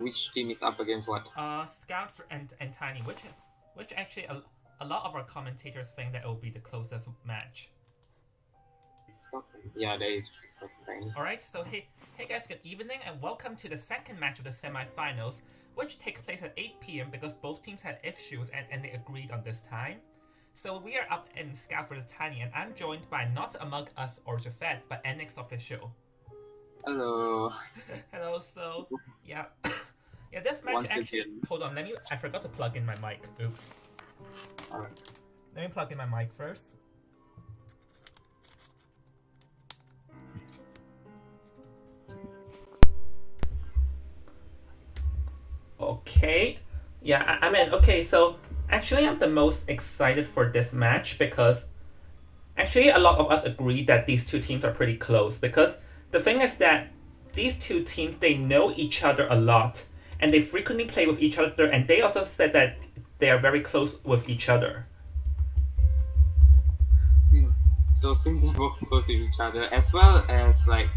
which team is up against what? Scouts and Tiny, which actually a lot of our commentators think that it will be the closest match. Scotland. Yeah, there is Scotland Tiny. Alright, so hey guys, good evening and welcome to the second match of the semi-finals, which takes place at 8 p.m. because both teams had issues and they agreed on this time. So we are up in Scout vs Tiny, and I'm joined by not Among Us or Jafet, but NX Official. Hello. Hello, so yeah. Yeah, this match Once actually again. hold on, I forgot to plug in my mic. Oops. Alright. Let me plug in my mic first. Okay. Yeah, I mean, okay, so actually I'm the most excited for this match because actually a lot of us agree that these two teams are pretty close, because the thing is that these two teams, they know each other a lot and they frequently play with each other, and they also said that they are very close with each other. So since they're both close with each other, as well as like,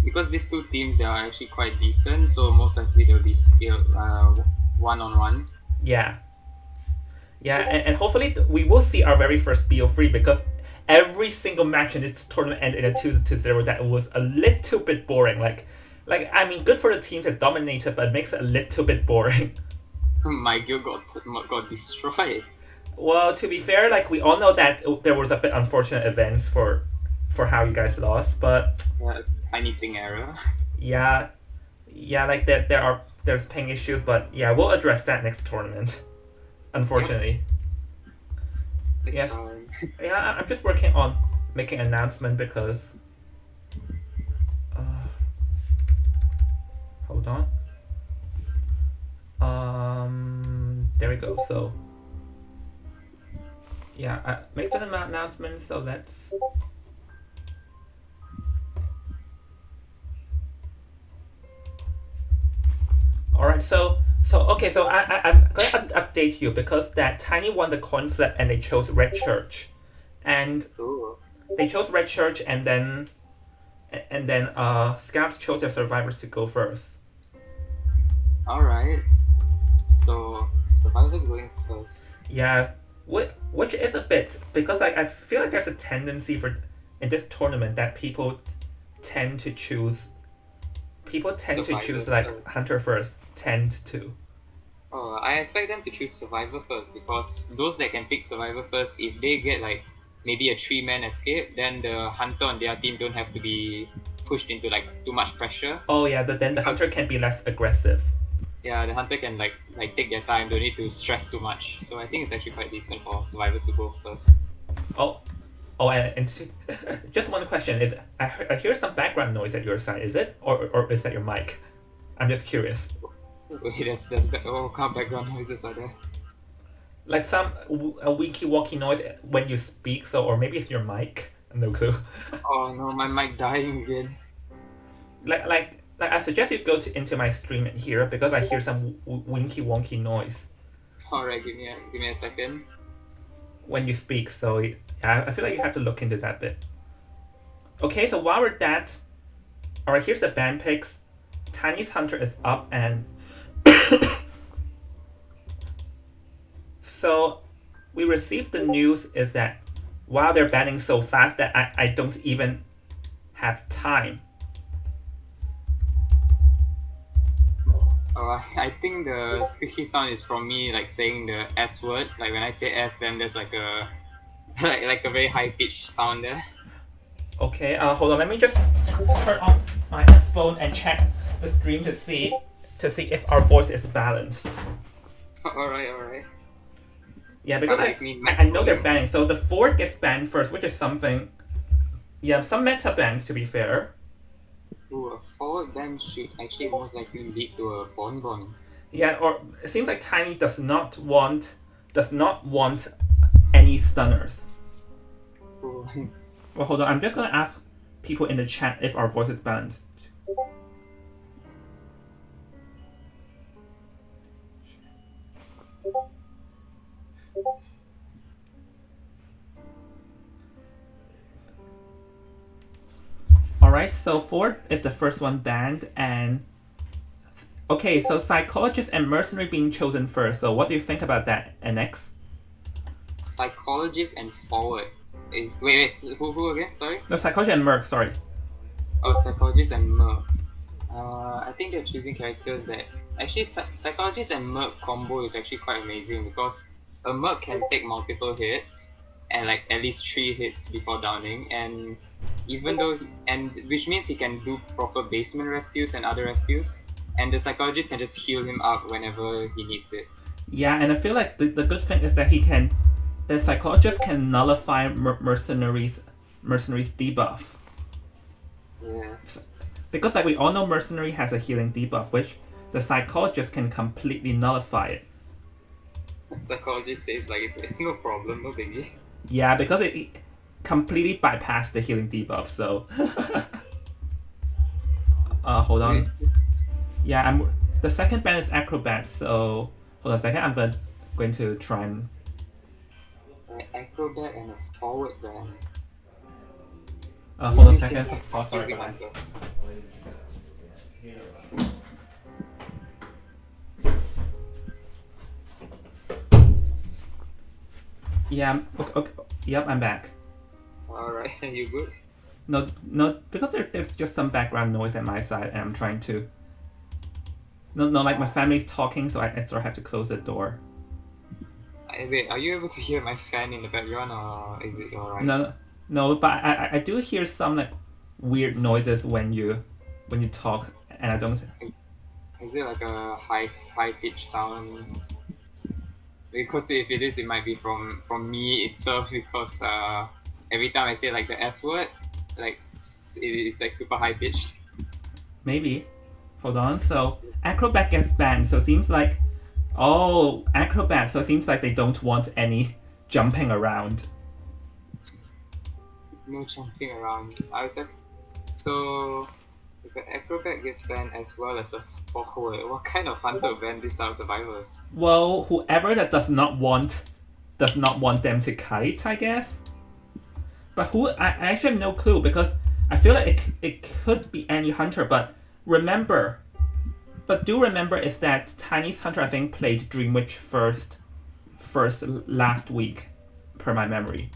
because these two teams they are actually quite decent, so most likely they'll be skilled one-on-one. Yeah. Yeah, and hopefully we will see our very first BO3, because every single match in this tournament ended in a 2-0 that was a little bit boring. Like I mean, good for the teams that dominated, but it makes it a little bit boring. My guild got destroyed. Well, to be fair, like we all know that there was a bit unfortunate events for how you guys lost, but Tiny thing error. yeah, like there's ping issues, but yeah, we'll address that next tournament. Unfortunately. It's Yes. fine. Yeah, I'm just working on making an announcement because. Hold on. There we go. So. Yeah, I make an announcement. So let's. All right. So okay. So I'm gonna update you because that Tiny won the coin flip and they chose Red Church, and Ooh. they chose Red Church, and then Scouts chose their survivors to go first. Alright. So survivors going first. Yeah, which is a bit, because like I feel like there's a tendency for in this tournament that people tend to choose Survivors like first. Hunter first. Tend to. Oh, I expect them to choose Survivor first, because those that can pick Survivor first, if they get like maybe a 3-man escape, then the Hunter on their team don't have to be pushed into like too much pressure. Oh yeah, then the Hunter can be less aggressive. Yeah, the Hunter can like take their time, don't need to stress too much. So I think it's actually quite decent for Survivors to go first. Oh, and just one question is, I hear some background noise at your side. Is it, or is that your mic? I'm just curious. Wait, there's what kind of background noises are there? Like some a wiki walkie noise when you speak, so, or maybe it's your mic. No clue. Oh no, my mic dying again. like I suggest you go into my stream and hear, because I hear some winky wonky noise Alright, give me a second. when you speak. So yeah, I feel like you have to look into that bit. Okay, so while we're at, all right, here's the band picks. Tiny's Hunter is up, and so we received the news is that wow, they're banning so fast that I don't even have time. I think the squishy sound is from me like saying the S word. Like when I say S, then there's like a like a very high pitched sound there. Okay, hold on. Let me just turn off my phone and check the stream to see if our voice is balanced. Alright. Yeah, because Like me, I know they're banning, so the Ford gets banned first, which is something. Yeah, some meta bans, to be fair. Ooh, a forward ban should actually most likely lead to a bonbon. Yeah, or it seems like Tiny does not want any stunners. Ooh. Well, hold on. I'm just gonna ask people in the chat if our voice is balanced. Alright, so Ford is the first one banned, and Okay, so psychologist and mercenary being chosen first. So what do you think about that, NX? Psychologist and forward. Wait, so who again? Sorry. No, psychologist and merc. Sorry. Oh, psychologist and merc. I think they're choosing characters that actually psychologist and merc combo is actually quite amazing because a merc can take multiple hits and like at least 3 hits before downing, and even though and which means he can do proper basement rescues and other rescues, and the psychologist can just heal him up whenever he needs it. Yeah, and I feel like the good thing is that the psychologist can nullify mercenaries debuff. Yeah. Because like we all know mercenary has a healing debuff, which the psychologist can completely nullify it. Psychologist says like it's no problem, no biggie. Yeah, because it completely bypassed the healing debuff. So, hold on. Yeah, the second band is acrobat. So hold on a second. I'm going to try and Acrobat and a forward band. hold on a second. Oh, sorry. Using Hunter. Yeah. Okay. Yep, I'm back. Alright, you good? No, because there's just some background noise at my side, and I'm trying to. No, like my family's talking, so I sort of have to close the door. Wait, are you able to hear my fan in the background, or is it alright? No, but I do hear some like weird noises when you talk, and I don't. Is it like a high pitch sound? Because if it is, it might be from me itself. Because every time I say like the S word, like it's like super high pitched. Maybe. Hold on. So acrobat gets banned. So it seems like, acrobat. So it seems like they don't want any jumping around. No jumping around. So if an acrobat gets banned as well as a forward, what kind of hunter ban these type of survivors? Well, whoever that does not want them to kite, I guess. But who? I actually have no clue because I feel like it could be any hunter. But do remember is that Tiny's hunter I think played Dream Witch first last week, per my memory.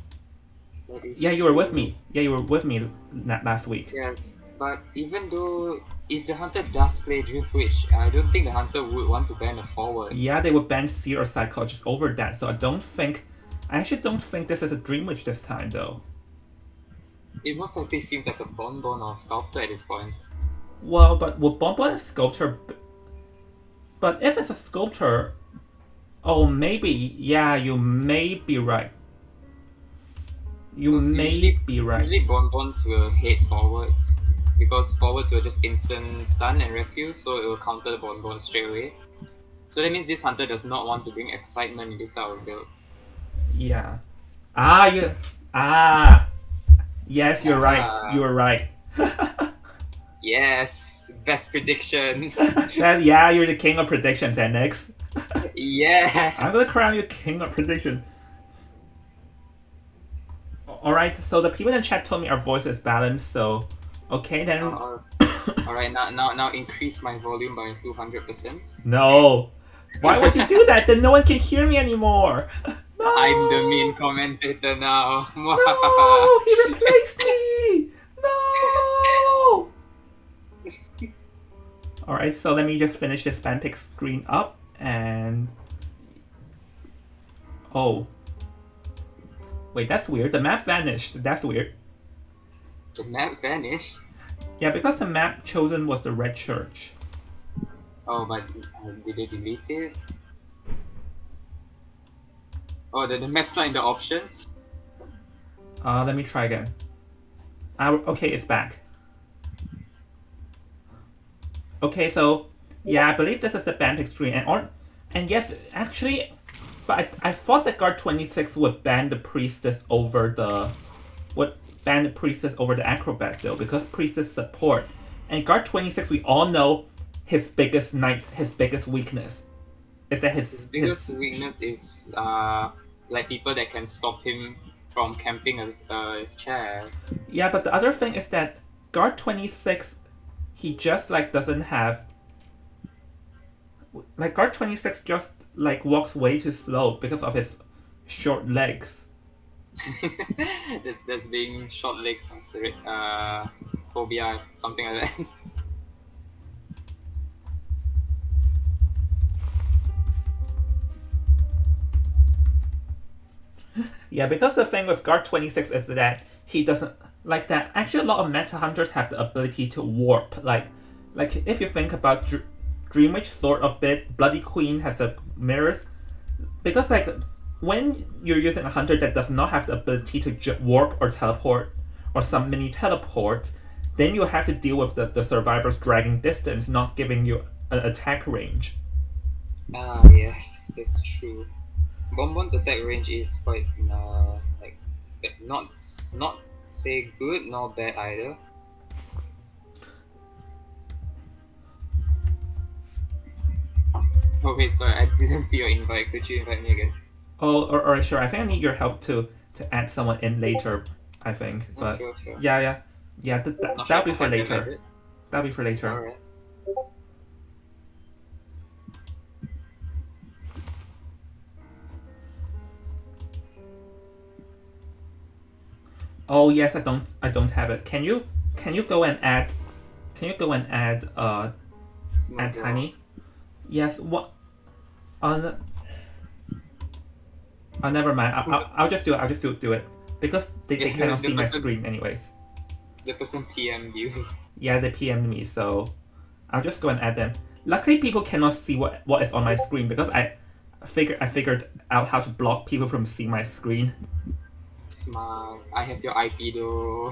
Yeah, you were with me. Yeah, you were with me last week. Yes, but even though if the hunter does play Dream Witch, I don't think the hunter would want to ban a forward. Yeah, they would ban Seer or Psychologist over that. So I actually don't think this is a Dream Witch this time though. It most likely seems like a Bonbon or Sculptor at this point. Well, but would Bonbon a Sculptor? But if it's a Sculptor, maybe. Yeah, you may be right. Usually Bonbons will hate forwards because forwards will just instant stun and rescue, so it will counter the Bonbon straight away. So that means this hunter does not want to bring excitement in this style of build. Yeah. Yes, you're right. You were right. Yes, best predictions. Yeah, you're the king of predictions, NX. Yeah. I'm gonna crown you king of prediction. Alright, so the people in chat told me our voice is balanced, so okay then. Alright, now increase my volume by 200%. No. Why would you do that? Then no one can hear me anymore. No. I'm the main commentator now. No, he replaced me. No. Alright, so let me just finish this fanpic screen up and wait, that's weird. The map vanished. That's weird. The map vanished? Yeah, because the map chosen was the Red Church. Oh, but did they delete it? Oh, the map's not in the option? Let me try again. Okay, it's back. Okay, so yeah, I believe this is the fanpic screen, and yes, actually. But I thought that Guard 26 would ban the Priestess over the Acrobat though, because Priestess support. And Guard 26 we all know his biggest weakness. Is that his biggest weakness is like people that can stop him from camping a chair. Yeah, but the other thing is that Guard 26 he just like doesn't have Like guard 26 just like walks way too slow because of his short legs. That's being short legs phobia, something like that. Yeah, because the thing with guard 26 is that he doesn't like that. Actually, a lot of meta hunters have the ability to warp. Like if you think about Dreamwitch sort of bit, Bloody Queen has the mirrors. Because like when you're using a hunter that does not have the ability to warp or teleport or some mini teleport, then you have to deal with the survivors dragging distance, not giving you an attack range. Ah, yes, that's true. Bonbon's attack range is quite like not say good nor bad either. Oh wait, sorry, I didn't see your invite. Could you invite me again? Oh, or sure. I think I need your help to add someone in later. I think, Oh, but sure, sure. yeah. Not sure That'll be if for I have them later. added. That'll be for later. Alright. Oh yes, I don't have it. Can you go and add? Can you go and add Snowball. Tiny? Yes. What? On. Oh, never mind. I'll just do it. I'll just do it because they Yeah, cannot see my screen anyways. the person PM'd you. Yeah, they PM'd me, so I'll just go and add them. Luckily, people cannot see what is on my screen because I figured out how to block people from seeing my screen. Smart. I have your IP though.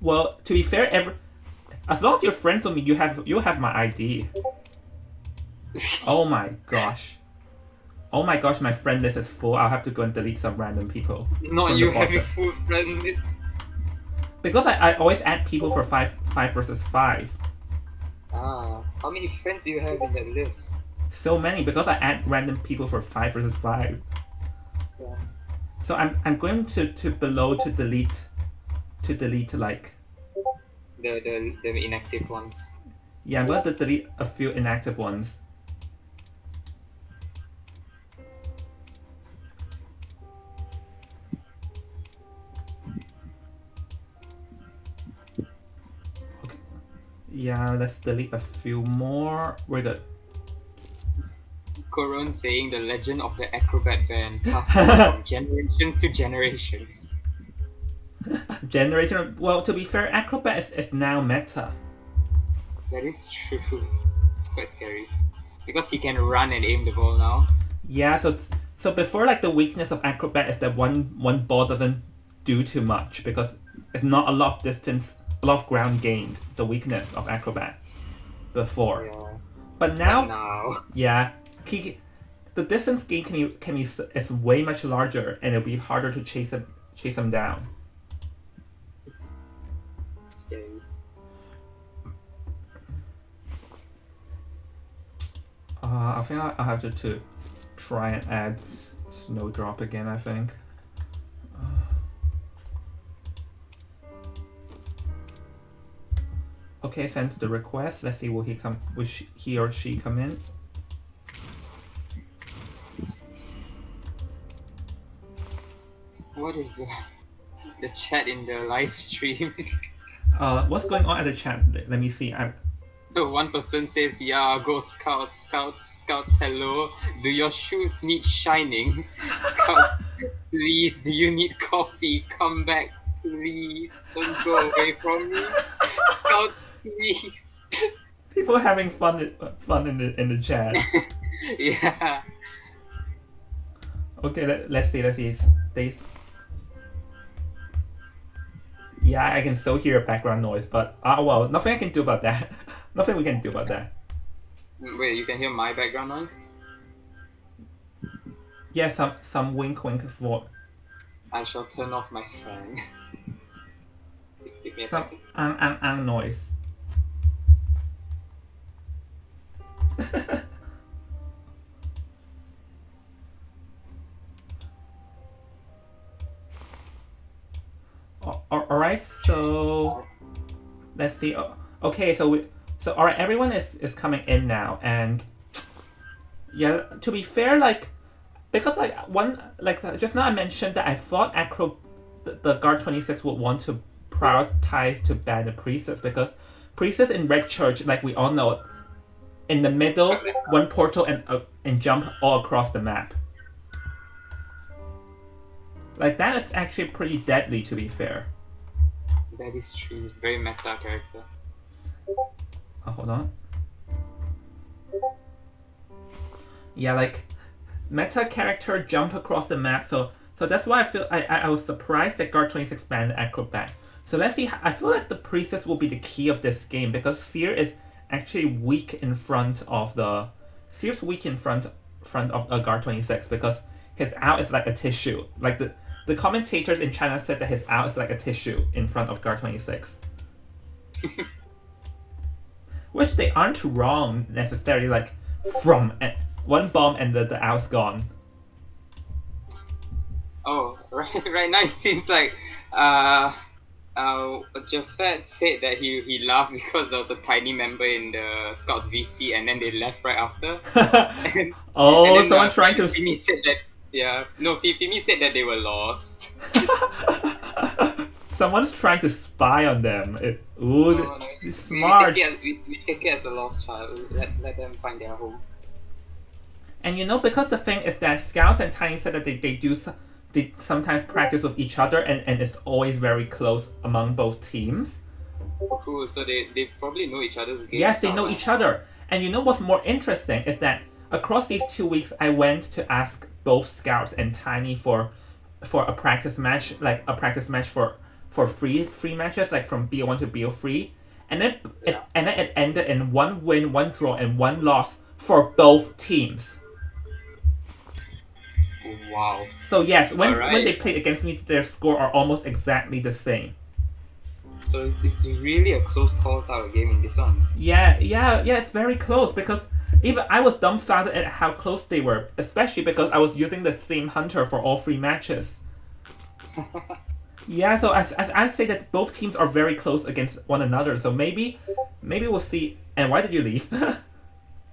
Well, to be fair, as long as you're friends with me, you have my ID. Oh my gosh. Oh my gosh, my friend list is full. I'll have to go and delete some random people. Not from you the having bottom. full friend list. Because I always add people for five versus 5. Ah, how many friends do you have in that list? So many because I add random people for 5 versus 5. Yeah. So I'm going to below to delete like The inactive ones. yeah, I'm going to delete a few inactive ones. Okay. Yeah, let's delete a few more. We're good. Coron saying the legend of the acrobat band passed on from generations to generations. Generation. Well, to be fair, Acrobat is now meta. That is true. It's quite scary. Because he can run and aim the ball now. Yeah, so before like the weakness of Acrobat is that one ball doesn't do too much because it's not a lot of distance, a lot of ground gained. The weakness of Acrobat before, Yeah. but But now now. yeah, the distance gain can be is way much larger and it'll be harder to chase them down. Scary. I think I'll have to try and add Snowdrop again. I think. Okay, sends the request. Let's see will he or she come in. What is the chat in the live stream? What's going on at the chat? Let me see. So one person says, "Yeah, go scouts, scouts, scouts. Hello, do your shoes need shining? Scouts, please. Do you need coffee? Come back, please. Don't go away from me. Scouts, please." People having fun in the chat. Yeah. Okay, let's see. They. Yeah, I can still hear background noise, but well, nothing I can do about that. Nothing we can do about that. Wait, you can hear my background noise? Yeah, some wink for I shall turn off my fan. Give me a some second. noise. All right, so let's see. Okay, so So alright, everyone is coming in now, and yeah, to be fair, like because just now I mentioned that I thought the guard 26 would want to prioritize to ban the priestess because priestess in red church, like we all know, in the middle, one portal and jump all across the map. Like that is actually pretty deadly, to be fair. That is true. Very meta character. Oh, hold on. Yeah, like meta character jump across the map, so that's why I was surprised that Guard 26 banned Acrobat. So let's see. I feel like the priestess will be the key of this game because Seer is actually weak in front of Seer's weak in front of Guard 26 because his out is like a tissue. Like the commentators in China said that his out is like a tissue in front of Guard 26. Which they aren't wrong necessarily, like from one bomb and the out's gone. Oh, right now it seems like Jafet said that he laughed because there was a tiny member in the Scouts VC and then they left right after. and then, someone trying to. Fimi said that Fimi said that they were lost. Someone's trying to spy on them. Smart. We take it as a lost child. Let them find their home. And because the thing is that Scouts and Tiny said that they sometimes practice with each other and it's always very close among both teams. Cool, so they probably know each other's games. Yes, they know each other. And what's more interesting is that across these 2 weeks, I went to ask both Scouts and Tiny for a practice match, like a practice match for free matches, like from BO1 to BO3. And then it ended in 1 win, 1 draw, and 1 loss for both teams. Wow. So yes, when they played against me, their score are almost exactly the same. So it's really a close call type of game in this one. Yeah, it's very close because even I was dumbfounded at how close they were, especially because I was using the same hunter for all 3 matches. Yeah, so I'd say that both teams are very close against one another. So maybe we'll see. And why did you leave?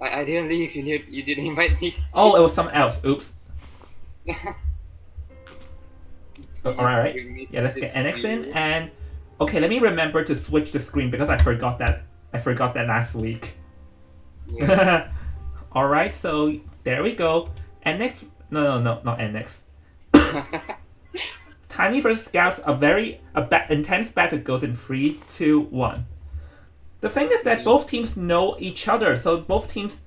I didn't leave. You didn't invite me. Oh, it was someone else. Oops. Alright. Yeah, let's get NX in and okay, let me remember to switch the screen because I forgot that last week. Yes. Alright, so there we go. NX no, not NX. Tiny vs Scouts, intense battle goes in 3, 2, 1. The thing is that both teams know each other, so both teams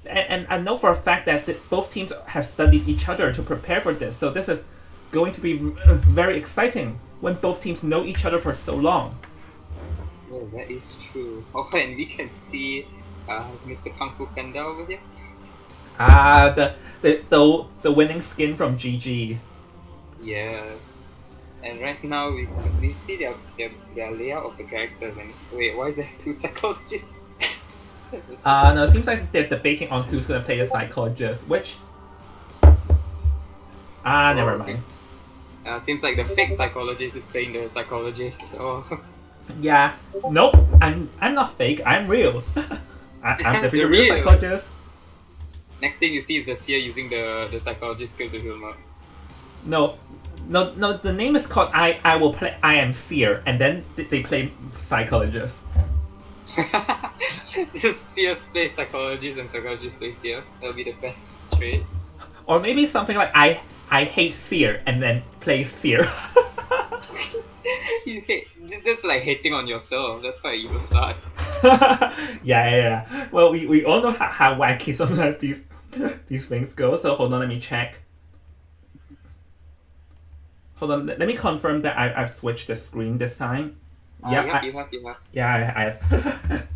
and I know for a fact that both teams have studied each other to prepare for this. So this is going to be very exciting when both teams know each other for so long. Yeah, that is true. Oh, and we can see Mr. Kung Fu Panda over here. The winning skin from GG. Yes. And right now we see their layout of the characters and wait, why is there 2 psychologists? No, it seems like they're debating on who's gonna play the psychologist, which never mind. Seems like the fake psychologist is playing the psychologist. Oh. Yeah. Nope. I'm not fake. I'm real. I'm definitely a real psychologist. Next thing you see is the Seer using the psychologist skill to heal him up. No. The name is called I will play. I am Seer, and then they play psychologist. This Seer plays psychologist and psychologist plays Seer. That'll be the best trade. Or maybe something like I hate Seer and then play Seer. That's like hating on yourself. That's quite an evil start. Yeah. Well, we all know how wacky sometimes these things go. So hold on, let me check. Hold on, let me confirm that I've switched the screen this time. Yeah, you have. Yeah, I have.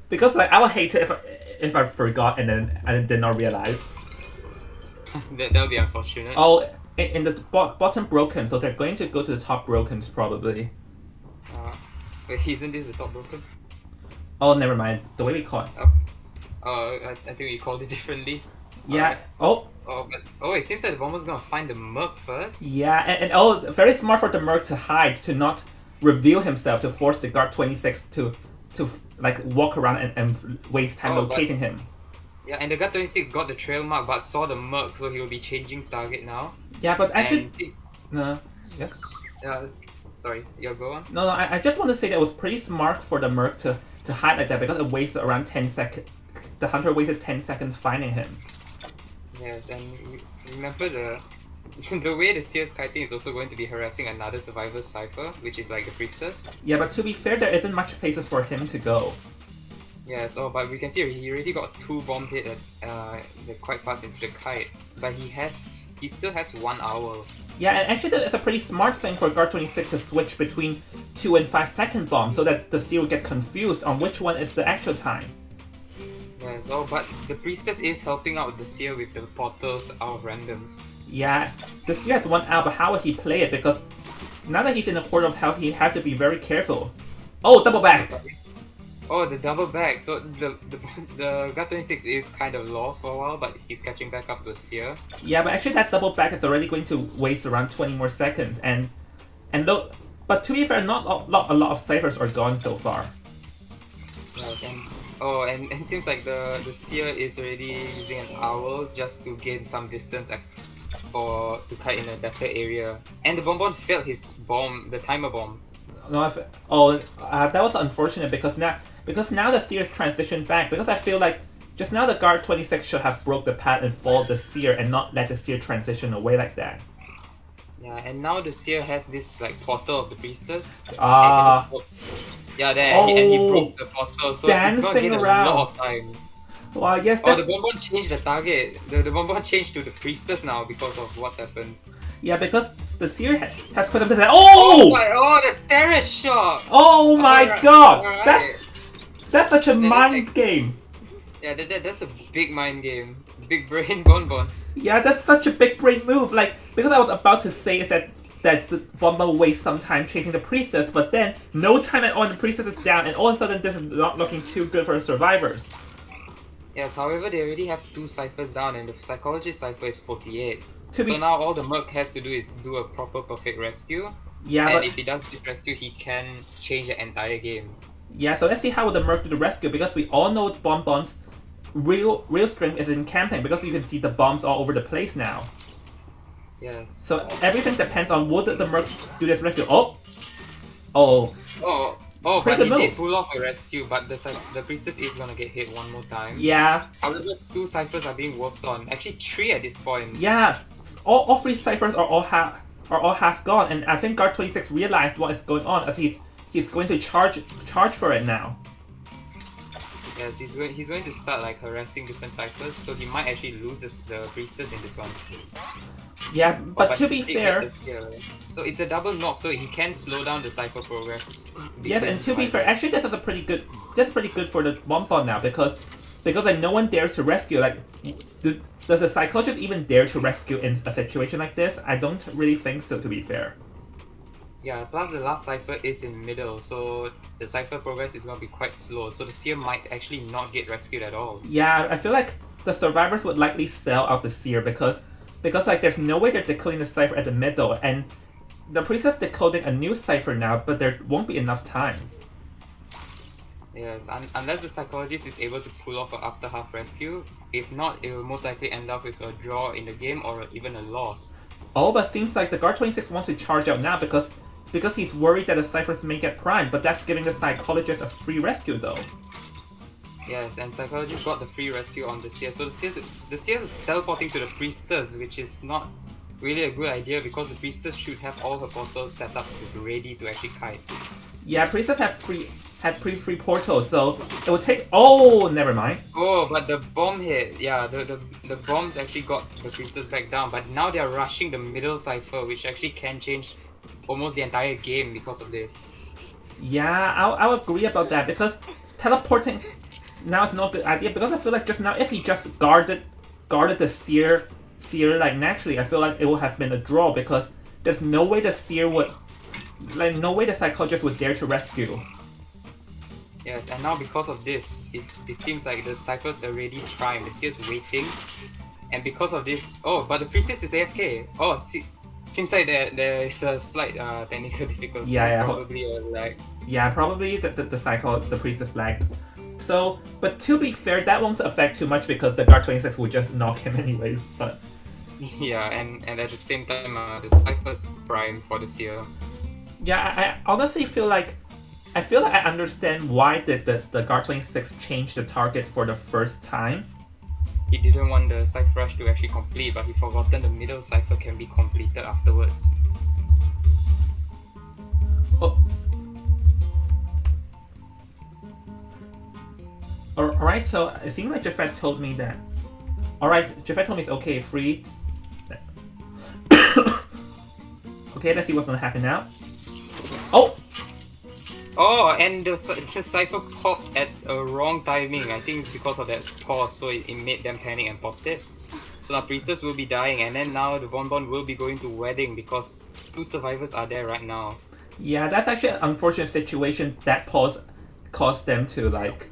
Because I would hate it if I forgot and then I did not realize. that would be unfortunate. Oh, in the bottom broken, so they're going to go to the top brokens probably. Wait, isn't this the top broken? Oh, never mind. The way we call it. I think we called it differently. Yeah. It seems like the bomber's gonna find the Merc first. Yeah, and very smart for the Merc to hide, to not reveal himself, to force the guard 26 to like walk around and waste time Oh, but locating him. yeah, and the guard 26 got the trail mark but saw the merc, so he will be changing target now. Yeah, but actually, And see, yes. sorry, you go on. No, I just want to say that it was pretty smart for the merc to hide like that because it wasted around 10 seconds. The hunter wasted 10 seconds finding him. Yes, and you remember the the way the Seer's kiting is also going to be harassing another survivor's cipher, which is like the priestess. Yeah, but to be fair, there isn't much places for him to go. Yes, but we can see he already got 2 bomb hit they're quite fast into the kite. But he still has 1 hour. Yeah, and actually it's a pretty smart thing for Guard 26 to switch between 2 and 5 second bombs so that the Seer will get confused on which one is the actual time. Yes, but the priestess is helping out the Seer with the portals out of randoms. Yeah, the Seer has 1 hour, but how will he play it? Because now that he's in a quarter of health, he has to be very careful. Oh, double back! Oh, the double back. So the Guard 26 is kind of lost for a while, but he's catching back up to the Seer. Yeah, but actually that double back is already going to waste around 20 more seconds, and look, but to be fair, not a lot of ciphers are gone so far. Yes, and it seems like the Seer is already using an owl just to gain some distance to kite in a better area. And the bonbon failed his bomb, the timer bomb. No, that was unfortunate because now the Seer is transitioned back, because I feel like just now the Guard 26 should have broke the path and followed the Seer and not let the Seer transition away like that. Yeah, and now the Seer has this like portal of the priestess. Yeah, there, and he broke the portal, so it's gonna gain a lot of time. Well, I guess the bonbon changed the target. The bonbon changed to the priestess now because of what's happened. Yeah, because the Seer has put him to that. Oh! The terrace shot! Oh my god! Right. That's such a mind game. Yeah, that's a big mind game. Big brain bonbon. Yeah, that's such a big brain move. Like, because I was about to say is that the bonbon will waste some time chasing the priestess, but then no time at all, and the priestess is down, and all of a sudden this is not looking too good for the survivors. Yes, however, they already have 2 ciphers down, and the psychologist cipher is 48. So now all the merc has to do is do a proper perfect rescue. Yeah, and if he does this rescue, he can change the entire game. Yeah, so let's see how the merc do the rescue, because we all know bonbon's real strength is in camping, because you can see the bombs all over the place now. Yes. So everything depends on would the merc do this rescue. But he did pull off a rescue, but the priestess is gonna get hit 1 more time. Yeah. However, 2 ciphers are being worked on. Actually, 3 at this point. Yeah. All 3 ciphers are all half gone, and I think Guard 26 realized what is going on as he's going to charge for it now. Yes, he's going to start like harassing different ciphers, so he might actually lose the priestess in this one. Yeah, but to be fair, so it's a double knock, so he can slow down the cipher progress. Yes, and to be fair, actually that's pretty good for the bonbon now, because like no one dares to rescue. Like, does a psychologist even dare to rescue in a situation like this? I don't really think so, to be fair. Yeah, plus the last cipher is in the middle, so the cipher progress is going to be quite slow, so the Seer might actually not get rescued at all. Yeah, I feel like the survivors would likely sell out the Seer because like there's no way they're decoding the cipher at the middle, and the priestess decoding a new cipher now, but there won't be enough time. Yes, unless the psychologist is able to pull off an after half rescue. If not, it will most likely end up with a draw in the game or even a loss. Oh, but seems like the Guard 26 wants to charge out now because he's worried that the ciphers may get primed, but that's giving the psychologist a free rescue though. Yes, and psychologist got the free rescue on the Seer. So the Seer is teleporting to the priestess, which is not really a good idea because the priestess should have all her portals set up ready to actually kite. Yeah, priestess had free portals, so it will take. Oh, never mind. Oh, but the bomb hit. Yeah, the bombs actually got the priestess back down, but now they're rushing the middle cipher, which actually can change almost the entire game because of this. Yeah, I'll agree about that, because teleporting now is not a good idea, because I feel like just now if he just guarded the Seer like naturally, I feel like it would have been a draw, because there's no way the Seer would, like, no way the psychologist would dare to rescue. Yes, and now because of this, it seems like the ciphers already primed. The Seer's waiting, and because of this, but the priestess is AFK. Seems like there is a slight technical difficulty. Yeah. Probably a lag. Yeah, probably the cycle the priestess lagged. So, but to be fair, that won't affect too much because the guard 26 will just knock him anyways. But Yeah, and at the same time, the Cypher's prime for this year. yeah, I honestly feel like I understand why the guard 26 changed the target for the first time. He didn't want the Cypher Rush to actually complete, but he forgotten the middle Cypher can be completed afterwards. Oh. Alright, so it seems like Jafet told me that. Alright, Jafet told me it's okay, free. Okay, let's see what's gonna happen now. Oh! Oh, and the Cypher popped at a wrong timing. I think it's because of that pause, so it made them panic and popped it. So now Priestess will be dying, and then now the Bonbon will be going to Wedding because 2 survivors are there right now. Yeah, that's actually an unfortunate situation. That pause caused them to like.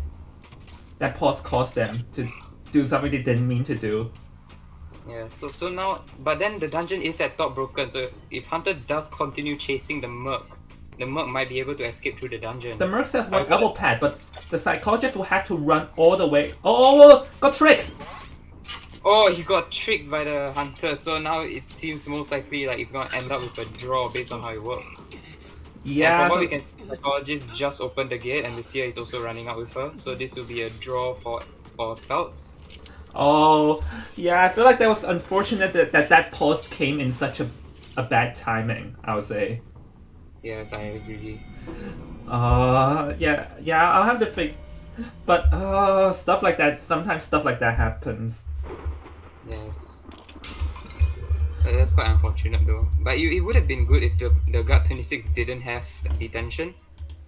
That pause caused them to do something they didn't mean to do. Yeah, so now, but then the dungeon is at top broken, so if Hunter does continue chasing the Merc might be able to escape through the dungeon. The Merc says one elbow pad, but the Psychologist will have to run all the way. Oh, got tricked! Oh, he got tricked by the Hunter, so now it seems most likely like it's gonna end up with a draw based on how it works. Yeah. And from what we can see, the Psychologist just opened the gate and the Seer is also running out with her, so this will be a draw for Scouts. Oh, yeah, I feel like that was unfortunate that pause came in such a bad timing, I would say. Yes, I agree. Yeah, I'll have to think. But, stuff like that, sometimes stuff like that happens. Yes. That's quite unfortunate though. But it would have been good if the Guard 26 didn't have detention.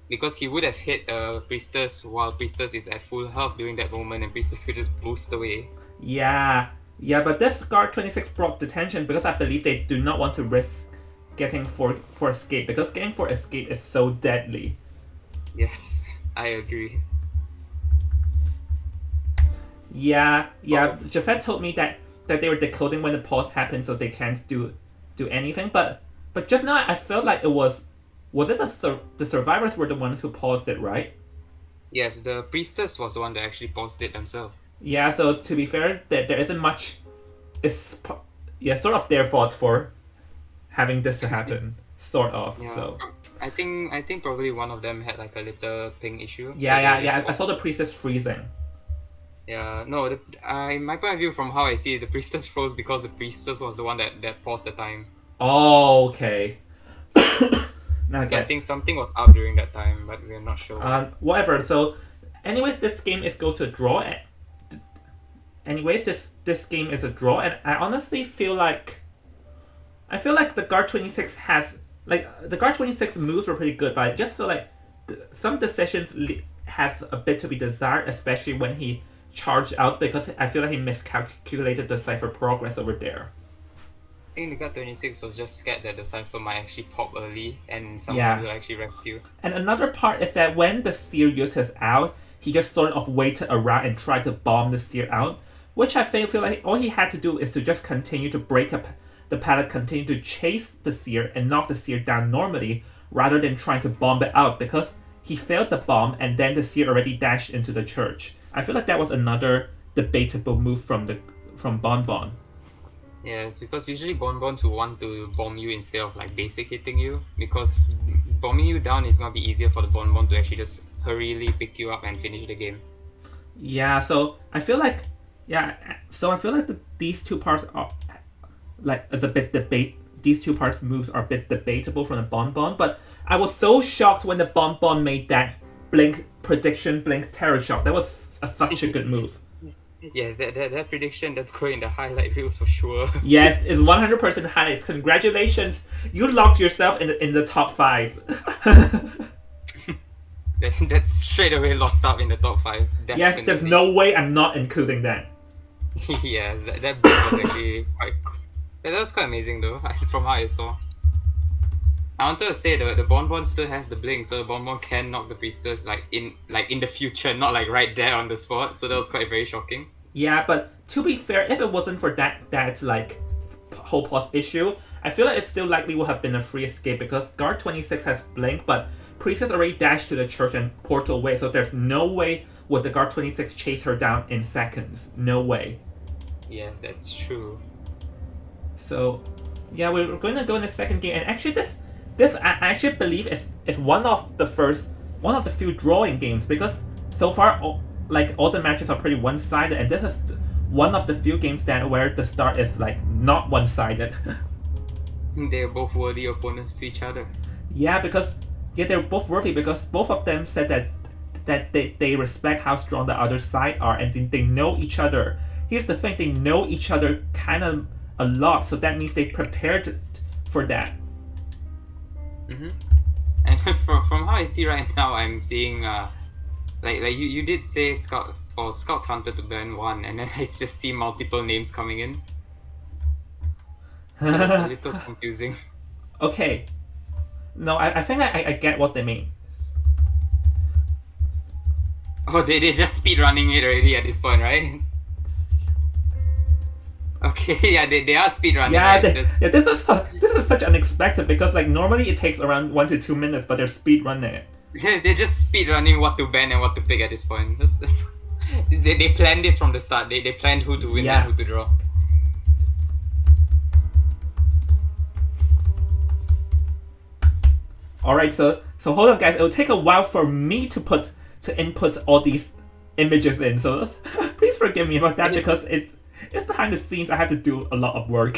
Because he would have hit Priestess while Priestess is at full health during that moment and Priestess could just boost away. Yeah, but this Guard 26 brought detention because I believe they do not want to risk getting for escape because getting for escape is so deadly. Yes, I agree. Yeah. Jafet told me that they were decoding when the pause happened so they can't do anything, but just now I felt like it was it the survivors were the ones who paused it, right? Yes, the Priestess was the one that actually paused it themselves. Yeah, so to be fair, there isn't much. It's sort of their fault for having this to happen, sort of. Yeah. So I think probably one of them had like a little ping issue. Yeah. I saw the Priestess freezing. Yeah, no. My point of view, from how I see it, the Priestess froze because the Priestess was the one that paused the time. Oh, okay. I think something was up during that time, but we're not sure. Whatever. So, anyways, this game goes to a draw. Anyways, this game is a draw, and I honestly feel like the Guard 26 has the Guard 26 moves were pretty good, but I just feel like some decisions has a bit to be desired, especially when he charged out because I feel like he miscalculated the Cypher progress over there. I think the Guard 26 was just scared that the Cypher might actually pop early and someone will actually rescue. And another part is that when the Seer used his out, he just sort of waited around and tried to bomb the Seer out, which I feel like all he had to do is to just continue to break up the pallet, continue to chase the Seer and knock the Seer down normally rather than trying to bomb it out because he failed the bomb and then the Seer already dashed into the church. I feel like that was another debatable move from Bonbon. Yes, because usually Bonbons will want to bomb you instead of like basic hitting you, because bombing you down is gonna be easier for the Bonbon to actually just hurriedly pick you up and finish the game. Yeah, so I feel like these two parts are like as a bit debate. These two parts moves are a bit debatable from the Bonbon, but I was so shocked when the Bonbon made that blink terror shock. That was such a good move. Yes, that prediction that's going in the highlight reels for sure. Yes, it's 100% highlights. Congratulations, you locked yourself in the top 5. That's straight away locked up in the top 5. Definitely. Yes, there's no way I'm not including that. Yeah, that blink was actually quite. That was quite amazing though, from how I saw. I wanted to say the Bonbon still has the blink, so the Bonbon can knock the Priestess in the future, not like right there on the spot. So that was quite very shocking. Yeah, but to be fair, if it wasn't for that like whole pause issue, I feel like it still likely would have been a free escape because Guard 26 has blink, but Priestess already dashed to the church and portal away, so there's no way would the Guard 26 chase her down in seconds. No way. Yes, that's true. So, yeah, we're going to go in the second game, and actually this I actually believe is one of the few drawing games, because so far all the matches are pretty one-sided, and this is one of the few games that where the start is like not one-sided. They're both worthy opponents to each other. Yeah, because they're both worthy because both of them said that they respect how strong the other side are, and they know each other. Here's the thing, they know each other kind of a lot, so that means they prepared for that. Mm-hmm. And from how I see right now, I'm seeing like you did say Scouts Hunter to ban one, and then I just see multiple names coming in. So it's a little confusing. Okay. No, I think I get what they mean. Oh, they're just speed running it already at this point, right? Okay, yeah, they are speed running. Yeah, right? this is such unexpected, because like normally it takes around 1 to 2 minutes, but they're speed running it. They're just speed running what to ban and what to pick at this point. They planned this from the start. They planned who to win and who to draw. Alright, so hold on, guys. It'll take a while for me to input all these images in. So please forgive me about that, because it's behind the scenes. I have to do a lot of work.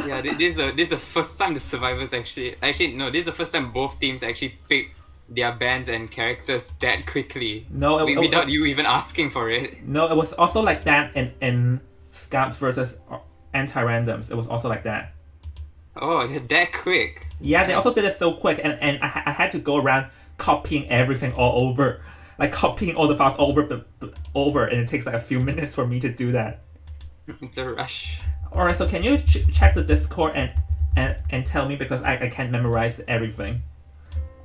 Yeah, this is the first time the survivors actually no, this is the first time both teams actually pick their bands and characters that quickly. No, without you even asking for it. No, it was also like that in Scouts versus anti-randoms. It was also like that. Oh, they're that quick. Yeah, they also did it so quick, and I had to go around copying everything all over, like copying all the files over, and it takes like a few minutes for me to do that. It's a rush. Alright, so can you check the Discord and tell me, because I can't memorize everything.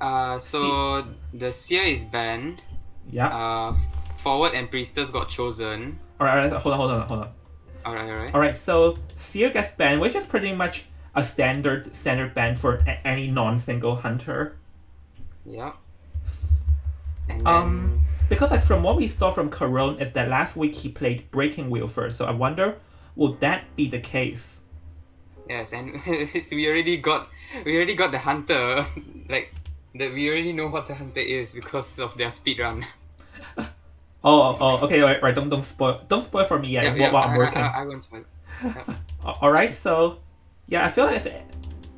So the Seer is banned. Yeah. Forward and Priestess got chosen. Alright, hold on. Alright. So Seer gets banned, which is pretty much a standard ban for any non-single hunter. Yeah. And then... because like from what we saw from Corone is that last week he played Breaking Wheel first, so I wonder, would that be the case? Yes, and we already got the hunter. We already know what the hunter is because of their speedrun. Okay, right. Don't spoil for me yet. Yeah, while I'm working. I won't spoil. Yeah. Alright, so yeah, I feel like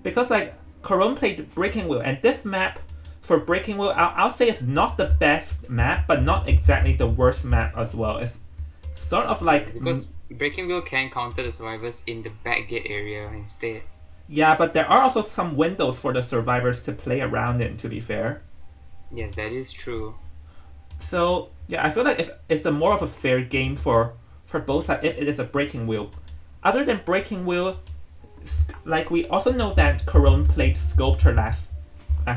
because like Corone played Breaking Wheel, and this map for Breaking Wheel, I'll say it's not the best map, but not exactly the worst map as well. It's sort of like because Breaking Wheel can counter the survivors in the back gate area instead. Yeah, but there are also some windows for the survivors to play around in, to be fair. Yes, that is true. So yeah, I feel like it's a more of a fair game for both sides if it is a Breaking Wheel. Other than Breaking Wheel, like we also know that Corone played Sculptor last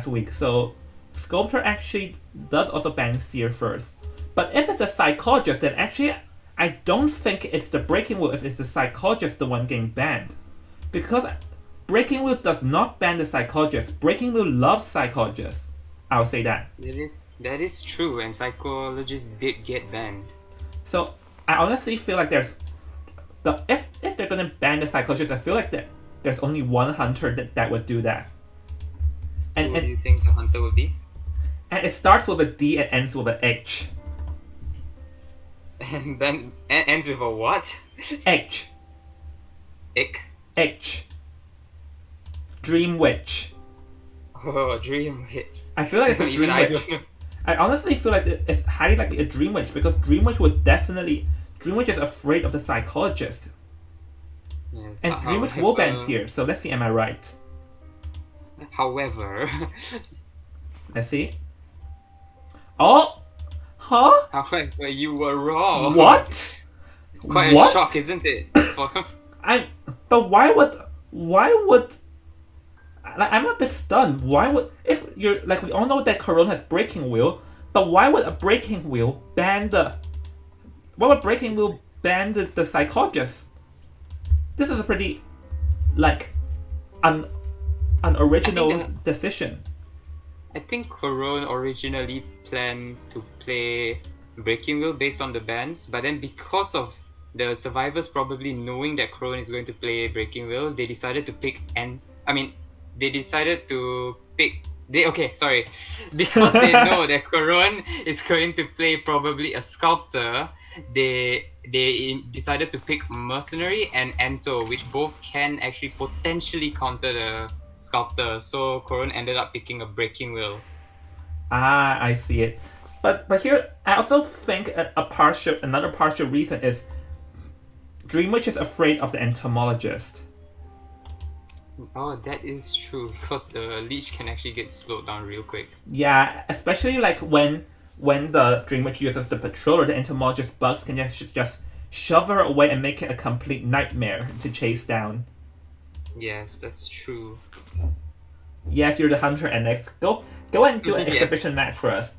week, so Sculptor actually does also ban Seer first. But if it's a Psychologist, then actually I don't think it's the Breaking Wheel if it's the Psychologist the one getting banned. Because Breaking Wheel does not ban the Psychologist. Breaking Wheel loves Psychologists. I'll say that. That is true, and Psychologists did get banned. So I honestly feel like if they're gonna ban the Psychologist, I feel like there's only one hunter that would do that. Who do you think the hunter would be? And it starts with a D and ends with an H. And then ends with a what? H. Ick? H. Dream Witch. Oh, Dream Witch. I feel like it's a Even Dream I Witch. don't know. I honestly feel like it's highly likely a Dream Witch, because Dream Witch is afraid of the Psychologist. Yes, And Dream Witch will ban Seer, so let's see, am I right? However... Let's see. Oh! Huh? However, you were wrong. What? Quite What? a shock, isn't it? But why would like, I'm a bit stunned. Why would, if you're like, we all know that Corone has Breaking Wheel, but why would a Breaking Wheel ban the Psychologist? This is a pretty like unoriginal decision. I think Corone originally planned to play Breaking Wheel based on the bans, but then because of the survivors probably knowing that Corone is going to play Breaking Wheel, they decided to pick they decided to pick they okay, sorry. Because they know that Corone is going to play probably a sculptor, they decided to pick Mercenary and Ento, which both can actually potentially counter the sculptor. So Corone ended up picking a Breaking Wheel. Ah, I see it. But here, I also think another partial reason is Dreamwitch is afraid of the entomologist. Oh, that is true because the leech can actually get slowed down real quick. Yeah, especially like when the Dreamwitch uses the patroller, the entomologist bugs can just shove her away and make it a complete nightmare to chase down. Yes, that's true. Yes, you're the hunter, NX. Go and do an Yes. exhibition match for us.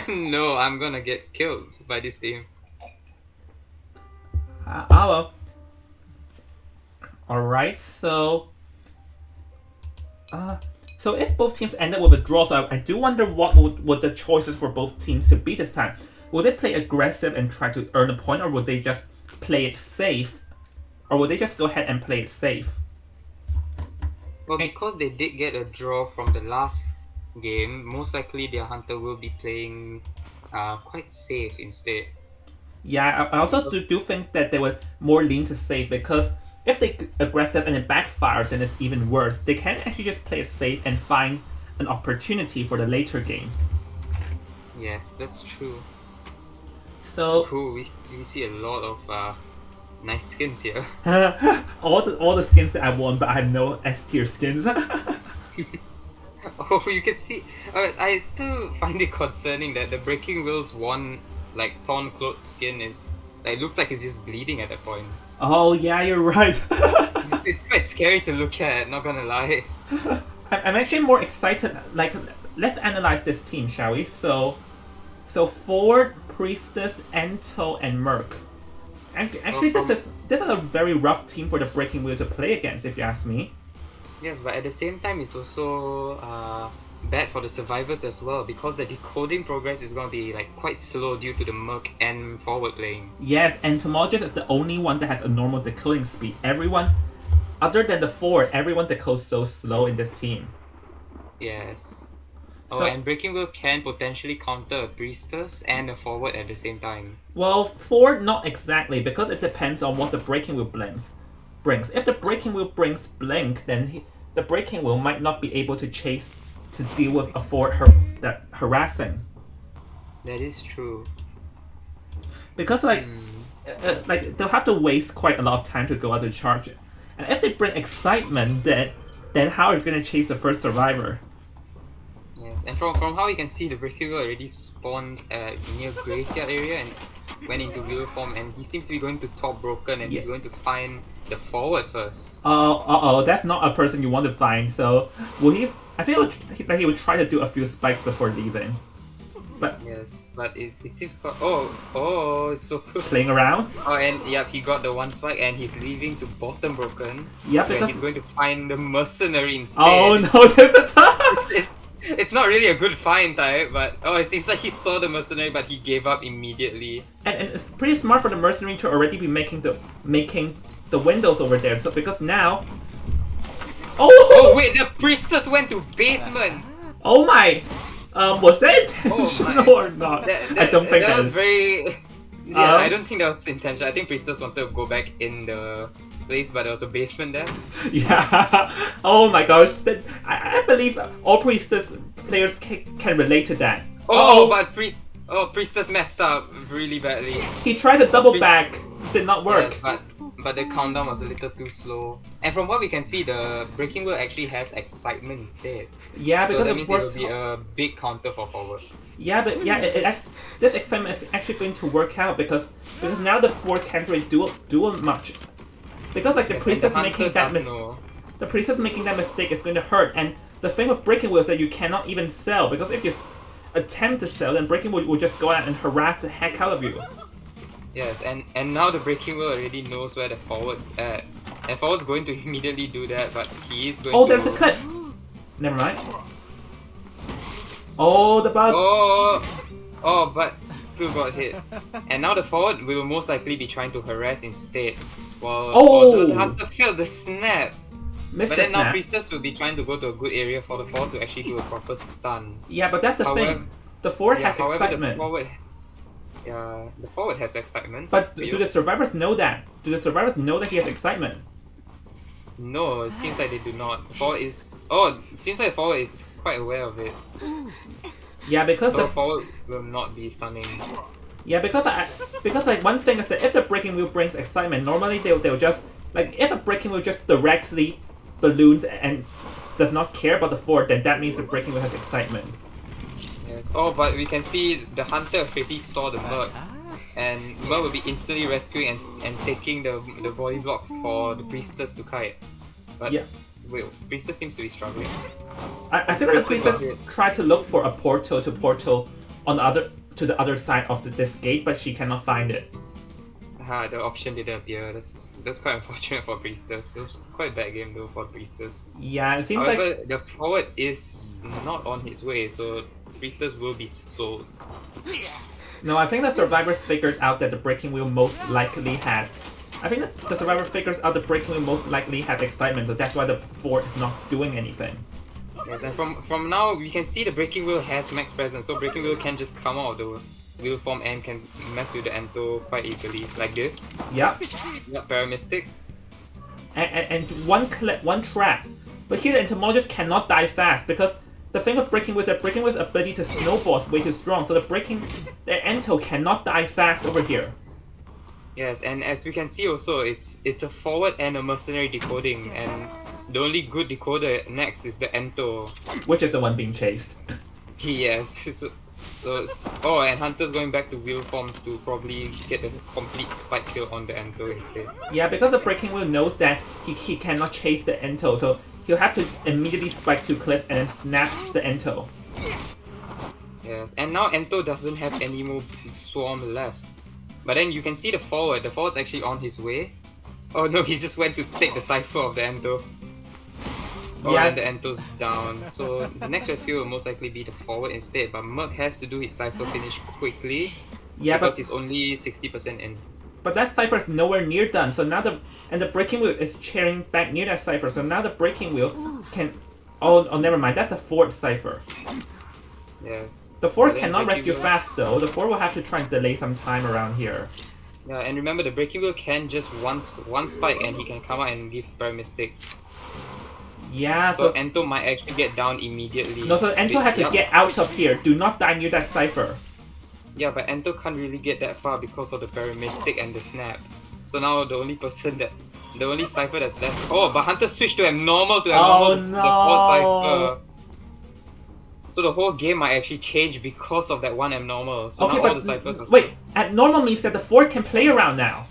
No, I'm gonna get killed by this team. Well. Alright, so if both teams ended with a draw, so I do wonder what would the choices for both teams to be this time. Will they play aggressive and try to earn a point, or would they just play it safe? Or would they just go ahead and play it safe? Well, because they did get a draw from the last game, most likely their hunter will be playing quite safe instead. Yeah, I also do think that they would more lean to safe, because if they aggressive and it backfires, then it's even worse. They can actually just play it safe and find an opportunity for the later game. Yes, that's true. So Cool, we see a lot of nice skins here. all the skins that I want, but I have no S tier skins. Oh, you can see. I still find it concerning that the Breaking Wheels one like torn clothes skin is like looks like it's just bleeding at that point. Oh yeah, you're right. It's quite scary to look at. Not gonna lie. I'm actually more excited. Like, let's analyze this team, shall we? So Ford, Priestess, Ento, and Merc. Actually, this is a very rough team for the Breaking Wheel to play against, if you ask me. Yes, but at the same time, it's also bad for the survivors as well because the decoding progress is going to be like quite slow due to the Merc and forward playing. Yes, Entomologist is the only one that has a normal decoding speed. Everyone, other than the Ford, everyone decodes so slow in this team. Yes. So, and Breaking Wheel can potentially counter a Priestess and a forward at the same time. Well, Ford, not exactly, because it depends on what the Breaking Wheel brings. If the Breaking Wheel brings Blink, then the Breaking Wheel might not be able to deal with a Ford that harassing. That is true. Because like they'll have to waste quite a lot of time to go out to charge it. And if they bring excitement, then how are you going to chase the first survivor? Yes, and from how you can see, the Breaking Wheel already spawned near graveyard area and went into wheel form, and he seems to be going to top broken, and he's going to find the forward first. That's not a person you want to find. So will he? I feel like he would try to do a few spikes before leaving. But yes, but it seems quite... it's so cool. Playing around. Oh, and yep, he got the one spike, and he's leaving to bottom broken. Yeah, because he's going to find the mercenary instead. Oh no, this is it's not really a good find type, but it's like he saw the mercenary, but he gave up immediately. And it's pretty smart for the mercenary to already be making the windows over there. So because now, oh wait, the priestess went to basement. Oh my, was that intentional or not? I don't think that was is. Very. Yeah, I don't think that was intentional. I think priestess wanted to go back in the place, but there was a basement there. Yeah. Oh my gosh. I believe all priestess players can relate to that. But priestess messed up really badly. He tried to double back, did not work. Yes, but the countdown was a little too slow. And from what we can see, the Breaking Wheel actually has excitement instead. Yeah, because so that means it worked. will be a big counter for forward. Yeah, but this excitement is actually going to work out because now the Ford can't really do much. Because like the priestess making that mistake is going to hurt, and the thing with Breaking Wheel is that you cannot even sell, because if you attempt to sell, then Breaking Wheel will just go out and harass the heck out of you. Yes, and now the Breaking Wheel already knows where the forward's at, and forward's going to immediately do that, but he is going to... there's a cut. Never mind. Oh, the bugs! But still got hit. And now the forward will most likely be trying to harass instead. While although the hunter failed the snap. Missed But the then now snap. Priestess will be trying to go to a good area for the forward to actually do a proper stun. Yeah, but that's the However- thing. The forward has however, excitement. the forward has excitement. But do the survivors know that? Do the survivors know that he has excitement? No, it seems like they do not. The forward is... Oh, it seems like the forward is quite aware of it. Yeah, because So the forward will not be stunning. Yeah, because like one thing is that if the breaking wheel brings excitement, normally they'll just like if a breaking wheel just directly balloons and does not care about the forward, then that means the breaking wheel has excitement. Yes. Oh, but we can see the hunter already saw the Merc, and Merc will be instantly rescuing and taking the body block for the Priestess to kite. But Yeah. wait, Priestess seems to be struggling. I feel like the priestess tried to look for a portal on the other side of this gate, but she cannot find it. The option didn't appear. That's quite unfortunate for Priestess. It was quite a bad game though for Priestess. Yeah, it seems However, like the forward is not on his way, so Priestess will be sold. no. I think the survivors figured out that the breaking wheel most likely had. I think that the survivor figures out the breaking wheel most likely had excitement, so that's why the forward is not doing anything. Yes, and from now we can see the breaking wheel has max presence, so breaking wheel can just come out of the wheel form and can mess with the Ento quite easily, like this. Yep. Yeah, Paramystic. And one trap. But here the entomologist cannot die fast because the thing with breaking wheel is that breaking wheel's ability to snowball is way too strong, so the Ento cannot die fast over here. Yes, and as we can see also, it's a forward and a mercenary decoding, and the only good decoder next is the Ento. Which is the one being chased. Yes. And Hunter's going back to wheel form to probably get the complete spike kill on the Ento instead. Yeah, because the breaking wheel knows that he cannot chase the Ento, so he'll have to immediately spike 2 clips and then snap the Ento. Yes, and now Ento doesn't have any more swarm left. But then you can see the forward. The forward's actually on his way. Oh no, he just went to take the cipher of the Ento. Oh, Yeah. and the Ento's down. So the next rescue will most likely be the forward instead. But Merc has to do his cipher finish quickly. Yeah, because but he's only 60% in. But that cipher is nowhere near done, so now the breaking wheel is cheering back near that cipher, so now the breaking wheel can... Oh, never mind, that's the forward cipher. Yes. The forward But then cannot breaking rescue wheel- fast though, the forward will have to try and delay some time around here. Yeah, and remember the breaking wheel can just one spike and he can come out and give Paramystic. Yeah, So so... Ento might actually get down immediately. No, so Ento has to Yup. get out of here, do not die near that cipher. Yeah, but Ento can't really get that far because of the Paramystic and the snap. So now the only cipher that's left. Oh, but Hunter switched to abnormal to abnormal, Oh, the no. fourth cipher. So the whole game might actually change because of that one abnormal. So Okay, now all but the ciphers are wait, abnormal means that the forward can play around now.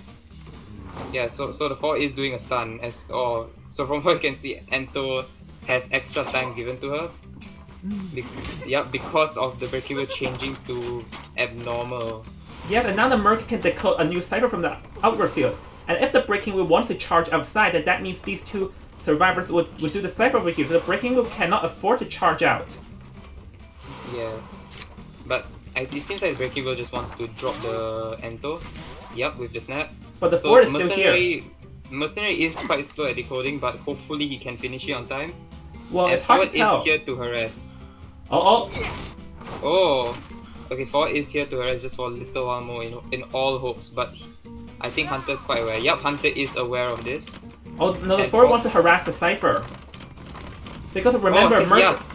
Yeah, so the 4 is doing a stun so from what you can see, Ento has extra time given to her. Because of the breaking wheel changing to abnormal. Yes, and now the Merc can decode a new cipher from the outward field. And if the breaking wheel wants to charge outside, then that means these two survivors would do the cipher over here. So the breaking wheel cannot afford to charge out. Yes. But it seems like the breaking wheel just wants to drop the Ento. Yep, with the snap. But the forward is still here. Mercenary is quite slow at decoding, but hopefully he can finish it on time. Well, And it's hard forward to tell. is here to harass. Oh. Oh, okay. Forward is here to harass just for a little while more, in all hopes. But I think Hunter's quite aware. Yup, Hunter is aware of this. Oh, no, the And forward for- wants to harass the cipher. Because remember, Oh, so Merc, yes.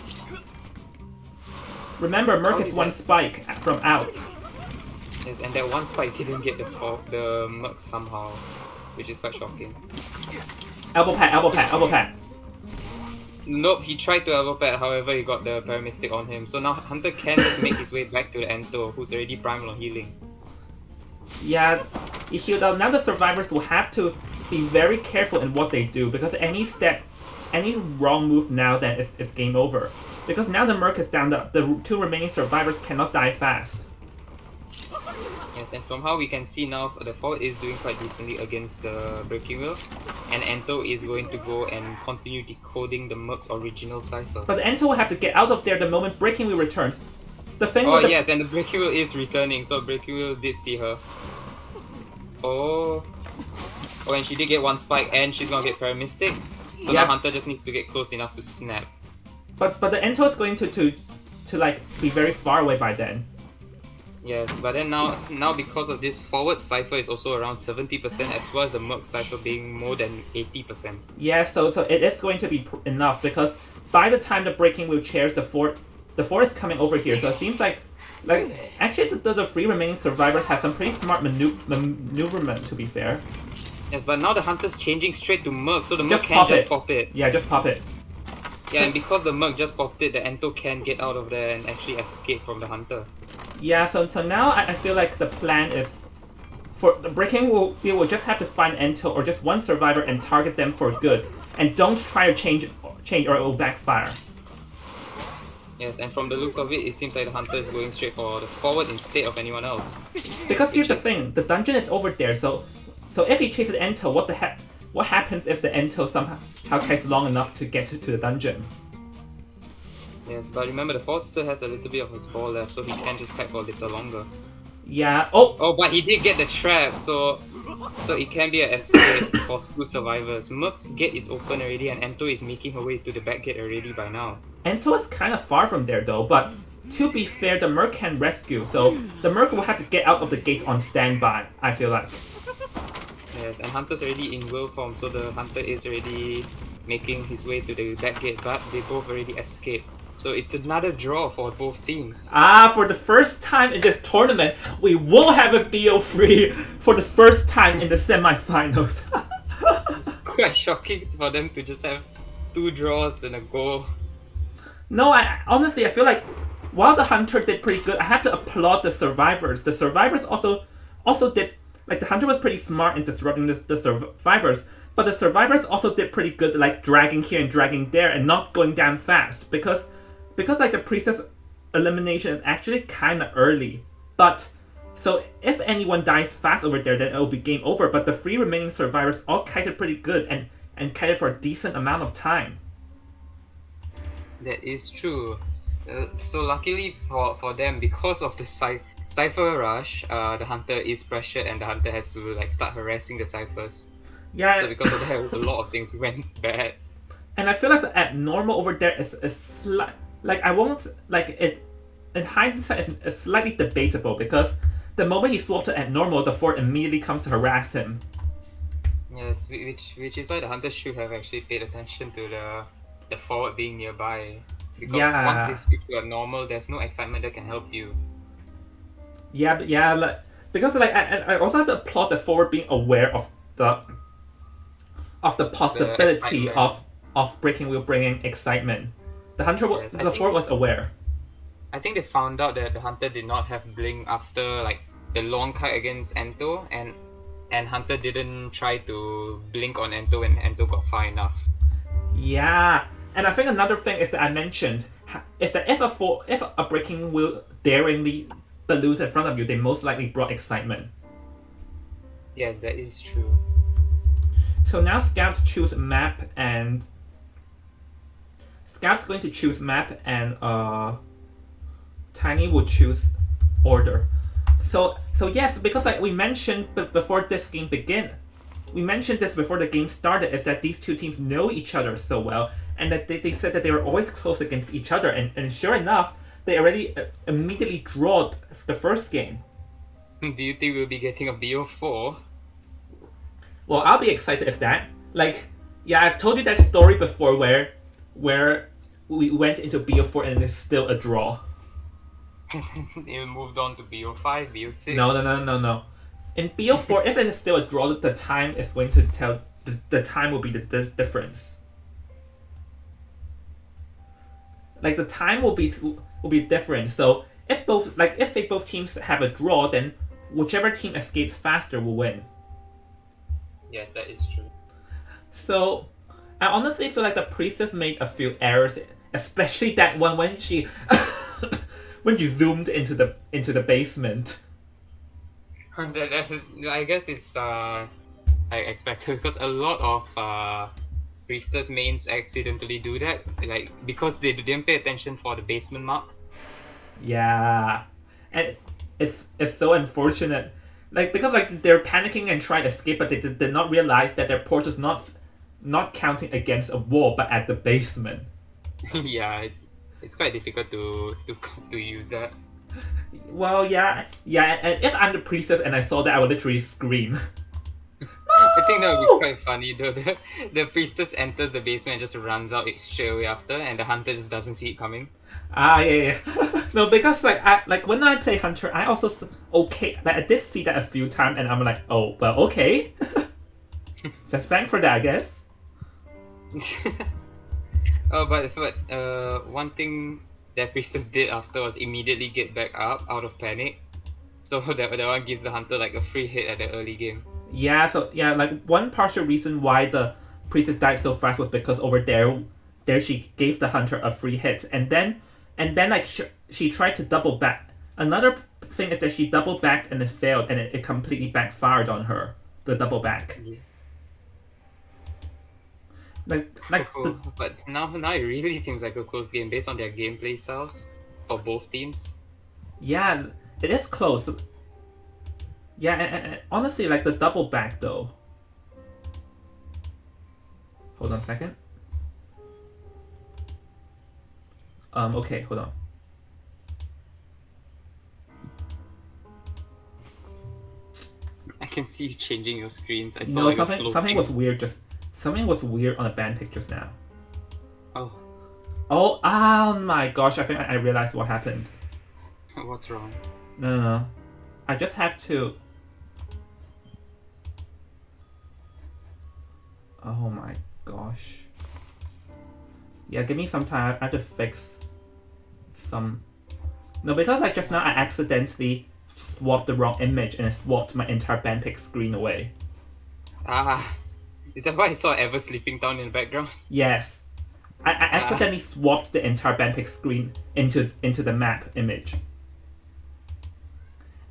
remember, Merc How is did one that- spike from out. Yes, and that one spike didn't get the Merc somehow, which is quite shocking. Elbow pad. Nope, he tried to elbow pad, however he got the Paramystic on him. So now Hunter can just make his way back to the Ento, who's already primal on healing. Yeah, he healed out. Now the survivors will have to be very careful in what they do, because any wrong move now, then it's game over. Because now the Merc is down, the 2 remaining survivors cannot die fast. Yes, and from how we can see now, the forward is doing quite decently against the Breaking Wheel, and Ento is going to go and continue decoding the Merc's original cipher. But Ento will have to get out of there the moment Breaking Wheel returns. The thing Oh with the yes, and the Breaking Wheel is returning, so Breaking Wheel did see her. Oh, and she did get one spike, and she's gonna get Paramystic. So Yeah. now Hunter just needs to get close enough to snap. but the Ento is going to like be very far away by then. Yes, but then now because of this, forward cipher is also around 70%, as well as the Merc cipher being more than 80%. Yeah, so it is going to be enough because by the time the Breaking Wheel chairs the fort is coming over here. So it seems like actually the three remaining survivors have some pretty smart maneuverment, to be fair. Yes, but now the Hunter's changing straight to Merc, so the Merc Just can pop just it. pop it. Yeah, just pop it. Yeah, and because the Merc just popped it, the Ento can get out of there and actually escape from the Hunter. Yeah, so now I feel like the plan is for the Breaking Wheel, we will just have to find Ento or just one survivor and target them for good, and don't try to change or it will backfire. Yes, and from the looks of it, it seems like the Hunter is going straight for the forward instead of anyone else. Because here's the thing, the dungeon is over there, so if he chases Ento, what happens if the Ento somehow takes long enough to get to the dungeon? Yes, but remember the forward still has a little bit of his ball left, so he can just kite for a little longer. Yeah. Oh, but he did get the trap, so it can be an escape for two survivors. Merc's gate is open already, and Ento is making her way to the back gate already by now. Ento is kind of far from there though, but to be fair, the Merc can rescue, so the Merc will have to get out of the gate on standby, I feel like. Yes, and Hunter's already in wheel form, so the Hunter is already making his way to the back gate, but they both already escaped. So it's another draw for both teams. For the first time in this tournament, we will have a BO3 for the first time in the semifinals. It's quite shocking for them to just have 2 draws and a goal. No, I honestly feel like while the Hunter did pretty good, I have to applaud the survivors. The survivors also did, like, the Hunter was pretty smart in disrupting the survivors, but the survivors also did pretty good, like dragging here and dragging there and not going down fast because like the priestess elimination is actually kind of early. But so if anyone dies fast over there, then it will be game over. But the 3 remaining survivors all kited pretty good and kited for a decent amount of time. That is true. So luckily for them, because of the Cypher rush, the Hunter is pressured and the Hunter has to like start harassing the Ciphers. Yeah. So because of that, a lot of things went bad. And I feel like the abnormal over there is like I won't like it. In hindsight, it's slightly debatable because the moment he swapped to abnormal, the fort immediately comes to harass him. Yes, which is why the Hunter should have actually paid attention to the forward being nearby. Because once they switch to abnormal, there's no excitement that can help you. Yeah, but yeah, because I also have to applaud the forward being aware of the possibility of Breaking Wheel bringing excitement. The Hunter, the forward was aware. I think they found out that the Hunter did not have Blink after like the long kite against Ento, and Hunter didn't try to blink on Ento when Ento got far enough. Yeah, and I think another thing is that I mentioned is that if a Breaking Wheel daringly balloons in front of you, they most likely brought excitement. Yes, that is true. So now Scout's choose map and Scout's going to choose map and Tiny would choose order. So yes, because like we mentioned before this game began, we mentioned this before the game started, is that these two teams know each other so well, and that they said that they were always close against each other, and sure enough, they already immediately drawed the first game. Do you think we'll be getting a BO4? Well, I'll be excited if that. Like, yeah, I've told you that story before where we went into BO4 and it's still a draw. It moved on to BO5, BO6. No. In BO4, if it is still a draw, the time is going to tell. The time will be the difference. Like the time will be different. So if say both teams have a draw, then whichever team escapes faster will win. Yes, that is true. So I honestly feel like the priestess made a few errors, especially that one when she when you zoomed into the basement. I guess it's I expected because a lot of priestess mains accidentally do that, like because they didn't pay attention for the basement mark. Yeah, and it's so unfortunate, like because like they're panicking and trying to escape, but they did not realize that their portal's not counting against a wall, but at the basement. Yeah, it's quite difficult to use that. Well, yeah, and if I'm the priestess and I saw that, I would literally scream. I think that would be No! quite funny though. The priestess enters the basement and just runs out straight away after, and the hunter just doesn't see it coming. Ah, yeah. No, because like when I play Hunter, I also okay. Like I did see that a few times, and I'm like, oh, well, okay. So thanks for that, I guess. Oh, but one thing that priestess did after was immediately get back up out of panic. So that one gives the hunter like a free hit at the early game. Yeah, so yeah, like one partial reason why the priestess died so fast was because over there she gave the hunter a free hit, and then like she tried to double back. Another thing is that she double backed and it failed, and it completely backfired on her. The double back, Yeah. like the, But now it really seems like a close game based on their gameplay styles for both teams. yeah, it is close. Yeah, and honestly, like the double back though. Hold on a second. Okay, hold on. I can see you changing your screens. I saw No, like a something was weird. Something was weird on the band pic just now. Oh, Oh my gosh! I think I realized what happened. what's wrong? No. I just have to. Oh my gosh. Yeah, give me some time. I have to fix some. No, because like just now I accidentally swapped the wrong image and it swapped my entire band pic screen away. Ah, is that why I saw Ever sleeping down in the background? Yes. I accidentally swapped the entire band pic screen into the map image.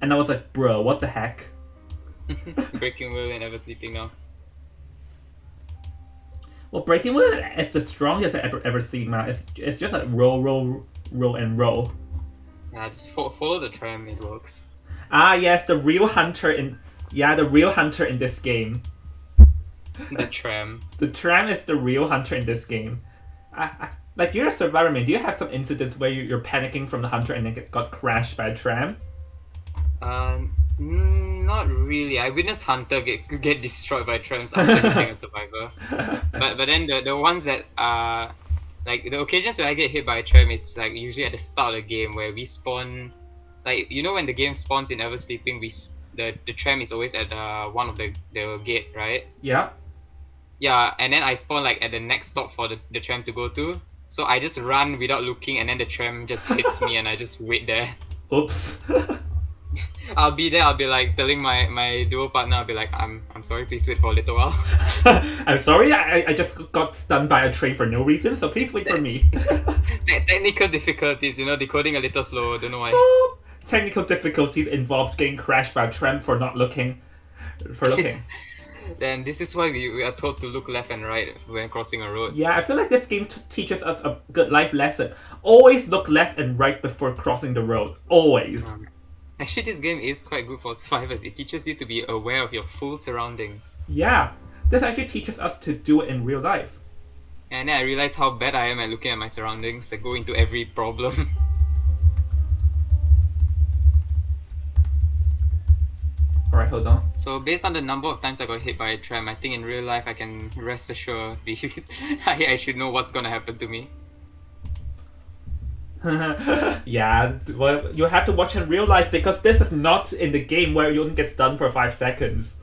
And I was like, bro, what the heck? Breaking Will and Ever sleeping now. Well, Breaking Will is the strongest I've ever seen, man. It's just like roll, and roll. Yeah, just follow the tram. It works. Ah, yes, the real hunter in this game. The tram. The tram is the real hunter in this game. Like you're a survivor, man. Do you have some incidents where you're panicking from the hunter and then got crashed by a tram? Not really. I witnessed Hunter get destroyed by trams after hitting a survivor. But then the ones that like the occasions where I get hit by a tram is like usually at the start of the game where we spawn, like when the game spawns in Ever Sleeping, the tram is always at one of the gate, right? Yeah. Yeah, and then I spawn like at the next stop for the tram to go to. So I just run without looking, and then the tram just hits me, and I just wait there. Oops. I'll be there. I'll be like telling my duo partner. I'll be like, I'm sorry. Please wait for a little while. I'm sorry. I just got stunned by a train for no reason. So please wait for me. Technical difficulties, decoding a little slow. Don't know why. Oh, technical difficulties involved getting crashed by a tram for not looking. Then this is why we are told to look left and right when crossing a road. Yeah, I feel like this game teaches us a good life lesson. Always look left and right before crossing the road. Always. Actually, this game is quite good for survivors. It teaches you to be aware of your full surrounding. Yeah, this actually teaches us to do it in real life. And then I realized how bad I am at looking at my surroundings. I go into every problem. Alright, hold on. So based on the number of times I got hit by a tram, I think in real life I can rest assured I should know what's gonna happen to me. Yeah, well, you have to watch in real life because this is not in the game where you only get stunned for 5 seconds.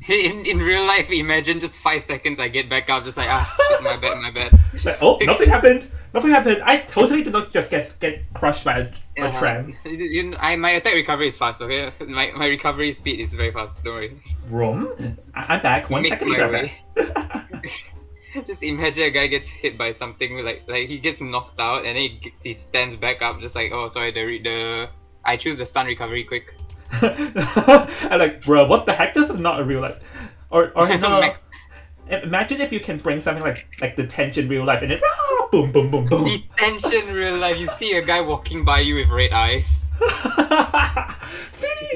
In real life, imagine just 5 seconds I get back up, just like, shit, my bad. Like, oh, nothing happened. I totally did not just get crushed by a tram. My attack recovery is fast, okay? My recovery speed is very fast, don't worry. Vroom. I'm back. 1 second, my I'm way. back. Just imagine a guy gets hit by something, like he gets knocked out and then he stands back up, just like, oh sorry, I choose the stun recovery quick. I'm like, bro, what the heck? This is not a real life. Or no. Imagine if you can bring something like the tension real life and then boom boom boom boom. Detention real life. You see a guy walking by you with red eyes. Just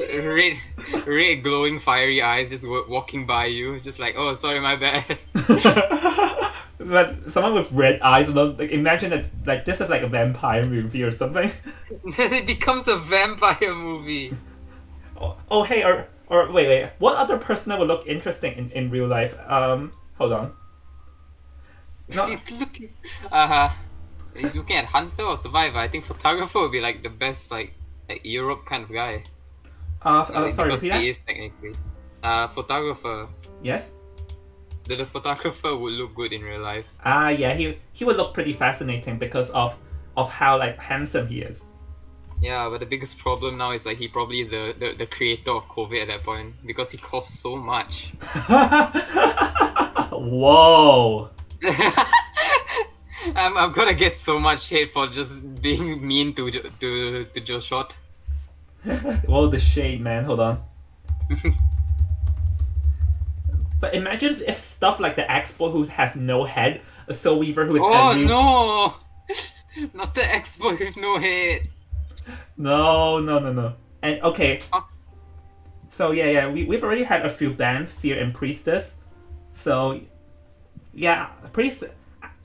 red glowing fiery eyes just walking by you. Just like, oh, sorry, my bad. But someone with red eyes, like imagine that like this is like a vampire movie or something. It becomes a vampire movie. Oh hey, or wait, what other person would look interesting in real life? Hold on. No. Looking at hunter or survivor, I think photographer would be like the best like Europe kind of guy. Sorry, because repeat that? he is technically. Photographer. Yes. The photographer would look good in real life. Yeah, he would look pretty fascinating because of how like handsome he is. Yeah, but the biggest problem now is like he probably is the creator of COVID at that point because he coughs so much. Whoa. I'm gonna get so much hate for just being mean to Joe Short. Whoa, the shade, man. Hold on. But imagine if stuff like the Expo who has no head, a Soul Weaver who is angry. No! Not the Expo with no head. No. And okay. So yeah, we've already had a few bans, Seer and Priestess. So yeah,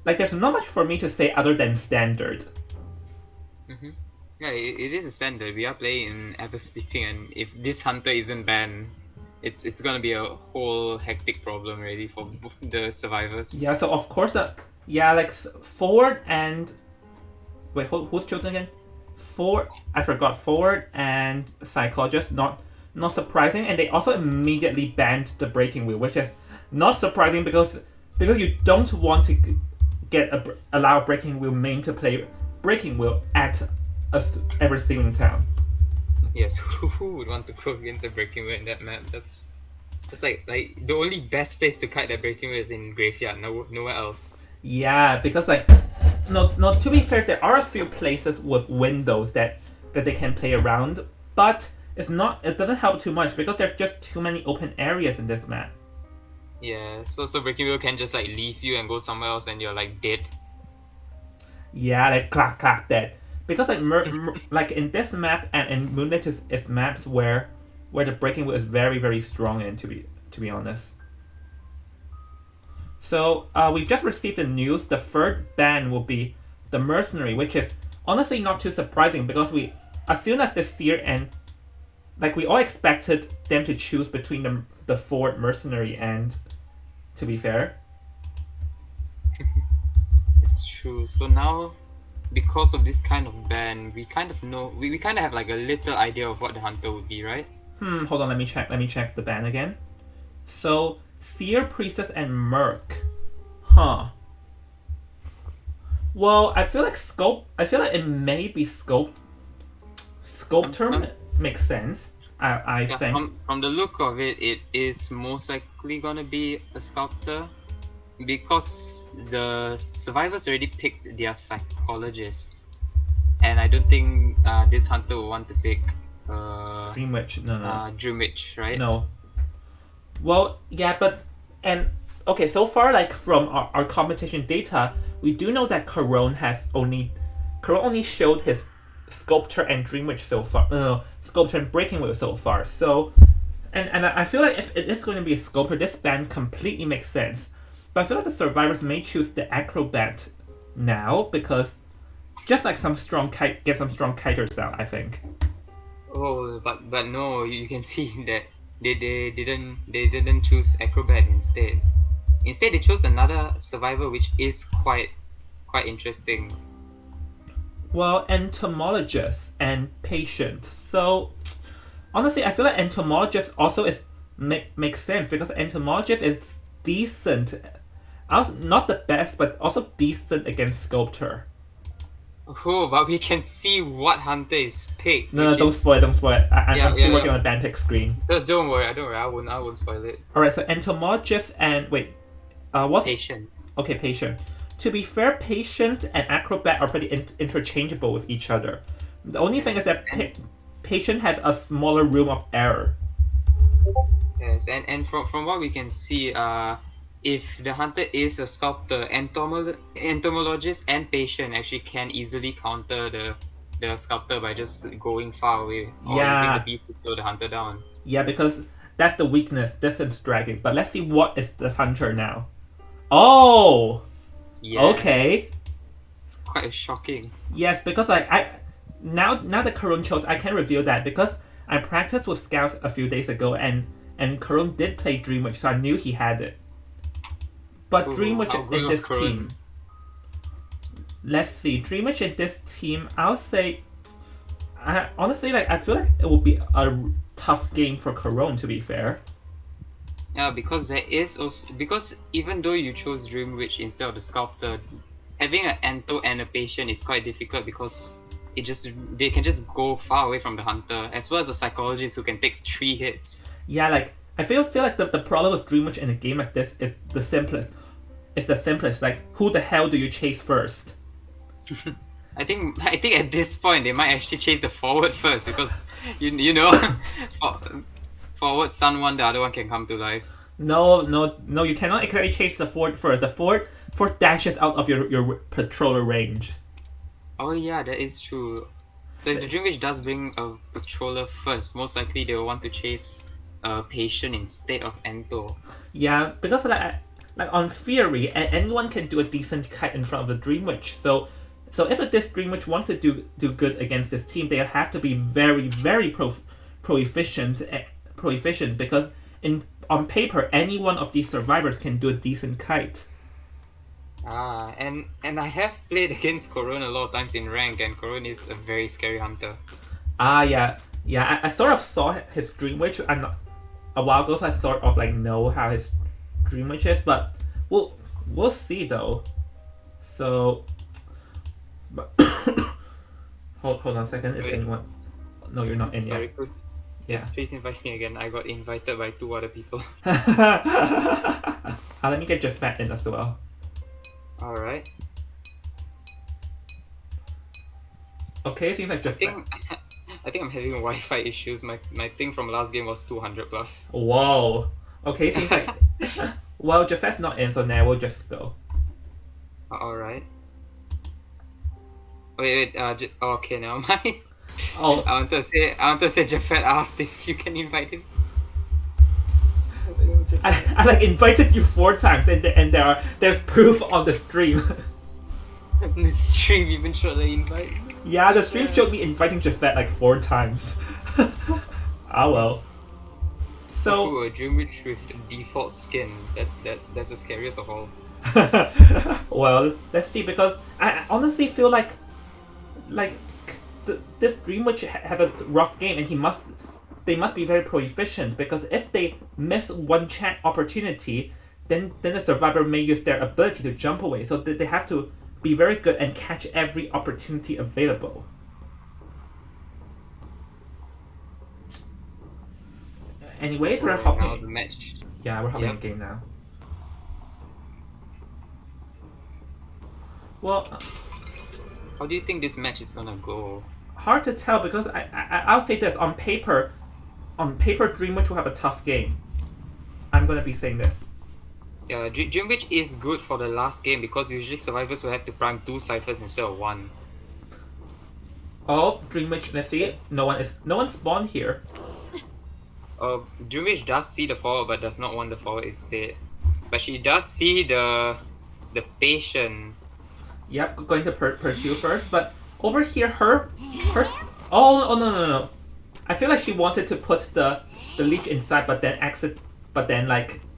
like there's not much for me to say other than standard. Mm-hmm. Yeah, it is a standard. We are playing in Ever Sleeping, and if this hunter isn't banned, it's gonna be a whole hectic problem already for the survivors. Yeah, so of course like Forward and wait, who's chosen again? I forgot. Forward and Psychologist, not surprising, and they also immediately banned the Breaking Wheel, which is not surprising because you don't want to allow Breaking Wheel main to play Breaking Wheel at Ever Sleeping Town. Yes, who would want to go against a Breaking Wheel in that map? That's like the only best place to kite that Breaking Wheel is in Graveyard. Nowhere else. Yeah, because like no. To be fair, there are a few places with windows that they can play around, but it doesn't help too much because there's just too many open areas in this map. Yeah, so Breaking Wheel can just like leave you and go somewhere else, and you're like dead. Yeah, like clack dead. Because like like in this map and in Moonlit is maps where the Breaking Wheel is very very strong in, to be honest. So we've just received the news. The third ban will be the Mercenary, which is honestly not too surprising because as soon as the Seer and like we all expected them to choose between the Forward Mercenary and, to be fair. It's true. So now, because of this kind of ban, we kind of know we kind of have like a little idea of what the hunter would be, right? Hold on, let me check the ban again. So Seer, Priestess, and Merc. Huh. Well, I feel like it may be Sculptor makes sense. I think. From the look of it, it is most likely gonna be a sculptor, because the survivors already picked their psychologist, and I don't think this hunter will want to pick Dream Witch. No. Dream Witch, right? No. Well, yeah, okay, so far, like from our competition data, we do know that Corone only showed his Sculptor and Dream Witch so far. Sculptor and Breaking Wheel so far. So, and I feel like if it is going to be a Sculptor, this ban completely makes sense. But I feel like the survivors may choose the Acrobat now because just like get some strong kiters out, I think. Oh, but no, you can see that they didn't choose Acrobat instead. Instead, they chose another survivor, which is quite interesting. Well, Entomologist and Patient. So, honestly, I feel like Entomologist also makes sense because Entomologist is decent. Not the best, but also decent against Sculptor. Oh, but we can see what hunter is picked. No, don't spoil it. I'm still working on the ban pick screen. Don't worry. I won't spoil it. Alright, so Entomologist and what's Patient? Okay, Patient. To be fair, Patient and Acrobat are pretty interchangeable with each other. The only thing is that patient has a smaller room of error. Yes, and from what we can see, if the hunter is a sculptor, entomologist and patient actually can easily counter the sculptor by just going far away or using the Yeah, beast to slow the hunter down. yeah, because that's the weakness, distance dragging. But let's see what is the hunter now. Oh, okay. Yes, it's quite shocking. Yes, because like I now that Karun chose, I can reveal that because I practiced with scouts a few days ago, and Karun did play Dream Witch, so I knew he had it. But Ooh, Dream Witch how good in was this Kurun? team, let's see, Dream Witch in this team, I'll say, I honestly like I feel like it will be a tough game for Karun, to be fair. Yeah, because there is also because even though you chose Dream Witch instead of the sculptor, having an Ento and a patient is quite difficult because they can just go far away from the hunter, as well as a psychologist who can take 3 hits. Yeah, like I feel like the problem with Dream Witch in a game like this is the simplest. It's the simplest. Like, who the hell do you chase first? I think at this point they might actually chase the forward first because you know for, forward stun one, the other one can come to life. No, no, no! You cannot exactly chase the fort first. The fort dashes out of your patroller range. Oh yeah, that is true. So if the Dream Witch does bring a patroller first, most likely they will want to chase a patient instead of Ento. Yeah, because like on theory, anyone can do a decent kite in front of the Dream Witch. So if this Dream Witch wants to do good against this team, they have to be very proficient because on paper any one of these survivors can do a decent kite. And I have played against Corone a lot of times in rank, and Corone is a very scary hunter. Yeah, yeah. I sort of saw his Dream Witch. I'm not a while ago, so I sort of like know how his Dream Witch is, but we'll see though. So, but hold on a second. If Wait. anyone, no, you're not in Sorry, yet. could Yeah. yes, please invite me again. I got invited by 2 other people. Let me get Jafet in as well. Alright. Okay, seems like I Jafet. think I think I'm having Wi-Fi issues. My ping from last game was 200 plus. Whoa. Okay, seems like. Well, Jafet's not in, so now we'll just go. Alright. Wait, okay, now mind. Oh, I want to say Jafet asked if you can invite him. I like invited you 4 times, and there's proof on the stream. The stream even showed the invite. Yeah, the stream showed me inviting Jafet like 4 times. Ah well. So Ooh, a Dream Witch with default skin. That's the scariest of all. well, let's see, because I honestly feel like this Dream Witch has a rough game, and they must be very proficient, because if they miss one chat opportunity, then the survivor may use their ability to jump away. So they have to be very good and catch every opportunity available. Anyways, we're Now the hopping. match. Yeah, we're hopping Yep. a game now. Well, How do you think this match is gonna go? hard to tell, because I'll say this, on paper, Dream Witch will have a tough game. I'm gonna be saying this. Yeah, Dream Witch is good for the last game because usually survivors will have to prime 2 ciphers instead of 1. Oh, Dream Witch, let's see. No one spawned here. Dream Witch does see the forward but does not want the forward instead. But she does see the patient. Yep, going to pursue first, but over here, her. Oh no. I feel like she wanted to put the leech inside, but then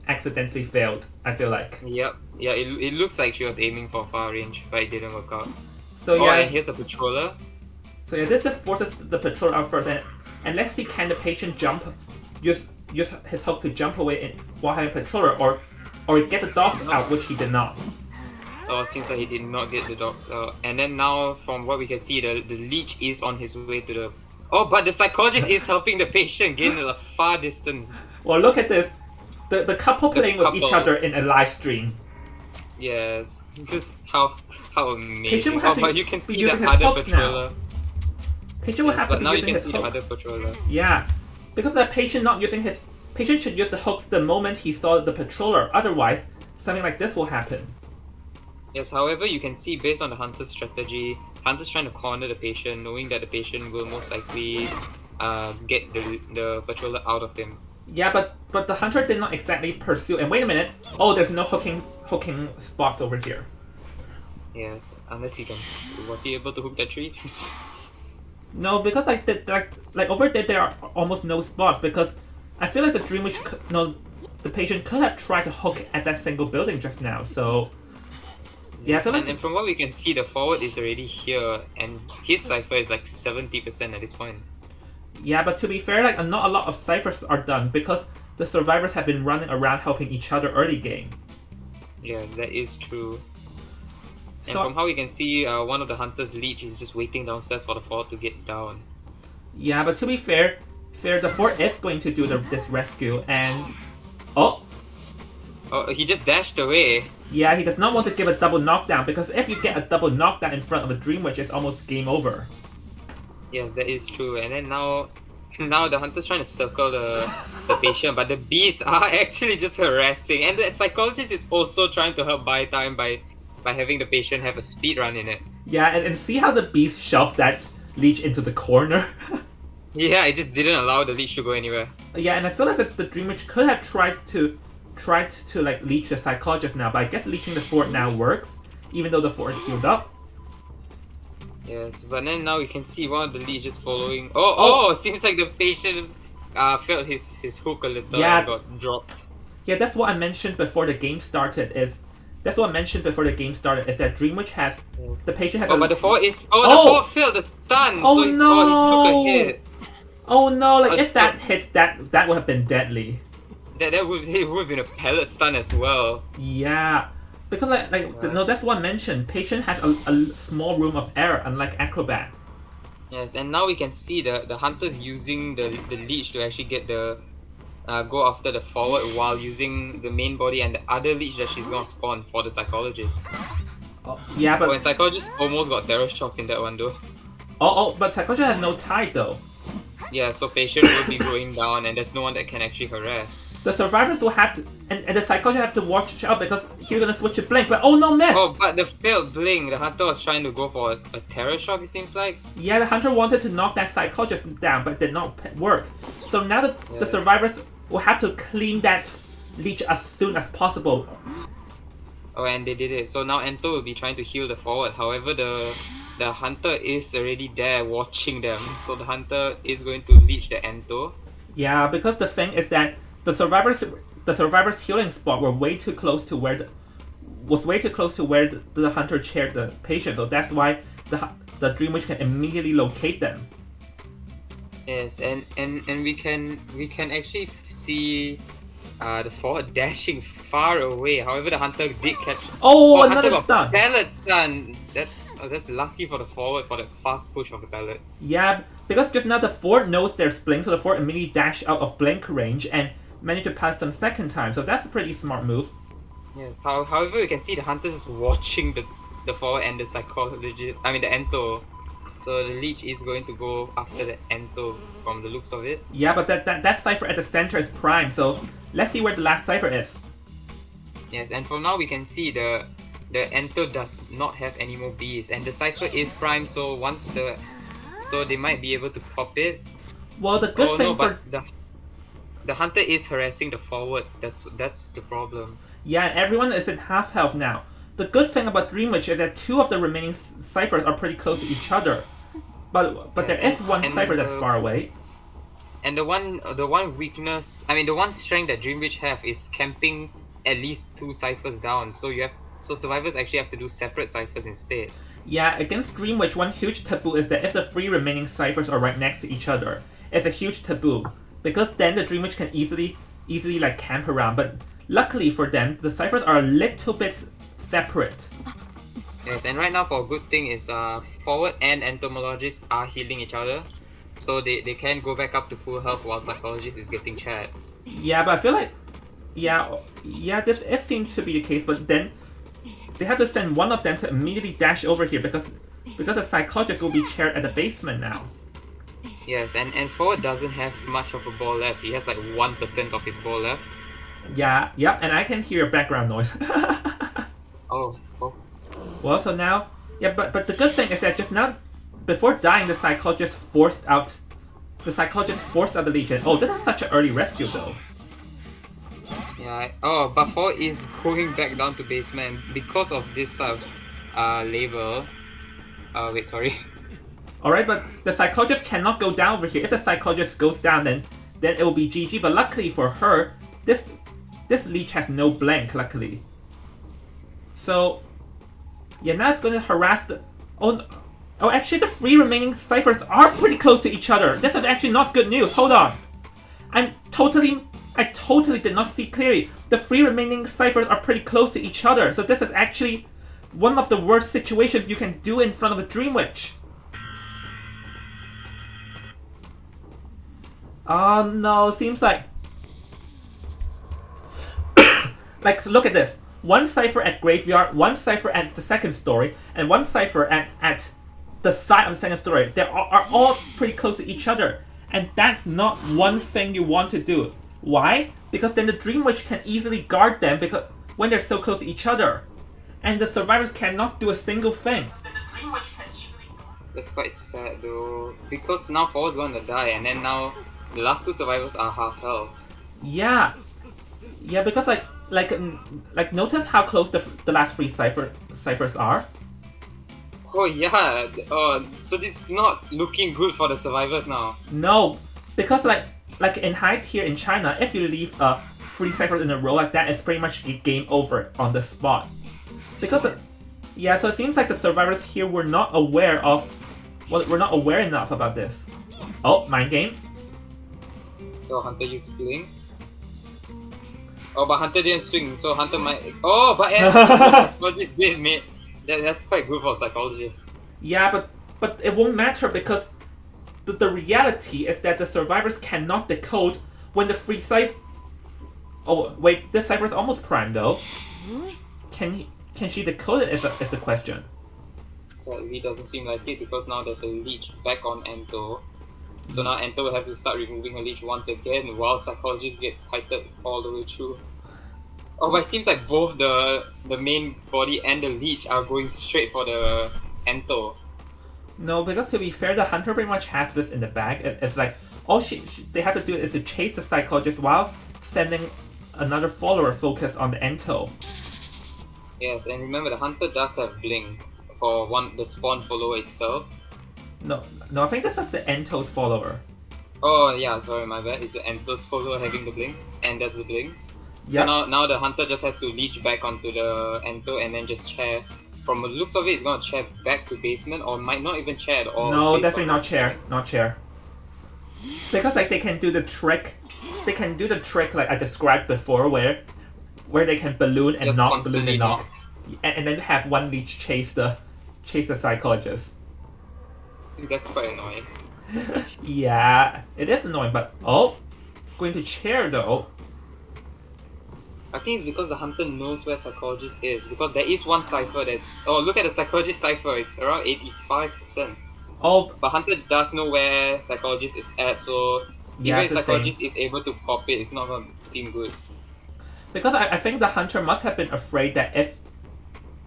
accidentally failed. I feel like. Yep. Yeah, it looks like she was aiming for far range, but it didn't work out. So Oh, yeah. and here's a patroller. So yeah, this forces the patrol out first, and let's see, can the patient use his hook to jump away while having a patroller, or get the dogs out, which he did not. Oh, seems like he did not get the dogs out. And then now, from what we can see, the leech is on his way to the... Oh, but the psychologist is helping the patient gain a far distance. Well, look at this. The couple playing with each couple. other in a live stream. Yes. Just how amazing. Patient will have to But you can be see using the his other hooks now. patroller. Patient will have to but be now you using can his see the other hooks. patroller. Yeah, because the patient not using his patient should use the hooks the moment he saw the patroller. Otherwise, something like this will happen. Yes, however, you can see based on the hunter's strategy, hunter's trying to corner the patient, knowing that the patient will most likely get the patroller out of him. Yeah, but the hunter did not exactly pursue. And wait a minute. Oh, there's no hooking spots over here. Yes, unless he can. Was he able to hook that tree? No, because like over there are almost no spots because I feel like the dream witch the patient could have tried to hook at that single building just now. So yeah, I feel like and from what we can see, the forward is already here, and his cipher is like 70% at this point. yeah, but to be fair, like not a lot of ciphers are done because the survivors have been running around helping each other early game. Yes, that is true. And So- from how we can see, one of the hunter's leech is just waiting downstairs for the forward to get down. Yeah, but to be fair, the fort is going to do this rescue and oh. Oh, he just dashed away. Yeah, he does not want to give a double knockdown because if you get a double knockdown in front of a Dream Witch, it's almost game over. Yes, that is true. And then now the hunter's trying to circle the patient, but the bees are actually just harassing. And the psychologist is also trying to help buy time by having the patient have a speed run in it. Yeah, and see how the beast shoved that leech into the corner? Yeah, it just didn't allow the leech to go anywhere. Yeah, and I feel like the Dream Witch could have tried to like leech the psychologist now, but I guess leeching the fort now works, even though the fort is healed up. Yes, but then now we can see one of the leads just following. Oh! Seems like the patient felt his hook a little and got dropped. Yeah, that's what I mentioned before the game started. Is that Dream Witch has the patient has. But the forward is the forward failed the stun. Oh so no! He took a hit. Oh no! Like if that hits, that would have been deadly. That would have been a pellet stun as well. Yeah, because that's what I mentioned. Patient has a small room of error, unlike Acrobat. Yes, and now we can see the hunter's using the leech to actually get the go after the forward while using the main body and the other leech that she's gonna spawn for the psychologist. Yeah, but when psychologist almost got terror shock in that one though. But psychologist has no tide though. Yeah, so patient will be going down and there's no one that can actually harass. The survivors will have to, and the psychologist have to watch out because he's gonna switch to blink. But oh no, missed! Oh, but the failed blink. The hunter was trying to go for a terror shock. It seems like. Yeah, the hunter wanted to knock that psychologist down, but did not work. So now the survivors will have to clean that leech as soon as possible. Oh, and they did it. So now Ento will be trying to heal the forward. However, the hunter is already there watching them. So the hunter is going to leech the Ento. Yeah, because the thing is that the survivors healing spot were way too close to where the hunter chaired the patient. So that's why the Dream Witch can immediately locate them. Yes, and we can actually see the forward dashing far away. However, the hunter did catch. Another hunter stun! Pellet stun. That's lucky for the forward for the fast push of the pellet. Yeah, because just now the fort knows there's blink, so the fort immediately dashed out of blink range and managed to pass them second time. So that's a pretty smart move. Yes. However, you can see the hunter is watching the forward and the psychologist. I mean the Ento. So the leech is going to go after the Ento from the looks of it. Yeah, but that cipher at the center is prime. So let's see where the last cipher is. Yes, and from now we can see the Ento does not have any more bees, and the cipher is prime. So so they might be able to pop it. Well, the good thing for the hunter is harassing the forwards. That's the problem. Yeah, everyone is at half health now. The good thing about Dream Witch is that two of the remaining ciphers are pretty close to each other, but yes, there is one cipher that's far away. And the one weakness, I mean the one strength that Dream Witch have is camping at least two ciphers down. So survivors actually have to do separate ciphers instead. Yeah, against Dream Witch, one huge taboo is that if the three remaining ciphers are right next to each other, it's a huge taboo because then the Dream Witch can easily like camp around. But luckily for them, the ciphers are a little bit separate. Yes, and right now for a good thing is forward and entomologists are healing each other, so they can go back up to full health while psychologist is getting chat. Yeah, but I feel like this seems to be the case, but then they have to send one of them to immediately dash over here because the psychologist will be chaired at the basement now. Yes, and forward doesn't have much of a ball left. He has like 1% of his ball left. Yeah, yep, and I can hear background noise. Oh, oh. Well, so now, yeah, but the good thing is that just now, before dying, the psychologist forced out the Legion. Oh, this is such an early rescue though. Yeah. Oh, but forward is going back down to basement because of this label. Wait, sorry. Alright, but the psychologist cannot go down over here. If the psychologist goes down, then it will be GG. But luckily for her, this leech has no blank, luckily. So, yeah, now it's going to harass the... Oh, actually, the 3 remaining ciphers are pretty close to each other. This is actually not good news. Hold on. I totally did not see clearly. The 3 remaining ciphers are pretty close to each other. So this is actually one of the worst situations you can do in front of a Dream Witch. Oh no, seems like... like, look at this. 1 cipher at graveyard, 1 cipher at the second story, and 1 cipher at the side of the second story. They are all pretty close to each other. And that's not one thing you want to do. Why? Because then the Dream Witch can easily guard them because when they're so close to each other. And the survivors cannot do a single thing. That's quite sad though. Because now forward's gonna die, and then now the last 2 survivors are half health. Yeah. Yeah, because like notice how close the last 3 ciphers are. Oh yeah. So this is not looking good for the survivors now. No, because like in high tier in China, if you leave 3 ciphers in a row like that, it's pretty much game over on the spot. Because so it seems like the survivors here were not aware of... Well, we're not aware enough about this. Oh, mind game. So Hunter used Blink. Oh, but Hunter didn't swing, so Hunter might... Oh, but Psychologist did, mate. That's quite good for Psychologists. Yeah, but it won't matter because the reality is that the survivors cannot decode when the 3 cipher... Oh, wait, this cipher is almost primed though. Can she decode it is the question. Sadly, doesn't seem like it because now there's a leech back on Ento. So now Ento will have to start removing a leech once again while Psychologist gets kited all the way through. Oh, but it seems like both the main body and the leech are going straight for the Ento. No, because to be fair, the Hunter pretty much has this in the bag. It's like all they have to do is to chase the Psychologist while sending another follower focus on the Ento. Yes, and remember the Hunter does have Blink for the spawn follower itself. No, I think this is the Ento's follower. Oh yeah, sorry, my bad. It's the Ento's follower having the Blink, and that's the Blink. So yep. now the Hunter just has to leech back onto the Ento and then just chair. From the looks of it, it's gonna chair back to basement, or might not even chair at all. No, definitely not chair. Because like they can do the trick like I described before, where they can balloon and just knock, balloon and knock, and then have 1 leech chase the Psychologist. That's quite annoying. Yeah, it is annoying, but going to chair though. I think it's because the Hunter knows where Psychologist is, because there is 1 cipher that's... Oh, look at the Psychologist cipher, it's around 85%. Oh, but Hunter does know where Psychologist is at, so even if Psychologist is able to pop it, it's not gonna seem good. Because I think the Hunter must have been afraid that if...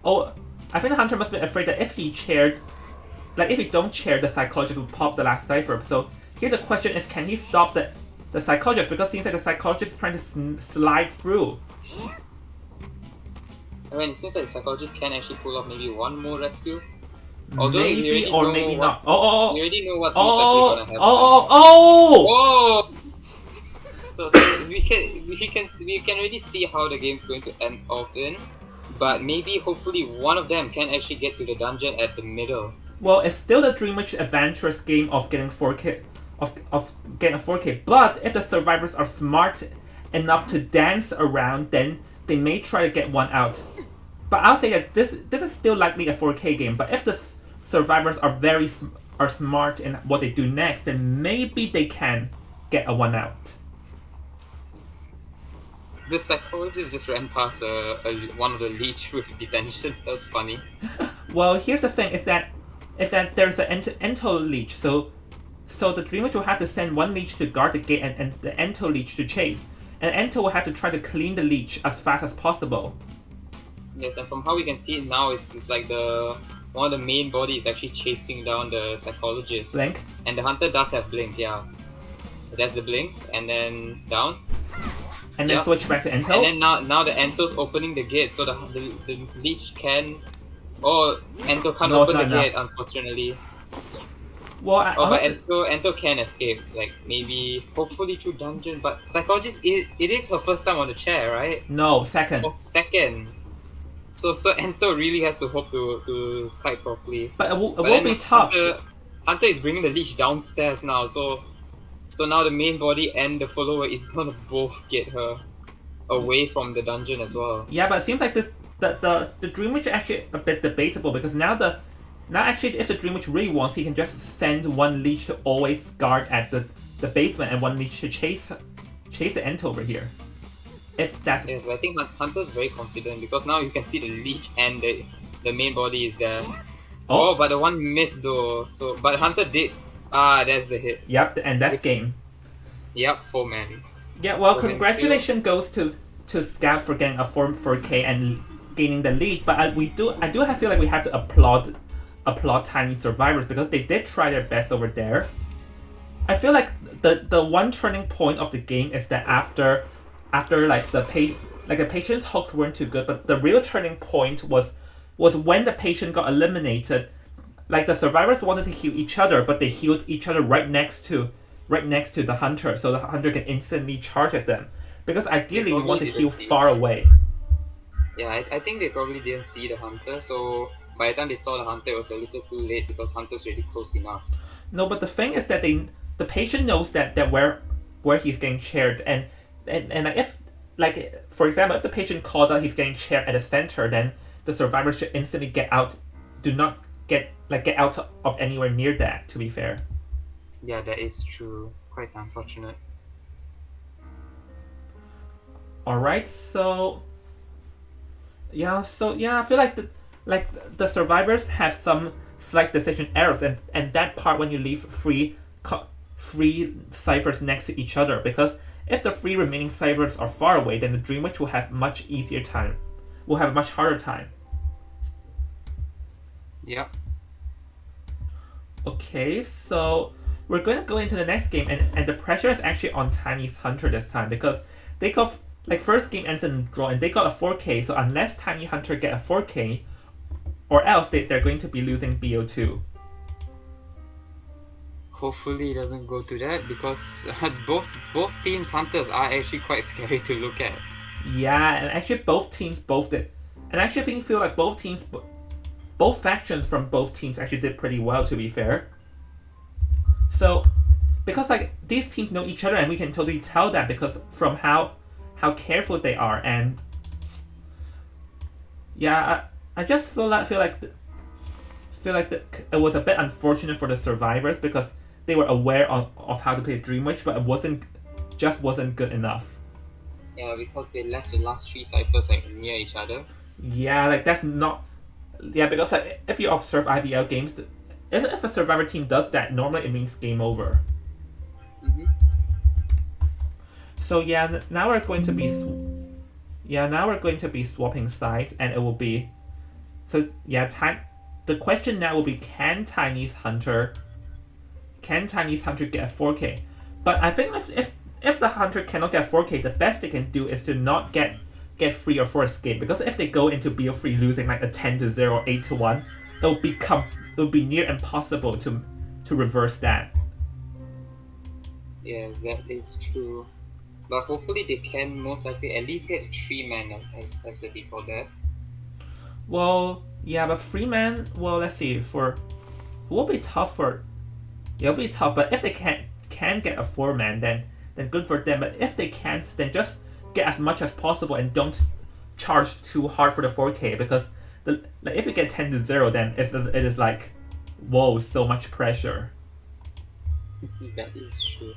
Oh, I think the Hunter must have been afraid that if he chaired... Like, if he don't chair, the Psychologist will pop the last cipher. So, here the question is, can he stop the Psychologist? Because it seems like the Psychologist is trying to slide through. I mean, it seems like the Psychologist can actually pull off maybe 1 more rescue. Although maybe or maybe not. You already know what's most likely gonna happen. Whoa! So we can already see how the game's going to end off in, but maybe hopefully one of them can actually get to the dungeon at the middle. Well, it's still the Dream Witch adventurous game of getting 4K of getting a 4K. But if the survivors are smart enough to dance around, then they may try to get 1 out. But I'll say that this is still likely a 4K game. But if the survivors are smart in what they do next, then maybe they can get a 1 out. The Psychologist just ran past one of the leech with detention. That was funny. Well, here's the thing: is that there's an Ento leech, so So the Dream Witch will have to send one leech to guard the gate and the Ento leech to chase. And Ento will have to try to clean the leech as fast as possible. Yes, and from how we can see it now, it's like one of the main body is actually chasing down the psychologist. Blink. And the hunter does have blink, yeah. There's the blink, and then down. And then switch back to Ento. And then now the Ento's opening the gate, so the leech can. Oh, Ento can't open the gate, unfortunately. Well, but Ento can escape, like maybe, hopefully through dungeon. But psychologist, it is her first time on the chair, right? No, second. Oh, second. So Ento really has to hope to kite properly. But it will be tough. Hunter is bringing the leech downstairs now, so now the main body and the follower is gonna both get her away from the dungeon as well. Yeah, but it seems like the Dream Witch is actually a bit debatable because now actually if the Dream Witch really wants, he can just send one leech to always guard at the basement and one leech to chase the Ent over here. If that's yes, but I think Hunter's very confident because now you can see the leech and the main body is there. Oh, but the one missed though. So but Hunter did. That's the hit. Yep, and that's game. Yep, 4-man. Yeah, well, congratulations goes to Scout for getting a 4K and gaining the lead. But I do feel like we have to applaud Tiny Survivors because they did try their best over there. I feel like the one turning point of the game is that after like the patient's hooks weren't too good, but the real turning point was when the patient got eliminated. Like the survivors wanted to heal each other, but they healed each other right next to the hunter, so the hunter can instantly charge at them. Because ideally you want to heal far away. Yeah, I think they probably didn't see the hunter, so by the time they saw the hunter, it was a little too late because hunter's really close enough. No, but the thing is that the patient knows that where he's getting chaired, and if, like, for example, if the patient called out he's getting chaired at the center, then the survivors should instantly get out. Do not get out of anywhere near that, to be fair. Yeah, that is true. Quite unfortunate. Alright, so I feel like the survivors have some slight decision errors, and that part when you leave free ciphers next to each other, because if the 3 remaining ciphers are far away, then the Dream Witch will have a much harder time. Yeah. Okay, so we're going to go into the next game, and the pressure is actually on Tiny's Hunter this time because they got, like, first game ends in a draw and they got a 4K, so unless Tiny Hunter get a 4K, or else they're going to be losing BO2. Hopefully it doesn't go to that because both teams' hunters are actually quite scary to look at. Yeah, and actually both teams did. And I actually feel like both factions from both teams actually did pretty well, to be fair. So, because like these teams know each other, and we can totally tell that because from how careful they are, and yeah, I just feel like it was a bit unfortunate for the survivors because they were aware of how to play Dream Witch, but it wasn't good enough. Yeah, because they left the last 3 ciphers like near each other. Yeah, like that's not. Yeah, because like, if you observe IVL games, if a survivor team does that, normally it means game over. Mm-hmm. So yeah, now we're going to be swapping sides, and it will be. So yeah, the question now will be: Can Tiny's Hunter get a 4K? But I think if the Hunter cannot get 4K, the best they can do is to not get 3 or 4 escape, because if they go into BO3 losing like a 10-0 or 8-1, it'll be near impossible to reverse that. Yes, that is true. But hopefully they can most likely at least get 3-man as a default there. Well, yeah, but 3-man, well, let's see, it will be tough it'll be tough, but if they can get a 4-man, then good for them. But if they can't, then just get as much as possible and don't charge too hard for the 4K, because if you get 10-0, then it is like, whoa, so much pressure. That is true.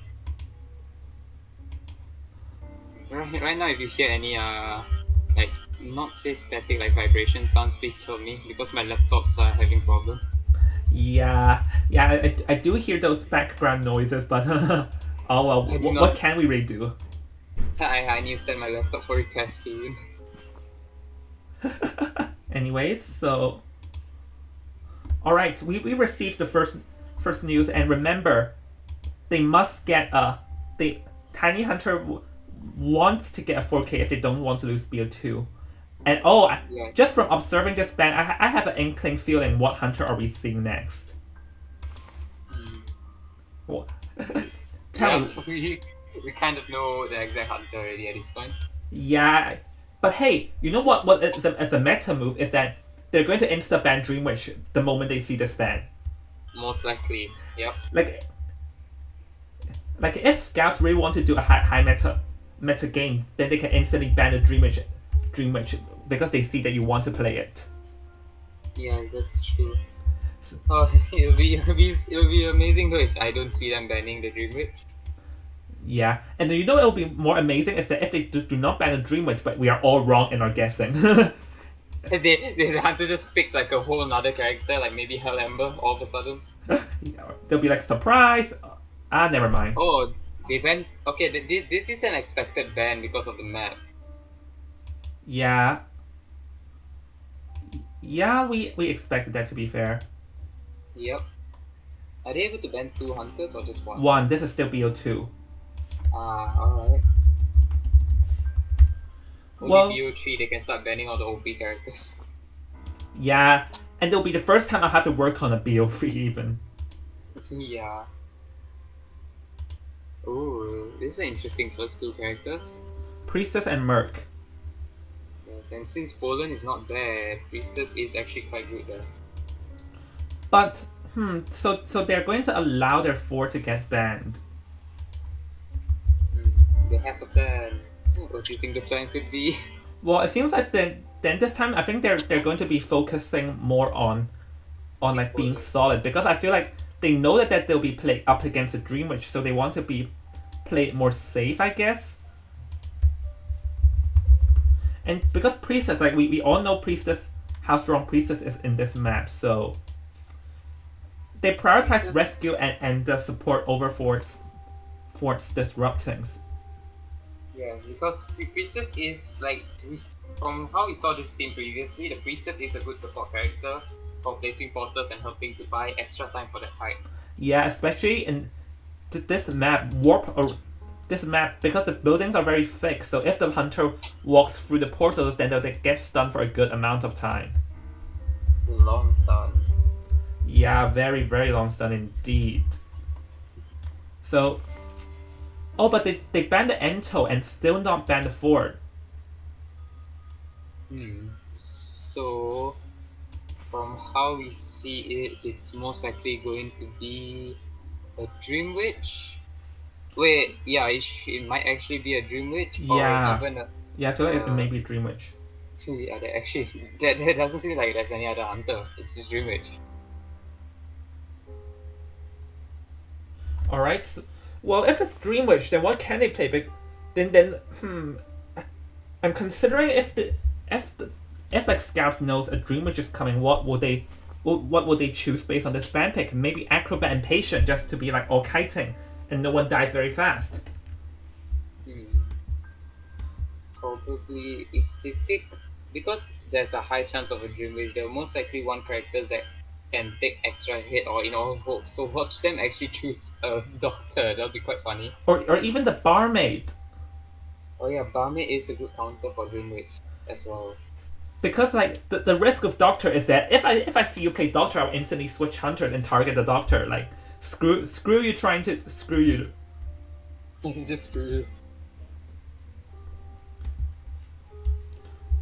Right now, if you hear any like not say static like vibration sounds, please tell me because my laptops are having problem. Yeah. I do hear those background noises, but oh well. I do What not. can we really do? I need to send my laptop for repair soon. Anyways, so all right, we received the first news, and remember, they must get a they Tiny Hunter wants to get a 4K if they don't want to lose BO2. And Yeah. just from observing this band, I have an inkling feeling what Hunter are we seeing next. Mm. Well, tell Yeah. me, We kind of know the exact hunter already at this point. yeah, but hey, you know what? What is a meta move is that they're going to insta ban Dream Witch the moment they see this ban. Most likely. Yep. Like if scouts really want to do a high meta game, then they can instantly ban the Dream Witch because they see that you want to play it. Yes, that's true. So, Oh, it'll be amazing though if I don't see them banning the Dream Witch. yeah, and you know it'll be more amazing is that if they do not ban the Dream Witch, but we are all wrong in our guessing. The hunter just picks like a whole another character, like maybe Hell Ember all of a sudden. They'll be like surprise. Never mind. Oh, they ban. Okay, this is an expected ban because of the map. Yeah, we expected that to be fair. Yep. Are they able to ban two hunters or just one? One, this is still BO2. Alright. Only Well, BO3 they can start banning all the OP characters. yeah, and it'll be the first time I have to work on a BO3 even. Yeah. Ooh, this is an interesting first two characters. Priestess and Merc. Yes, and since Poland is not there, Priestess is actually quite good there. But, so they're going to allow their 4 to get banned. They have a plan. What do you think the plan could be? Well, it seems like then this time I think they're going to be focusing more on like being solid because I feel like they know that they'll be played up against the Dream Witch, so they want to be played more safe, I guess. And because Priestess, like we all know Priestess, how strong Priestess is in this map, so they prioritize rescue and the support over forts disruptings. Yes, because Priestess is like, from how we saw this team previously, the Priestess is a good support character for placing porters and helping to buy extra time for the fight. Yeah, especially in this map, this map, because the buildings are very thick, so if the hunter walks through the portals, then they'll get stunned for a good amount of time. Long stun. Yeah, very, very long stun indeed. So, but they banned the Ento and still not banned the Ford. So, from how we see it, it's most likely going to be a Dream Witch. Wait, yeah, it might actually be a Dream Witch, Yeah. or even a. Yeah, I feel like it may be Dream Witch. Yeah, that doesn't seem like there's any other hunter. It's just Dream Witch. Alright, so, well, if it's Dream Witch, then what can they play? I'm considering if like Scouts knows a Dream Witch is coming, what would they choose based on this ban pick? Maybe Acrobat and Patient just to be like all kiting and no one dies very fast. Probably if they pick, because there's a high chance of a Dream Witch, they'll most likely want characters that can take extra hit or in all hope. So watch them actually choose a doctor. That'll be quite funny. Or even the barmaid. Oh yeah, barmaid is a good counter for Dream Witch as well. Because like the risk of doctor is that if I see you play doctor, I'll instantly switch hunters and target the doctor. Like screw you trying to screw you. Just screw you.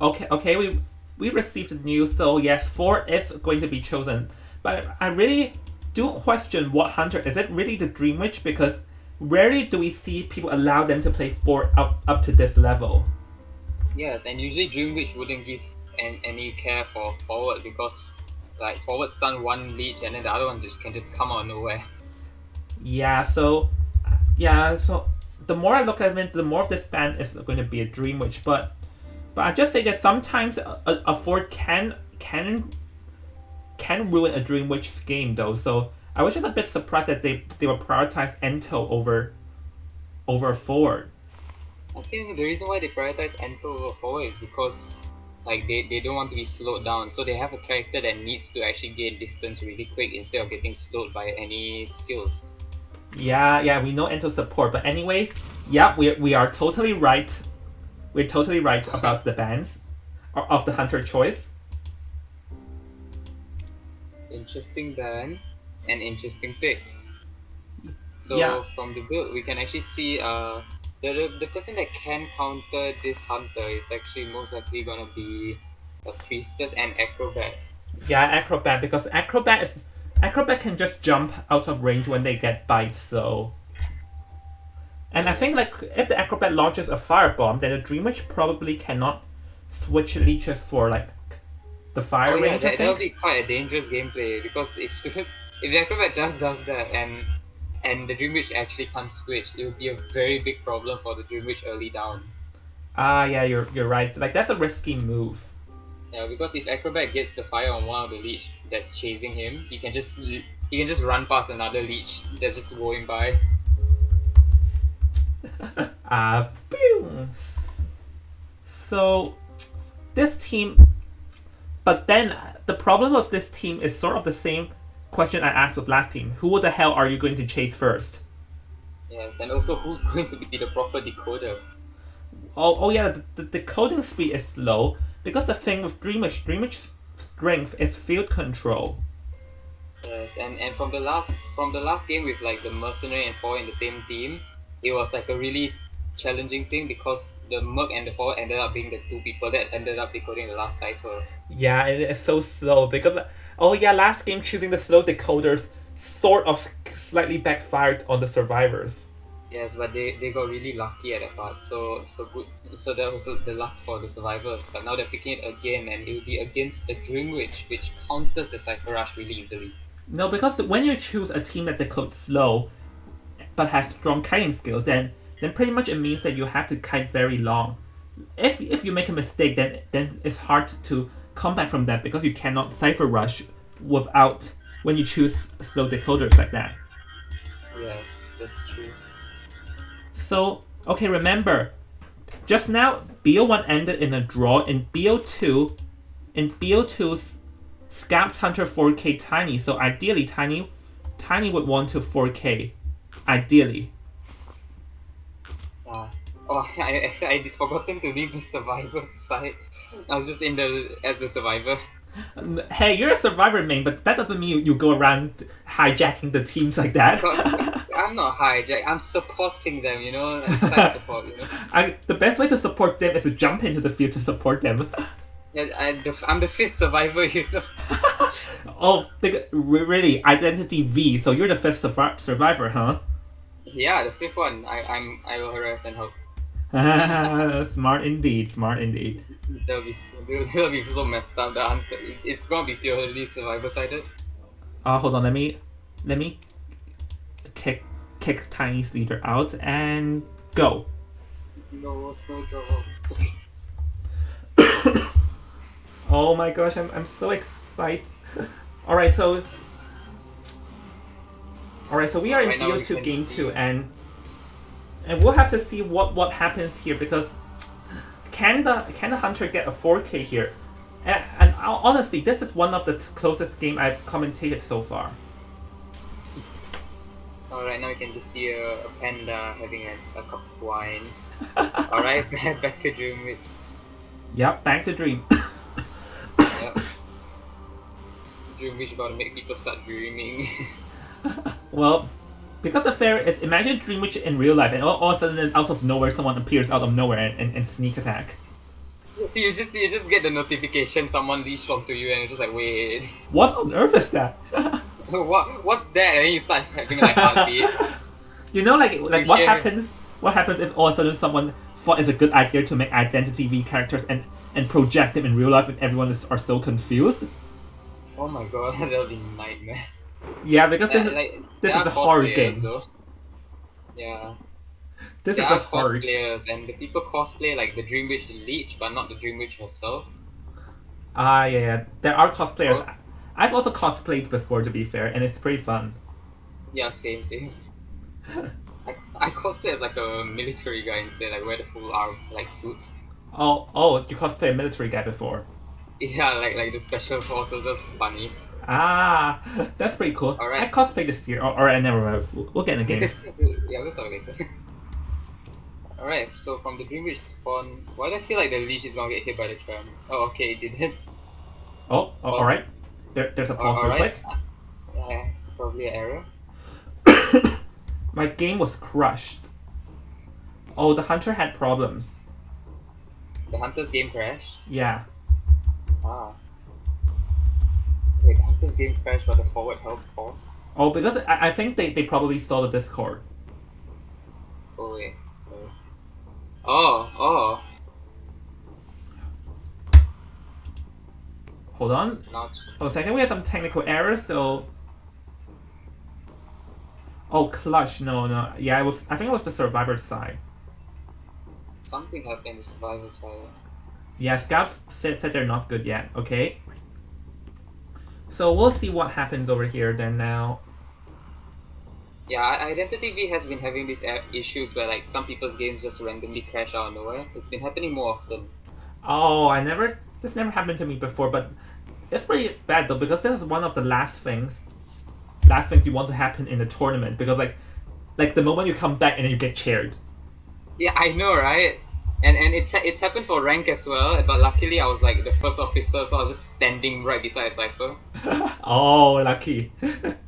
Okay, we received the news, so yes, 4 is going to be chosen. But I really do question what hunter. Is it really the Dream Witch? Because rarely do we see people allow them to play 4 up to this level. Yes, and usually Dream Witch wouldn't give any care for forward because like forward stun one leech and then the other one can just come out of nowhere. Yeah, so the more I look at it, the more of this ban is going to be a Dream Witch. But I just say that sometimes a Ford can can ruin a Dream Witch's game though. So I was just a bit surprised that they would prioritize Ento over Ford. I think the reason why they prioritize Ento over forward is because like they don't want to be slowed down, so they have a character that needs to actually gain distance really quick instead of getting slowed by any skills. Yeah, we know Ento support, but anyways, yeah, we are totally right. We're totally right about the bans of the hunter choice. Interesting ban and interesting picks. So Yeah. from the build, we can actually see the person that can counter this hunter is actually most likely gonna be a priestess and acrobat. Yeah, acrobat, because acrobat can just jump out of range when they get bite. So, and I think like if the acrobat launches a firebomb, then the Dream Witch probably cannot switch leeches for like the fire Oh yeah, range. I that'll think. be quite a dangerous gameplay because if if the acrobat does that and the Dream Witch actually can't switch, it would be a very big problem for the Dream Witch early down. Ah, yeah, you're right. Like that's a risky move. Yeah, because if acrobat gets the fire on one of the leech that's chasing him, he can just run past another leech that's just going by. Boom. So this team, but then the problem of this team is sort of the same question I asked with last team. Who the hell are you going to chase first? Yes, and also who's going to be the proper decoder? Oh yeah, the coding speed is slow because the thing with Dreamage strength is field control. Yes, and from the last game with like the mercenary and forward in the same team, it was like a really challenging thing because the merc and the forward ended up being the two people that ended up decoding the last cipher. Yeah, it is so slow because oh yeah, last game choosing the slow decoders sort of slightly backfired on the survivors. Yes, but they got really lucky at that part. So good. So that was the luck for the survivors. But now they're picking it again, and it will be against the Dream Witch, which counters the Cipher Rush really easily. No, because when you choose a team that decodes slow but has strong kiting skills, then pretty much it means that you have to kite very long. If you make a mistake, then it's hard to come back from that because you cannot cipher rush without when you choose slow decoders like that. Yes, that's true. So okay, remember, just now BO1 ended in a draw. In BO2, Scouts Hunter 4K Tiny. So ideally, Tiny would want to 4K. Ideally. Oh, I forgotten to leave the survivor's side. I was just as the survivor. Hey, you're a survivor main, but that doesn't mean you go around hijacking the teams like that. I'm not hijack. I'm supporting them. Like side support. The best way to support them is to jump into the field to support them. Yeah, I'm the fifth survivor. Oh, really? Identity V. So you're the fifth survivor, huh? Yeah, the fifth one. I will harass and help. Smart indeed. Smart indeed. That'll be so messed up. The hunter, it's gonna be purely survivor sided. Hold on. Let me kick Tiny's leader out and go. No, snowdrop. Oh my gosh, I'm so excited. Alright, so we are in Right now we BO2 can game see- 2 and we'll have to see what happens here because can the hunter get a 4K here? And honestly, this is one of the closest game I've commentated so far. Alright, now we can just see a panda having a cup of wine. Alright, back to Dream Witch. Yep, back to Dream. Yep. Dream Witch gotta make people start dreaming. Well, because the fair, imagine Dream Witch in real life and all of a sudden out of nowhere someone appears out of nowhere and sneak attack. you just get the notification someone leashed onto you and you're just like, wait. What on earth is that? What's that? And then you start having like heartbeat. You know, like what hear- happens? What happens if all of a sudden someone thought it's a good idea to make identity V characters and project them in real life, and everyone are so confused? Oh my god, that'll be a nightmare. Yeah, because this There is are a horror cosplayers, game. though. Yeah, This there is a are horror. cosplayers, and the people cosplay like the Dream Witch Leech, but not the Dream Witch herself. Yeah. There are cosplayers. Oh. I've also cosplayed before, to be fair, and it's pretty fun. Yeah, same. I cosplay as like a military guy instead. Like wear the full arm like suit. Oh, you cosplayed a military guy before. Yeah, like the special forces. That's funny. Ah, that's pretty cool. All I right. cosplayed this year. Alright, never mind. We'll get in the game. Yeah, we'll talk later. Alright, so from the Dream Witch spawn, why do I feel like the leash is gonna get hit by the tram? Oh, okay, it didn't. Alright. There's a pause real Alright. quick. Probably an error. My game was crushed. Oh, the hunter had problems. The Hunter's game crashed? Yeah. Ah. Wait, the Hunter's game crashed but the forward help pause? Oh, because I think they probably saw the Discord. Oh, wait. Oh. Hold on. Not. Oh, second, we have some technical errors, so... Oh, clutch. No. Yeah, I think it was the survivor side. Something happened in the survivor side. Yeah, scouts said they're not good yet. Okay. So we'll see what happens over here then now. Yeah, Identity V has been having these issues where like some people's games just randomly crash out of nowhere. It's been happening more often. Oh, this never happened to me before, but it's pretty bad though because this is one of the last things you want to happen in the tournament because like the moment you come back and then you get chaired. Yeah, I know, right? And it's happened for rank as well, but luckily I was like the first officer, so I was just standing right beside a cipher. Oh, lucky.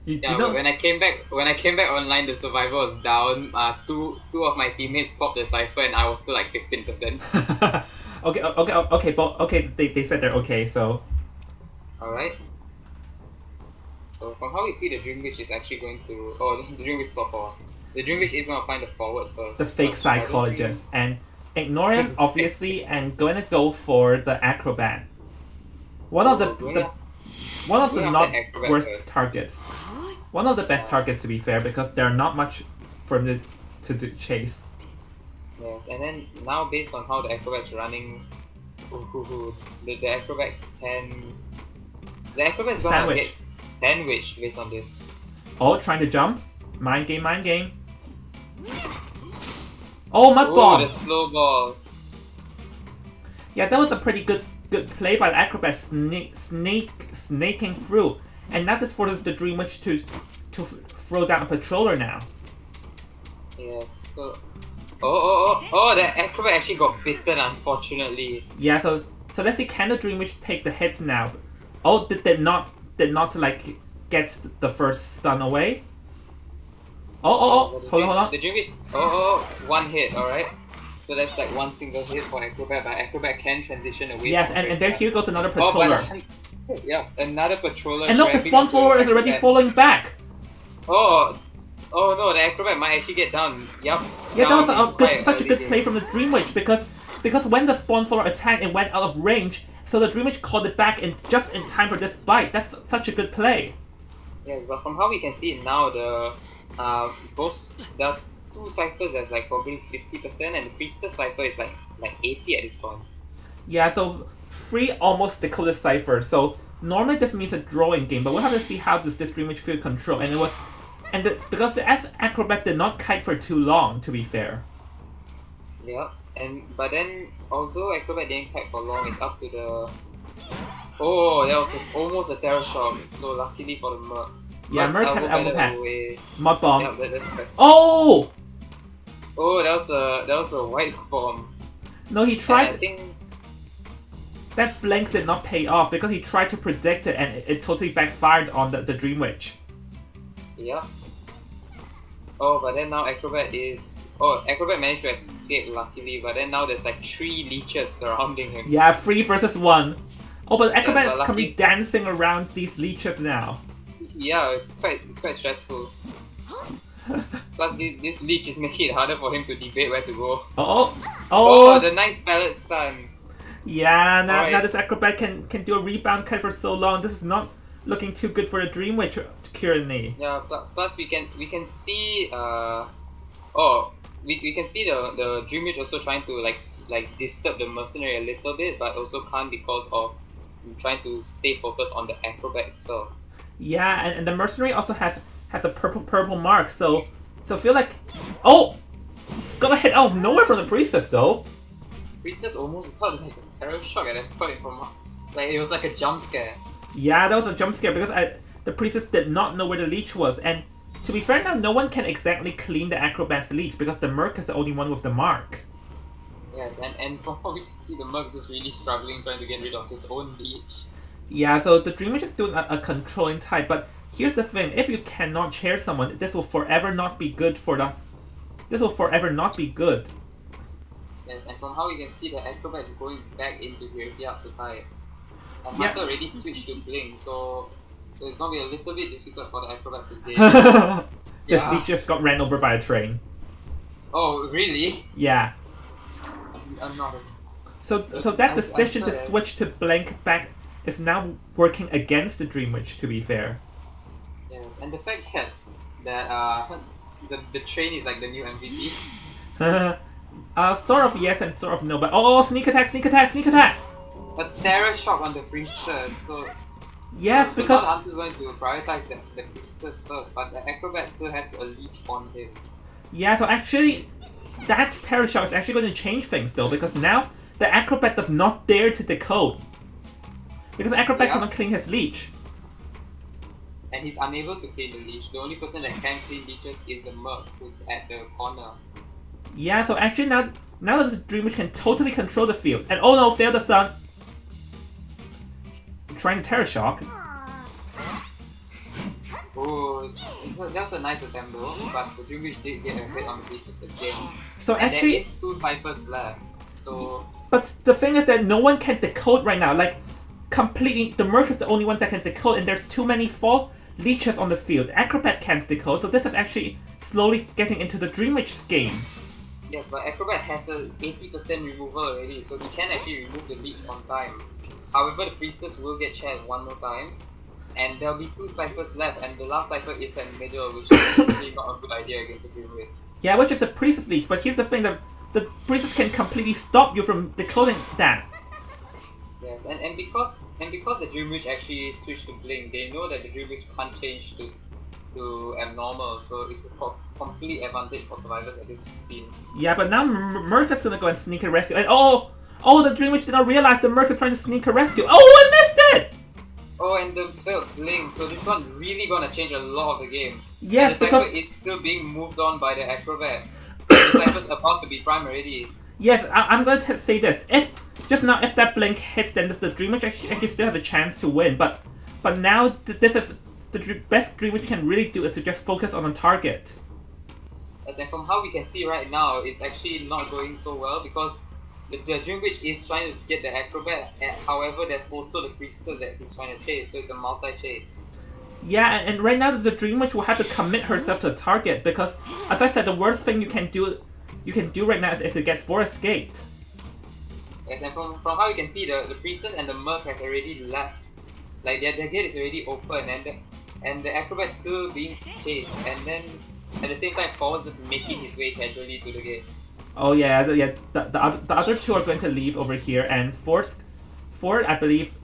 you know, when I came back online, the survivor was down. Two of my teammates popped the cipher, and I was still like 15%. okay, they said they're okay, so. All right. So from how we see, the Dream Witch is actually going to. Oh, the Dream Witch stop off. The Dream Witch is gonna find the forward first. The fake psychologist and ignore him obviously, and gonna go for the acrobat. One of the not worst targets. One of the best targets to be fair because there are not much for him to chase. Yes, and then now based on how the acrobat's running, the acrobat can. The acrobat's gonna get sandwiched based on this. Oh, trying to jump? Mind game. Oh, mud bomb! The slow ball. Yeah, that was a pretty good play by the acrobat snaking through. And now this forces the Dream Witch to throw down a patroller now. Yes, so... Oh, the acrobat actually got bitten, unfortunately. Yeah, so let's see, can the Dream Witch take the hits now? Oh, did not like get the first stun away? Hold on. The Dream Witch... one hit, alright. So that's like one single hit for acrobat, but acrobat can transition away. Yes, and there here goes another patroller. Yeah, another patroller. And look, the spawn follower is already falling back. Oh no, the acrobat might actually get down. Yup. Yeah, that was such a good play from the Dream Witch because when the spawn follower attacked, it went out of range, so the Dream Witch called it back just in time for this bite. That's such a good play. Yes, but from how we can see it now, the two ciphers that's like probably 50%, and the priestess cipher is like 80 at this point. Yeah, so 3 almost decoded ciphers. So normally this means a drawing game, but we'll have to see how this Dream Witch feel control. Because the acrobat did not kite for too long, to be fair. Yeah, but then although acrobat didn't kite for long, it's up to the. Oh, that was almost a terror shock. So luckily for the Merc. Yeah, Merc had elbow pad. Mud bomb. Yeah, that's best. Oh! Oh, that was a white bomb. No, he tried. I think that blank did not pay off because he tried to predict it and it totally backfired on the Dream Witch. Yeah. Oh, but then now Acrobat managed to escape luckily, but then now there's like 3 leeches surrounding him. Yeah, 3 versus 1. Oh, but Acrobat is currently dancing around these leeches now. Yeah, it's quite stressful. Plus, this leech is making it harder for him to debate where to go. Oh, the nice pallet stun. Yeah, now this Acrobat can do a rebound kite for so long. This is not looking too good for the Dream Witch currently. Yeah, plus we can see we can see the Dream Witch also trying to like disturb the mercenary a little bit, but also can't because of trying to stay focused on the acrobat itself. Yeah, and the mercenary also has a purple mark, so I feel like it's got a hit out of nowhere from the priestess though. Priestess almost got like a terror shock at that point from like it was like a jump scare. Yeah, that was a jump scare because the priestess did not know where the leech was, and to be fair now, no one can exactly clean the acrobat's leech because the merc is the only one with the mark. Yes, and from what we can see, the merc is really struggling trying to get rid of his own leech. Yeah, so the dream witch is doing a controlling type, but here's the thing: if you cannot chair someone, this will forever not be good for the. This will forever not be good. Yes, and from how we can see, the acrobat is going back into graveyard to hide. And Yeah. Hunter already switched to Blink, so it's gonna be a little bit difficult for the acrobat to gain. The Yeah. leech just got ran over by a train. Oh, really? Yeah. I'm not. So that decision to switch to blank back is now working against the Dream Witch, to be fair. Yes, and the fact that the train is like the new MVP. Sort of yes and sort of no, but sneak attack, sneak attack, sneak attack! A terror shock on the priestess, so Yes, so because now Hunter's going to prioritize the priestess first, but the acrobat still has a leech on him. yeah, so actually that terror shock is actually going to change things though, because now the acrobat does not dare to decode. Because acrobat Yeah. cannot clean his leech. And he's unable to clean the leech. The only person that can clean leeches is the merc who's at the corner. Yeah, so actually now that the Dream Witch can totally control the field. And oh no, fail the sun. Trying to terror shock. Oh, that was a nice attempt though, but the Dream Witch did get a hit on the priestess again. So And actually, there is 2 ciphers left, so but the thing is that no one can decode right now. Like, completely, the Merc is the only one that can decode, and there's too many fall leeches on the field. Acrobat can't decode, so this is actually slowly getting into the Dream Witch game. yes, but acrobat has a 80% removal already, so he can actually remove the leech on time. However, the priestess will get chaired one more time, and there'll be 2 ciphers left, and the last cipher is in the middle, which is really not a good idea against a Dream Witch. Yeah, which is a Priestess leech, but here's the thing: the Priestess can completely stop you from decoding that. Yes, and because the Dream Witch actually switched to Blink, they know that the Dream Witch can't change to abnormal, so it's a complete advantage for survivors at this scene. Yeah, but now Merc is gonna go and sneak a rescue, and the Dream Witch did not realize the Merc is trying to sneak a rescue. Oh, I missed it! Oh, and the failed Blink, so this one really gonna change a lot of the game. Yes, and the because cipher is still being moved on by the acrobat. The cipher's about to be prime already. yes, I'm going to say this: if that blink hits, then the Dream Witch actually still has a chance to win. But now this is the best Dream Witch can really do is to just focus on a target. As and from how we can see right now, it's actually not going so well because the Dream Witch is trying to get the acrobat. However, there's also the priestess that he's trying to chase, so it's a multi-chase. Yeah, and right now the Dream Witch will have to commit herself to a target because, as I said, the worst thing you can do right now is to get 4 escaped. Yes, and from how you can see, the priestess and the merc has already left. Like their gate is already open, and the acrobat's still being chased, and then at the same time, Forward's just making his way casually to the gate. Oh yeah, the other 2 are going to leave over here, and Ford, I believe.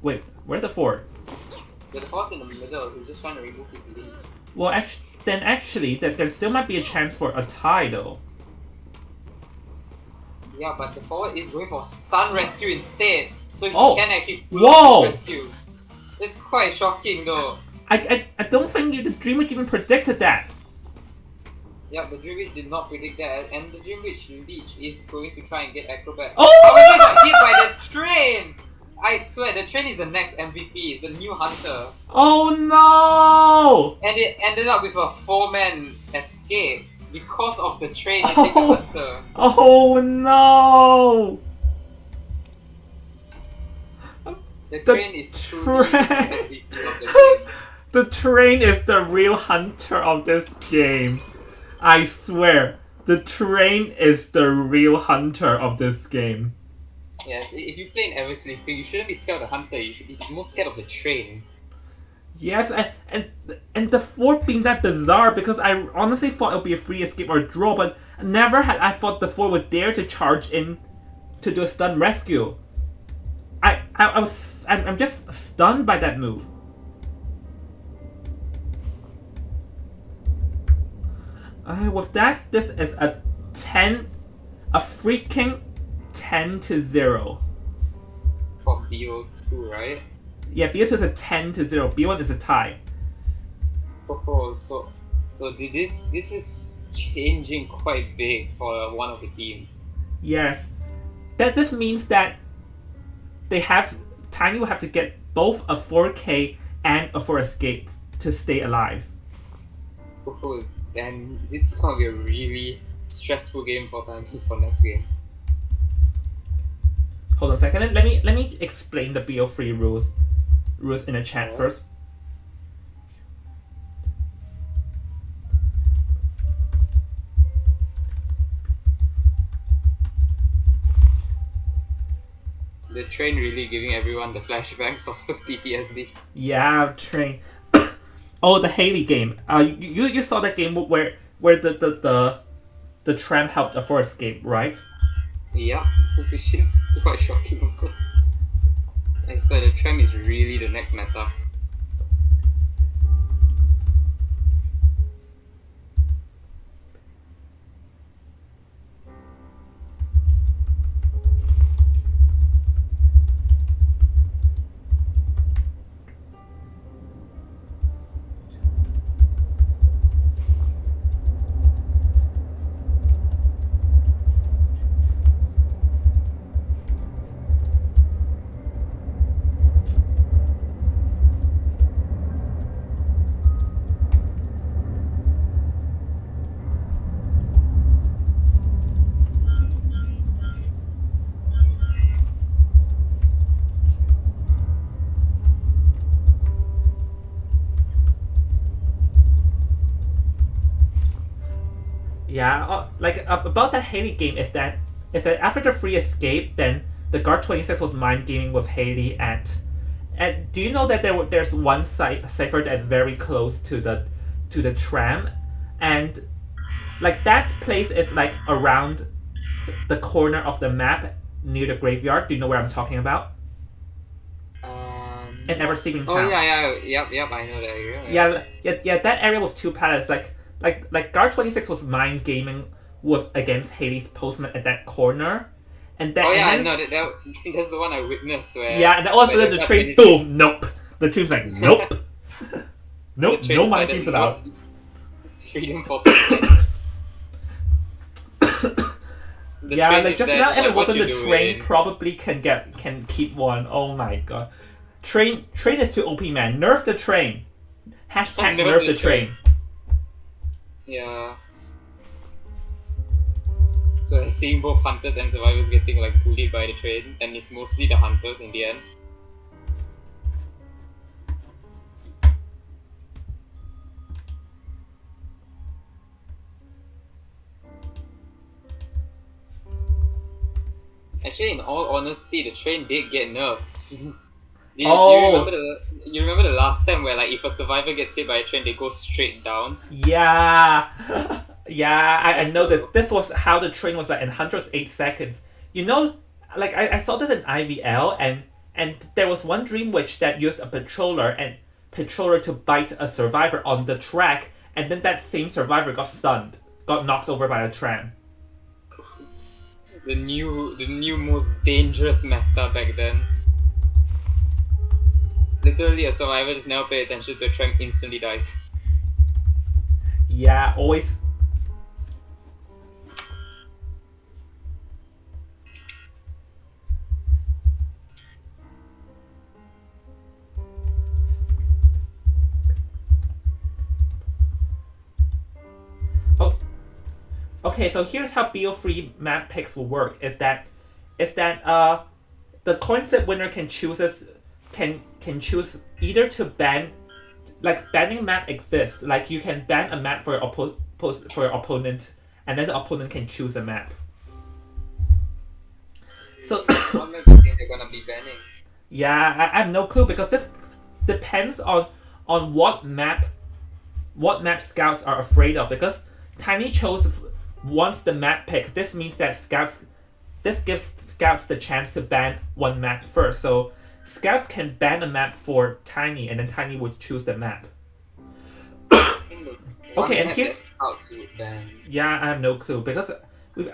Wait, where's the Ford? Yeah, the Forward's in the middle. He's just trying to remove his lead. Well, actually, there still might be a chance for a tie though. Yeah, but the Forward is going for stun rescue instead, so he can actually pull Whoa! off his rescue. It's quite shocking though. I don't think the Dream Witch even predicted that. Yeah, the Dream Witch did not predict that, and the Dream Witch Leech is going to try and get acrobat. Oh! However, he got hit by the train! I swear, the train is the next MVP, it's a new hunter. Oh no! And it ended up with a 4-man escape because of the train hitting the hunter. Oh no! The The train is truly the train. MVP of the game. The train is the real hunter of this game. I swear, the train is the real hunter of this game. Yes, if you play in Ever Sleeping, you shouldn't be scared of the hunter, you should be more scared of the train. Yes, and the fourth being that bizarre because I honestly thought it would be a free escape or a draw, but never had I thought the four would dare to charge in to do a stun rescue. I I'm just stunned by that move. With that, this is a freaking 10-0. For BO2, right? Yeah, BO2 is a 10-0. B1 is a tie. Oh, so this is changing quite big for one of the team. Yes, this means that Tiny will have to get both a 4K and a 4 escape to stay alive. Oh, and this is gonna be a really stressful game for Tiny for next game. Hold on a second. Let me explain the BO3 rules in the chat first. The train really giving everyone the flashbacks of PTSD. Yeah, train. Oh, the Haley game. You saw that game where the tram helped a 4 escape, right? Yeah, which is quite shocking also. I swear the tram is really the next meta. Yeah, about that Haley game is that after the free escape, then the guard 26 was mind gaming with Haley and do you know that there's one cipher that's very close to the tram, and like that place is like around the corner of the map near the graveyard. Do you know where I'm talking about? In Eversleeping Town. Oh yeah, yep, I know that area. Yeah, that area with 2 pallets, like Guard 26 was mind gaming against Haley's postman at that corner, and then I know that's the one I witnessed. Where yeah, and that was the train. Boom, nope. The train's like nope, nope, no mind games allowed. Freedom for. Yeah, like just now, if it wasn't the train, probably can keep one. Oh my god, train is too OP, man. Nerf the train. Hashtag nerf the train. Yeah. So seeing both hunters and survivors getting like bullied by the train, and it's mostly the hunters in the end. Actually, in all honesty, the train did get nerfed. You remember the last time where like if a survivor gets hit by a train, they go straight down? Yeah. Yeah, I know that this was how the train was like in 108 seconds. You know, like I saw this in IVL and there was one Dream Witch that used a patroller to bite a survivor on the track, and then that same survivor got stunned, got knocked over by a tram. The new most dangerous meta back then. Literally, a survivor just never pay attention to a tram, instantly dies. Yeah, always. Oh, okay. So here's how BO3 map picks will work. Is that the coin flip winner can choose either to ban, like banning map exists. Like you can ban a map for your opponent, and then the opponent can choose a map. So what map do you think they're gonna be banning? Yeah, I have no clue because this depends on what map scouts are afraid of, because Tiny wants the map pick. This means that this gives scouts the chance to ban one map first. So Scouts can ban a map for Tiny, and then Tiny would choose the map. I think the Okay, one and map here's that Scouts would ban. yeah, I have no clue because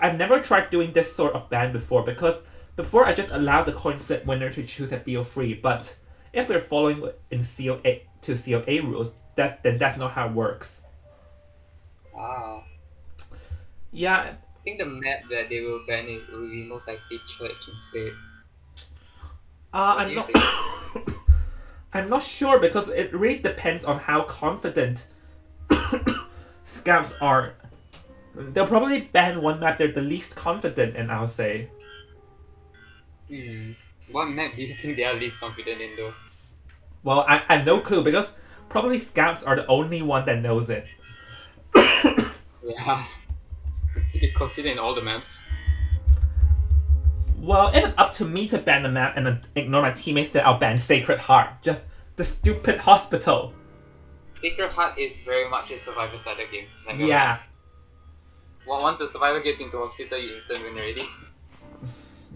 I've never tried doing this sort of ban before because before I just allowed the coin flip winner to choose a BO3, but if we're following in COA to COA rules, then that's not how it works. Ah, Yeah, I think the map that they will ban it will be most likely Church instead. What do I'm you not. think? I'm not sure because it really depends on how confident scouts are. They'll probably ban one map they're the least confident in, I'll say. Hmm. What map do you think they are least confident in though? Well, I have no clue because probably scouts are the only one that knows it. Yeah, they're confident in all the maps. Well, if it's up to me to ban the map and then ignore my teammates, then I'll ban Sacred Heart. Just the stupid hospital. Sacred Heart is very much a survivor side game. Like Yeah, once the survivor gets into hospital, you instant win already.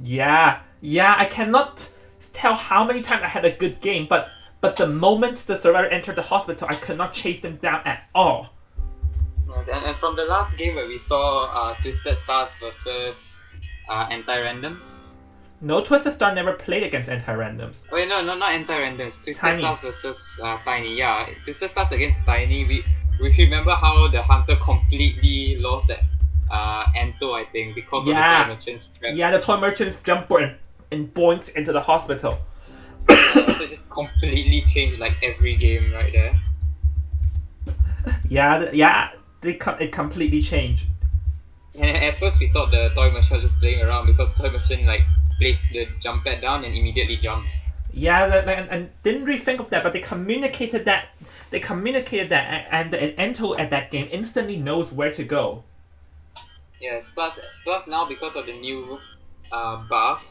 yeah. I cannot tell how many times I had a good game, but the moment the survivor entered the hospital, I could not chase them down at all. Yes, and from the last game where we saw Twisted Stars versus anti-randoms. No, Twisted Star never played against anti-randoms. Oh wait, no, not anti-randoms. Twisted Tiny. Stars versus Tiny. Yeah, Twisted Stars against Tiny. We remember how the hunter completely lost at Anto, I think, because of the Yeah. toy merchant's trap. Yeah, the toy merchants jumped and boinked into the hospital. So just completely changed like every game right there. Yeah, it completely changed. And at first we thought the toy merchant was just playing around because toy merchant like placed the jump pad down and immediately jumped. Yeah, and didn't really think of that, but they communicated that. And Ento at that game instantly knows where to go. Yes, plus now because of the new buff,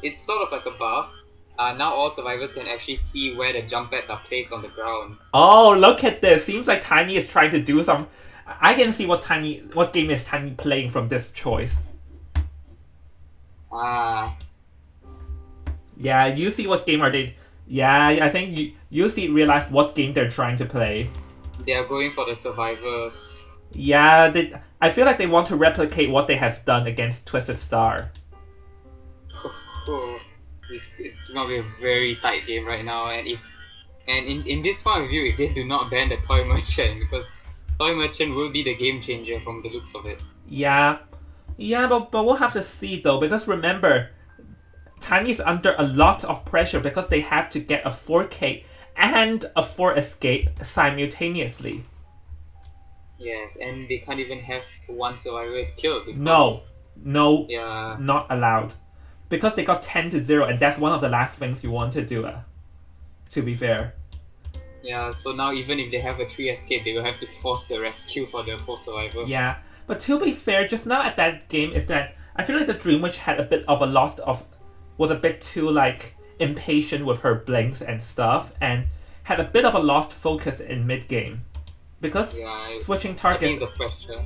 it's sort of like a buff. Now all survivors can actually see where the jump pads are placed on the ground. Oh, look at this! Seems like Tiny is trying to do some. I can see what game is Tiny playing from this choice. Ah, Yeah, you see what game are they? Yeah, I think you realize what game they're trying to play. they are going for the survivors. Yeah, I feel like they want to replicate what they have done against Twisted Star. It's gonna be a very tight game right now, and in this point of view, if they do not ban the toy merchant, because toy merchant will be the game changer from the looks of it. Yeah, but we'll have to see though, because remember, Tiny is under a lot of pressure because they have to get a 4K and a 4 escape simultaneously. Yes, and they can't even have one survivor killed. Because, No, Yeah. not allowed. Because they got 10-0, and that's one of the last things you want to do, to be fair. Yeah, so now even if they have a 3 escape, they will have to force the rescue for the 4 survivor. Yeah, but to be fair, just now at that game is that I feel like the Dream Witch had a bit of a was a bit too like impatient with her blinks and stuff, and had a bit of a lost focus in mid game, because Yeah, switching I think targets. it's a pressure.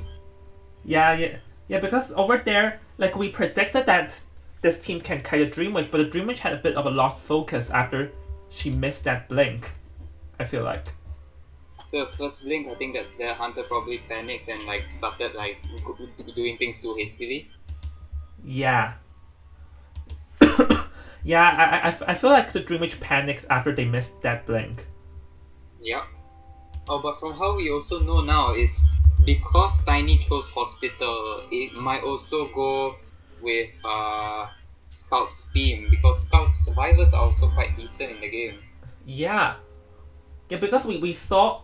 Yeah, because over there, like we predicted that this team can kite a Dream Witch, but the Dream Witch had a bit of a lost focus after she missed that blink. I feel like. The first blink, I think that the hunter probably panicked and like started like doing things too hastily. Yeah. Yeah, I feel like the Dream Witch panicked after they missed that blink. Yeah. Oh, but from how we also know now is because Tiny chose hospital, it might also go with Scout's team because Scout's survivors are also quite decent in the game. Yeah. Yeah, because we saw.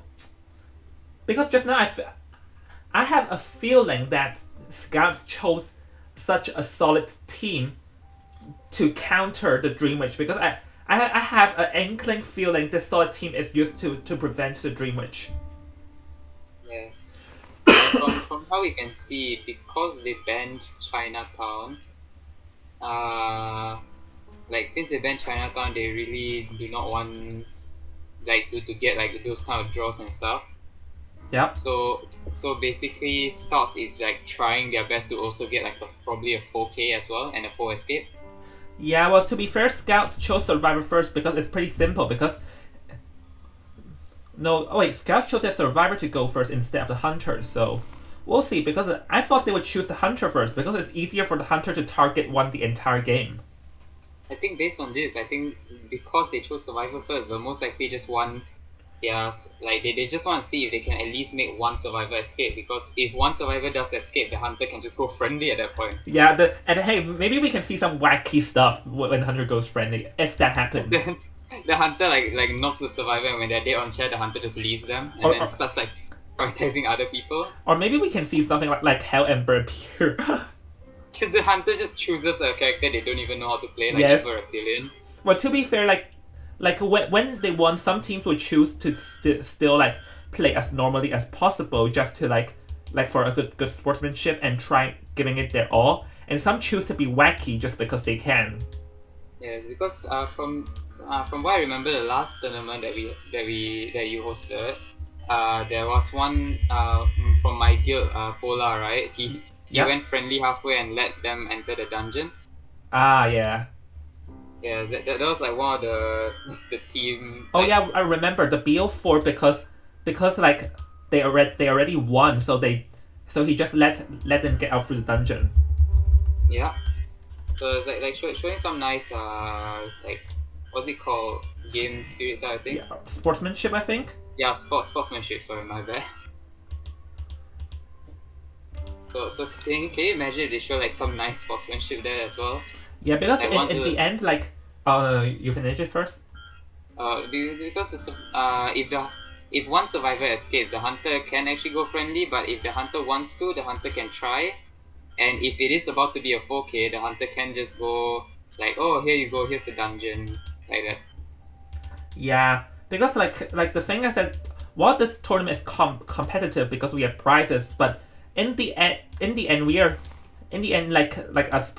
Because just now I have a feeling that Scouts chose such a solid team to counter the Dream Witch, because I have an inkling feeling this solid team is used to prevent the Dream Witch. Yes. From how we can see, because they banned Chinatown, like since they banned Chinatown, they really do not want like to get like those kind of draws and stuff. Yeah. So basically, Scouts is like trying their best to also get like probably a 4K as well and a 4 escape. Yeah, well, to be fair, scouts chose survivor first because it's pretty simple. Because no, oh wait, scouts chose the survivor to go first instead of the hunter. So we'll see. Because I thought they would choose the hunter first because it's easier for the hunter to target one the entire game. I think based on this, I think because they chose survivor first, they'll most likely just want like they just want to see if they can at least make one survivor escape, because if one survivor does escape, the hunter can just go friendly at that point. Yeah, and hey, maybe we can see some wacky stuff when hunter goes friendly if that happens. Then the hunter like knocks the survivor, and when they're dead on chair, the hunter just leaves them and then starts like prioritizing other people. Or maybe we can see something like Hell Ember appear. The hunter just chooses a character they don't even know how to play, like Yes. Ember Reptilian. Well, to be fair, like when they won, some teams would choose to still like play as normally as possible, just to like for a good sportsmanship and try giving it their all. And some choose to be wacky just because they can. Yes, because from what I remember, the last tournament that you hosted, there was one from my guild, Pola, right? He Yep. went friendly halfway and let them enter the dungeon. Ah, yeah. Yeah, that was like one of the team. Oh like, yeah, I remember the BO4 because like they already won, so he just let them get out through the dungeon. Yeah. So it's like showing some nice like what's it called, game spirit, I think. Yeah, sportsmanship, I think. Yeah, sportsmanship. Sorry, my bad. So can you imagine if they show like some nice sportsmanship there as well? Yeah, because Like in the end, like, you finish it first. Because if one survivor escapes, the hunter can actually go friendly. But if the hunter wants to, the hunter can try. And if it is about to be a 4K, the hunter can just go like, oh, here you go, here's the dungeon, like that. Yeah, because like the thing is that while this tournament is competitive because we have prizes, but in the end we are in the end like us.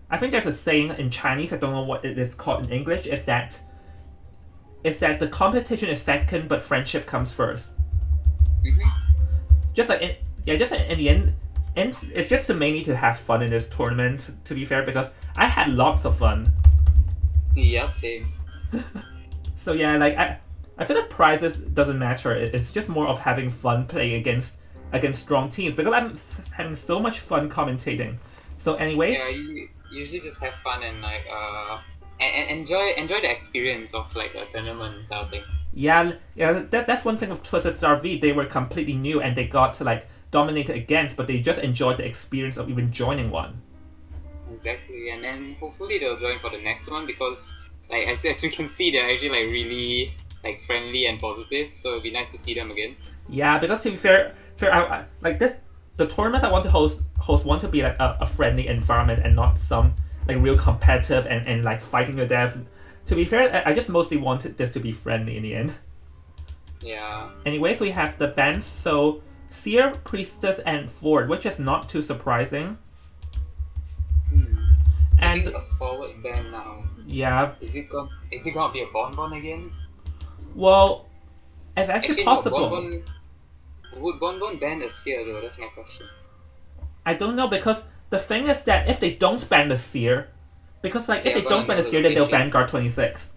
I think there's a saying in Chinese, I don't know what it is called in English, is that the competition is second but friendship comes first. Mm-hmm. Just like in the end, and it's just mainly to have fun in this tournament, to be fair, because I had lots of fun. Yep, same. So yeah, like I feel like prizes doesn't matter. It's just more of having fun playing against strong teams, because I'm having so much fun commentating. So anyways, Yeah, you usually just have fun and like and enjoy the experience of like a tournament type of thing. yeah, that's one thing of Twisted Star V. They were completely new and they got to like dominated against, but they just enjoyed the experience of even joining one. Exactly, and then hopefully they'll join for the next one, because like as we can see, they're actually like really like friendly and positive. So it'd be nice to see them again. Yeah, because to be fair, like this, the tournament I want to host want to be like a friendly environment and not some like real competitive and like fighting to death. To be fair, I just mostly wanted this to be friendly in the end. Yeah. Anyways, we have the bands, so Seer, Priestess, and Ford, which is not too surprising. I And think a forward ban now. yeah, Is it gonna be a Bonbon again? well, it's actually No, possible. Would Bonbon ban a Seer though? That's my question. I don't know, because the thing is that if they don't ban the Seer, because like if Yeah, they don't but ban the another Seer, then they'll location. ban Guard 26.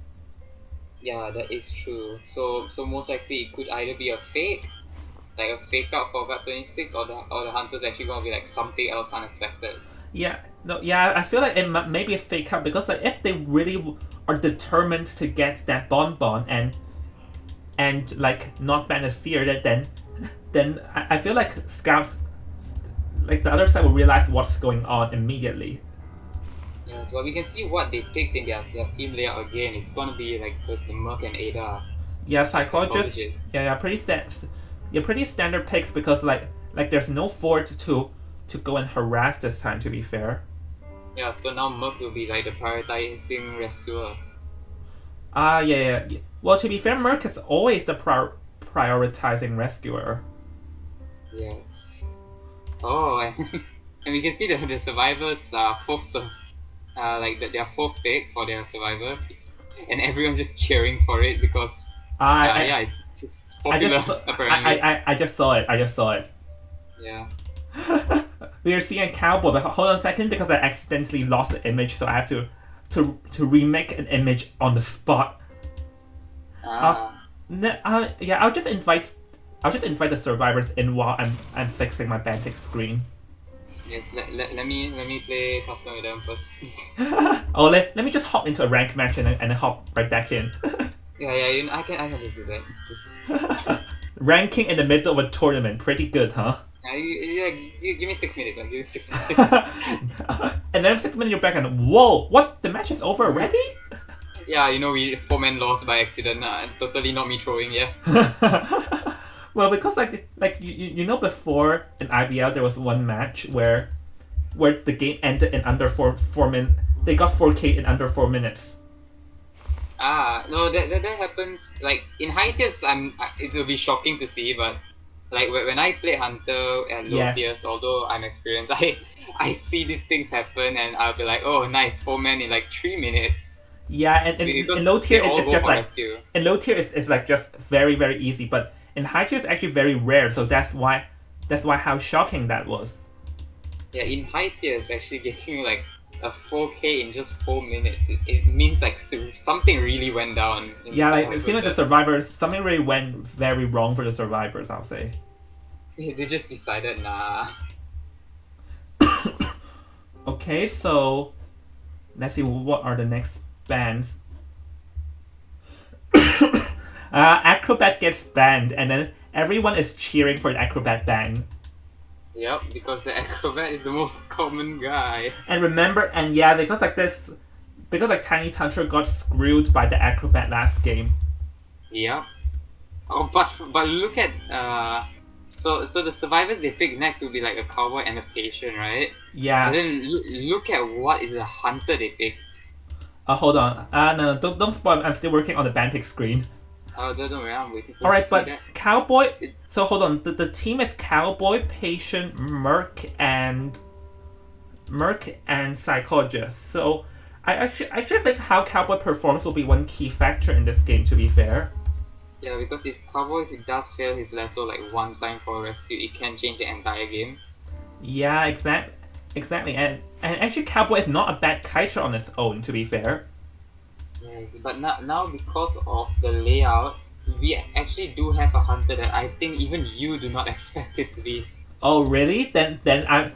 Yeah, that is true. So most likely it could either be a fake, like a fake out for Guard 26, or the hunter's actually gonna be like something else unexpected. Yeah, no, yeah, I feel like it may be a fake out, because like if they really are determined to get that bonbon and like not ban the Seer, then I feel like scouts, like the other side will realize what's going on immediately. Yes, well, we can see what they picked in their team layout again. It's gonna be like the Merc and Ada. Yeah, and psychologists. Yeah, pretty standard picks, because like there's no Ford to go and harass this time. To be fair. Yeah, so now Merc will be like the prioritizing rescuer. Yeah. Well, to be fair, Merc is always the prioritizing rescuer. Yes. Oh, and we can see the survivors their fourth pick for their survivor, and everyone's just cheering for it because it's just popular apparently. I just saw it. Yeah. We are seeing a cowboy, but hold on a second, because I accidentally lost the image, so I have to to remake an image on the spot. Yeah, I'll just invite the survivors in while I'm fixing my Bantic screen. Yes, let me play custom with them first. Let me just hop into a rank match and then hop right back in. Yeah, I can just do that. Just Ranking in the middle of a tournament, pretty good, huh? you give me 6 minutes, man. Give me 6 minutes. And then 6 minutes you're back and whoa, what? The match is over already? Yeah, we 4-man lost by accident. Totally not me throwing, yeah. Well, because before in IBL there was one match where the game ended in under 4 minutes. They got 4K in under 4 minutes. No, that happens. Like in high tiers, it will be shocking to see, but like when I play Hunter at low tiers, although I'm experienced, I see these things happen and I'll be like, oh nice, 4-man in like 3 minutes. Yeah, and in low tier it's just like rescue. In low tier it's like just very very easy, but in high tier it's actually very rare. So that's why how shocking that was. Yeah, in high tiers, actually getting like a 4K in just 4 minutes, it means like something really went down. Yeah, like it seems like the survivors, something really went very wrong for the survivors, I'll say. They just decided, nah. Okay, so let's see what are the next bans. Acrobat gets banned, and then everyone is cheering for the Acrobat ban. Yep, because the Acrobat is the most common guy. And remember, because Tiny Hunter got screwed by the Acrobat last game. Yeah. Oh, but look at so the survivors they pick next will be like a cowboy and a patient, right? Yeah. And then look at what is a hunter they picked. Hold on. No, don't spoil. I'm still working on the Bantic screen. Don't worry, I'm waiting for Alright, but Cowboy... So hold on, the team is Cowboy, Patient, Merc, and Psychologist. So I actually think how Cowboy performs will be one key factor in this game, to be fair. Yeah, because if Cowboy does fail his lasso like one time for a rescue, it can change the entire game. Yeah, exactly. And actually Cowboy is not a bad kiter on its own, to be fair. Yes, but now because of the layout, we actually do have a hunter that I think even you do not expect it to be. Oh really? Then I'm...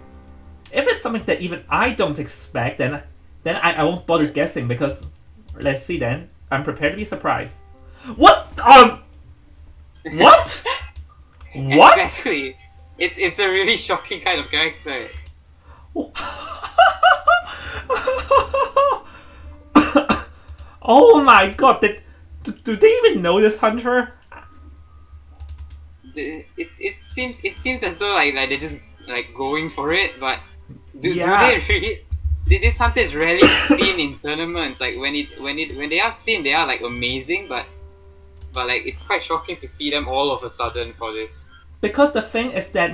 If it's something that even I don't expect, then I won't bother guessing, because let's see then. I'm prepared to be surprised. What? What? What? Exactly. It's a really shocking kind of character. Oh my god! Do they even know this hunter? It seems as though like they're just like going for it, but do they really? This hunter is rarely seen in tournaments. Like when they are seen, they are like amazing, but like it's quite shocking to see them all of a sudden for this. Because the thing is that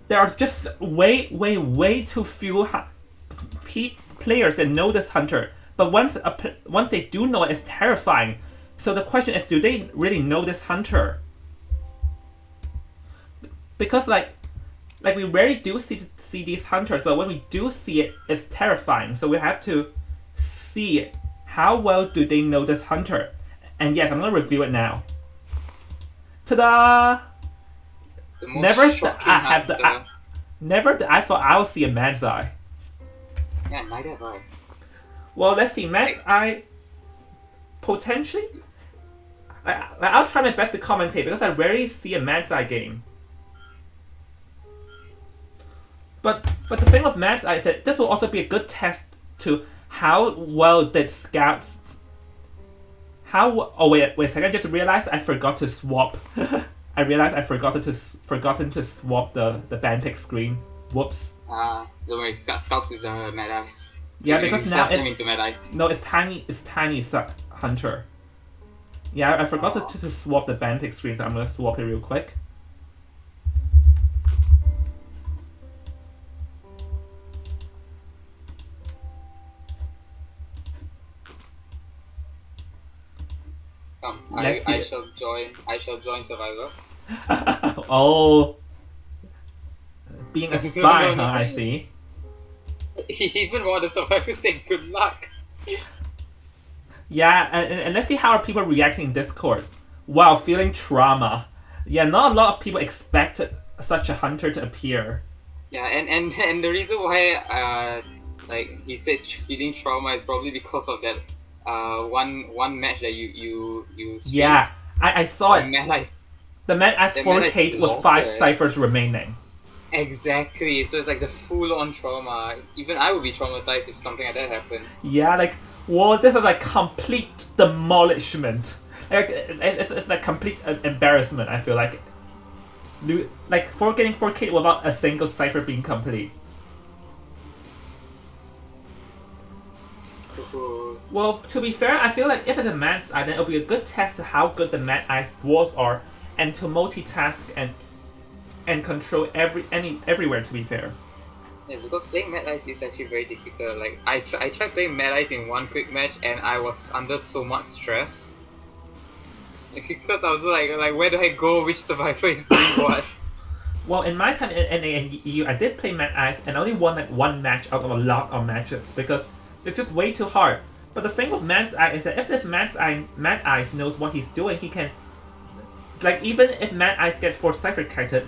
there are just way too few players that know this hunter. But once they do know it, it's terrifying. So the question is, do they really know this hunter? Because like we rarely do see these hunters, but when we do see it, it's terrifying. So we have to see how well do they know this hunter. And yes, I'm gonna review it now. Ta-da! Never did I thought I'll see a Man's Eye. Yeah, neither have I. Well, let's see. Man's Eye potentially. I'll try my best to commentate because I rarely see a Man's Eye game. But the thing with Man's Eye is that this will also be a good test to how well did scouts. Oh wait a second! I just realized I forgot to swap. I realized I forgotten to swap the Bantic screen. Whoops. Don't worry. Scouts is Mad Eyes. Yeah, because now into Mad Eyes. No, it's Tiny Hunter. Yeah, I forgot to swap the Bantic screen, so I'm gonna swap it real quick. I shall join Survivor. Oh, being a spy, huh? I see. Even more the Survivor say good luck. Yeah, and let's see how are people reacting in Discord. Wow, feeling trauma. Yeah, not a lot of people expected such a hunter to appear. Yeah, and the reason why like he said feeling trauma is probably because of that one match that you streamed. Yeah, I saw The it. Mad Eyes The man at the Mad Eyes 4K with 5 slaughtered. ciphers remaining. Exactly. So it's like the full on trauma. Even I would be traumatized if something like that happened. Yeah, like, well, this is like complete demolishment. Like, it's like complete embarrassment, I feel like. Like, for getting 4K without a single cipher being complete. Well, to be fair, I feel like if it's a Man's Eye, then it'll be a good test of how good the Mad Eye's walls are, and to multitask and control everywhere. To be fair. Yeah, because playing Mad Eyes is actually very difficult. Like I tried playing Mad Eyes in one quick match, and I was under so much stress. Because I was like where do I go? Which survivor is doing what? Well, in my time in NA and EU, I did play Mad Eyes and I only won like one match out of a lot of matches because it's just way too hard. But the thing with Mad Eyes is that if this Mad Eyes knows what he's doing, he can, like, even if Mad Eyes gets 4 cipher character,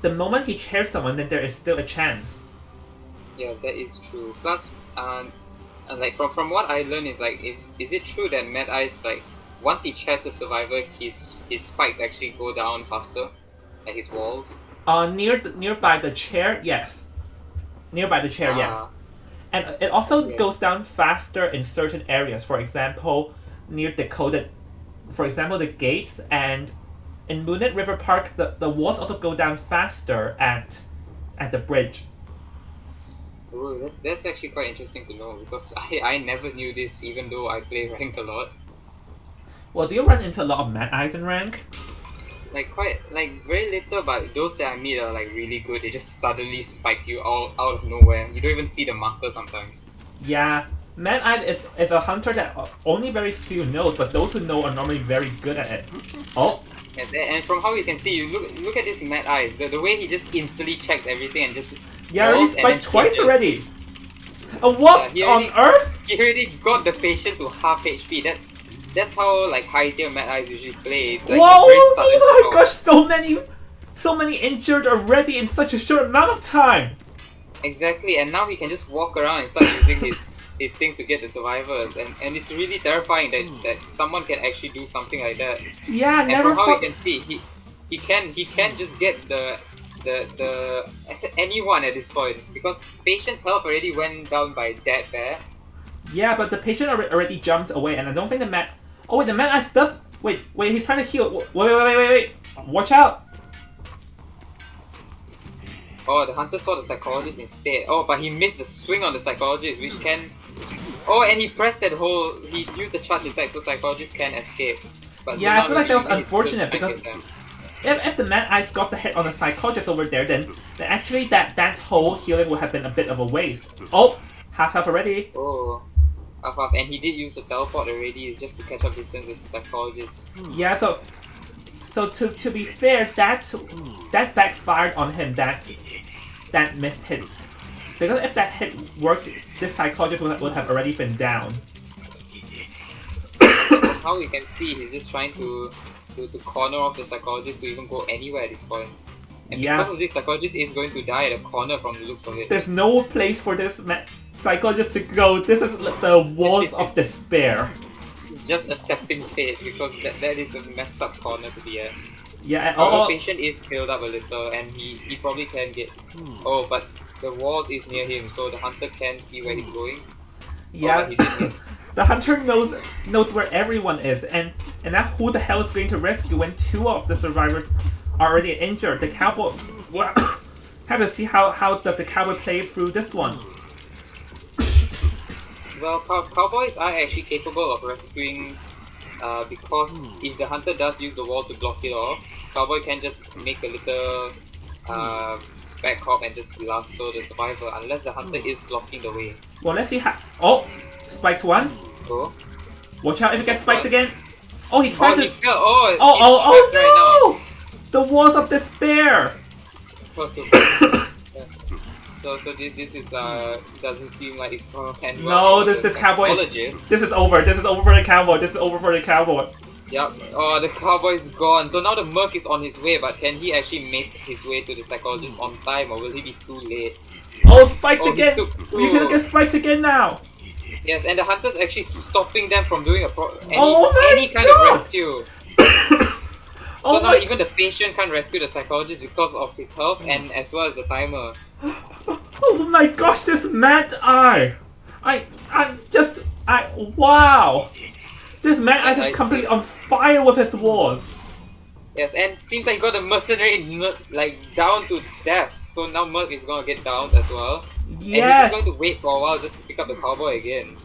the moment he chairs someone, then there is still a chance. Yes, that is true. Plus, and like from what I learned is like, is it true that Mad Eyes, like once he chairs a survivor, his spikes actually go down faster, like his walls? Nearby the chair, yes. Nearby the chair, yes. And it I also see. goes down faster in certain areas. For example, near Dakota, for example, the gates, and in Moonlit River Park, the walls also go down faster at the bridge. Oh, that's actually quite interesting to know because I never knew this, even though I play ranked a lot. Well, do you run into a lot of Mad Eyes in rank? Like very little, but those that I meet are like really good. They just suddenly spike you out of nowhere. You don't even see the marker sometimes. Yeah, Mad Eyes is a hunter that only very few knows, but those who know are normally very good at it. Oh. Yes, and from how you can see, you look at this Mad Eyes. The way he just instantly checks everything and just Yeah, already walls and then spiked twice changes. already. And what Yeah, on earth? He already got the patient to half HP. That's how like high tier Mad Eyes usually play. It's like Whoa! a very sudden Oh my shock. gosh, so many injured already in such a short amount of time. Exactly, and now he can just walk around and start using his things to get the survivors, and it's really terrifying that someone can actually do something like that. Yeah, And never from how thought. you can see, he can just get the anyone at this point because patient's health already went down by that bad. Yeah, but the patient already jumped away, and I don't think the Mad. Oh wait, the Mad Eyes does. Wait, he's trying to heal. Wait! Watch out! Oh, the hunter saw the psychologist instead. Oh, but he missed the swing on the psychologist, which can. Oh, and he pressed that whole. He used the charge attack so psychologist can escape. But Yeah, I now feel like that was using his unfortunate skill to because- get them. If the Mad Eyes got the hit on the psychologist over there, then actually that whole healing would have been a bit of a waste. Oh, half health already. Oh, and he did use the teleport already just to catch up distance with the psychologist. Yeah, so to be fair, that backfired on him. That missed hit. Because if that hit worked, this psychologist would have already been down. From how we can see, he's just trying to corner off the psychologist to even go anywhere at this point. And Yeah. because of this, psychologist is going to die at a corner from the looks of it. There's no place for this psychologist to go. This is the walls of despair. Just accepting fate because that is a messed up corner to be at. Yeah, and Our patient is healed up a little and he probably can get. Oh, but the walls is near him, so the hunter can see where he's going. yeah. Oh, but he did miss. The hunter knows where everyone is, and now who the hell is going to rescue when 2 of the survivors are already injured? The cowboy. Well, have to see how does the cowboy play through this one. Well, cowboys are actually capable of rescuing, because if the hunter does use the wall to block it off, cowboy can just make a little back hop and just lasso the survivor unless the hunter is blocking the way. Well, let's see how. Oh, spiked once. Oh, Watch out if it gets spiked again. Oh, he tried he to. fell. Oh, he's Oh trapped right no! The walls of despair. now. This is doesn't seem like it's gonna end No, well for the this cowboy. psychologist. This is over. This is over for the cowboy. This is over for the cowboy. Yep. Oh, the cowboy's gone. So now the merc is on his way, but can he actually make his way to the psychologist on time, or will he be too late? Oh, spiked Oh, again! You can get spiked again now. Yes, and the hunter's actually stopping them from doing Oh my any kind God! of rescue. So Oh now my- even the patient can't rescue the psychologist because of his health and as well as the timer. Oh my gosh, this mad eye! Wow! This mad eye is completely on fire with his wars. Yes, and it seems like he got the mercenary like down to death. So now Merc is gonna get downed as well. And he's Yes! just going to wait for a while just to pick up the cowboy again.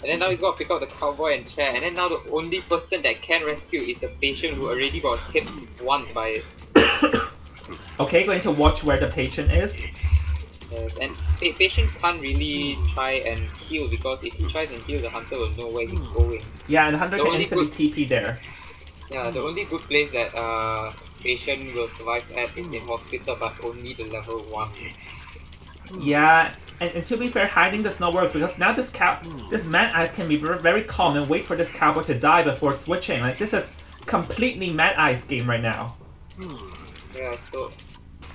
And then now he's gonna pick up the cowboy and chair. And then now the only person that can rescue is a patient who already got hit once by it. Okay, going to watch where the patient is. Yes, and patient can't really try and heal because if he tries and heal, the hunter will know where he's going. Yeah, and the hunter The can only instantly good- TP there. Yeah, the only good place that patient will survive at is in hospital, but only the level 1. Yeah, and to be fair, hiding does not work because now this Mad Eyes can be very calm and wait for this cowboy to die before switching. Like, this is completely Mad Eyes game right now. Yeah, so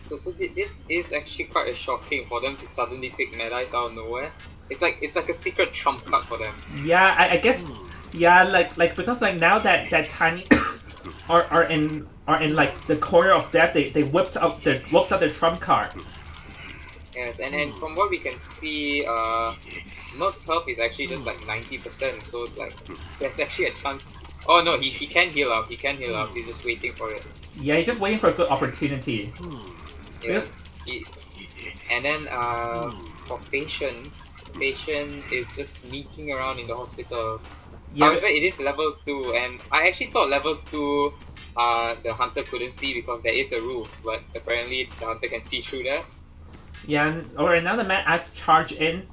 this is actually quite a shocking for them to suddenly pick Mad Eyes out of nowhere. It's like a secret trump card for them. Yeah, I guess. Yeah, like because like now that Tiny are in like the corner of death, they whipped up their trump card. Yes, and then from what we can see, Merc's health is actually just like 90%, so like there's actually a chance. Oh no, he can heal up. He can heal up. He's just waiting for it. Yeah, he's just waiting for a good opportunity. Yes. And then for patient is just sneaking around in the hospital. Yeah, However, it is level 2, and I actually thought level 2 the hunter couldn't see because there is a roof, but apparently the hunter can see through that. yeah. Alright, now the Mad Eyes charge in.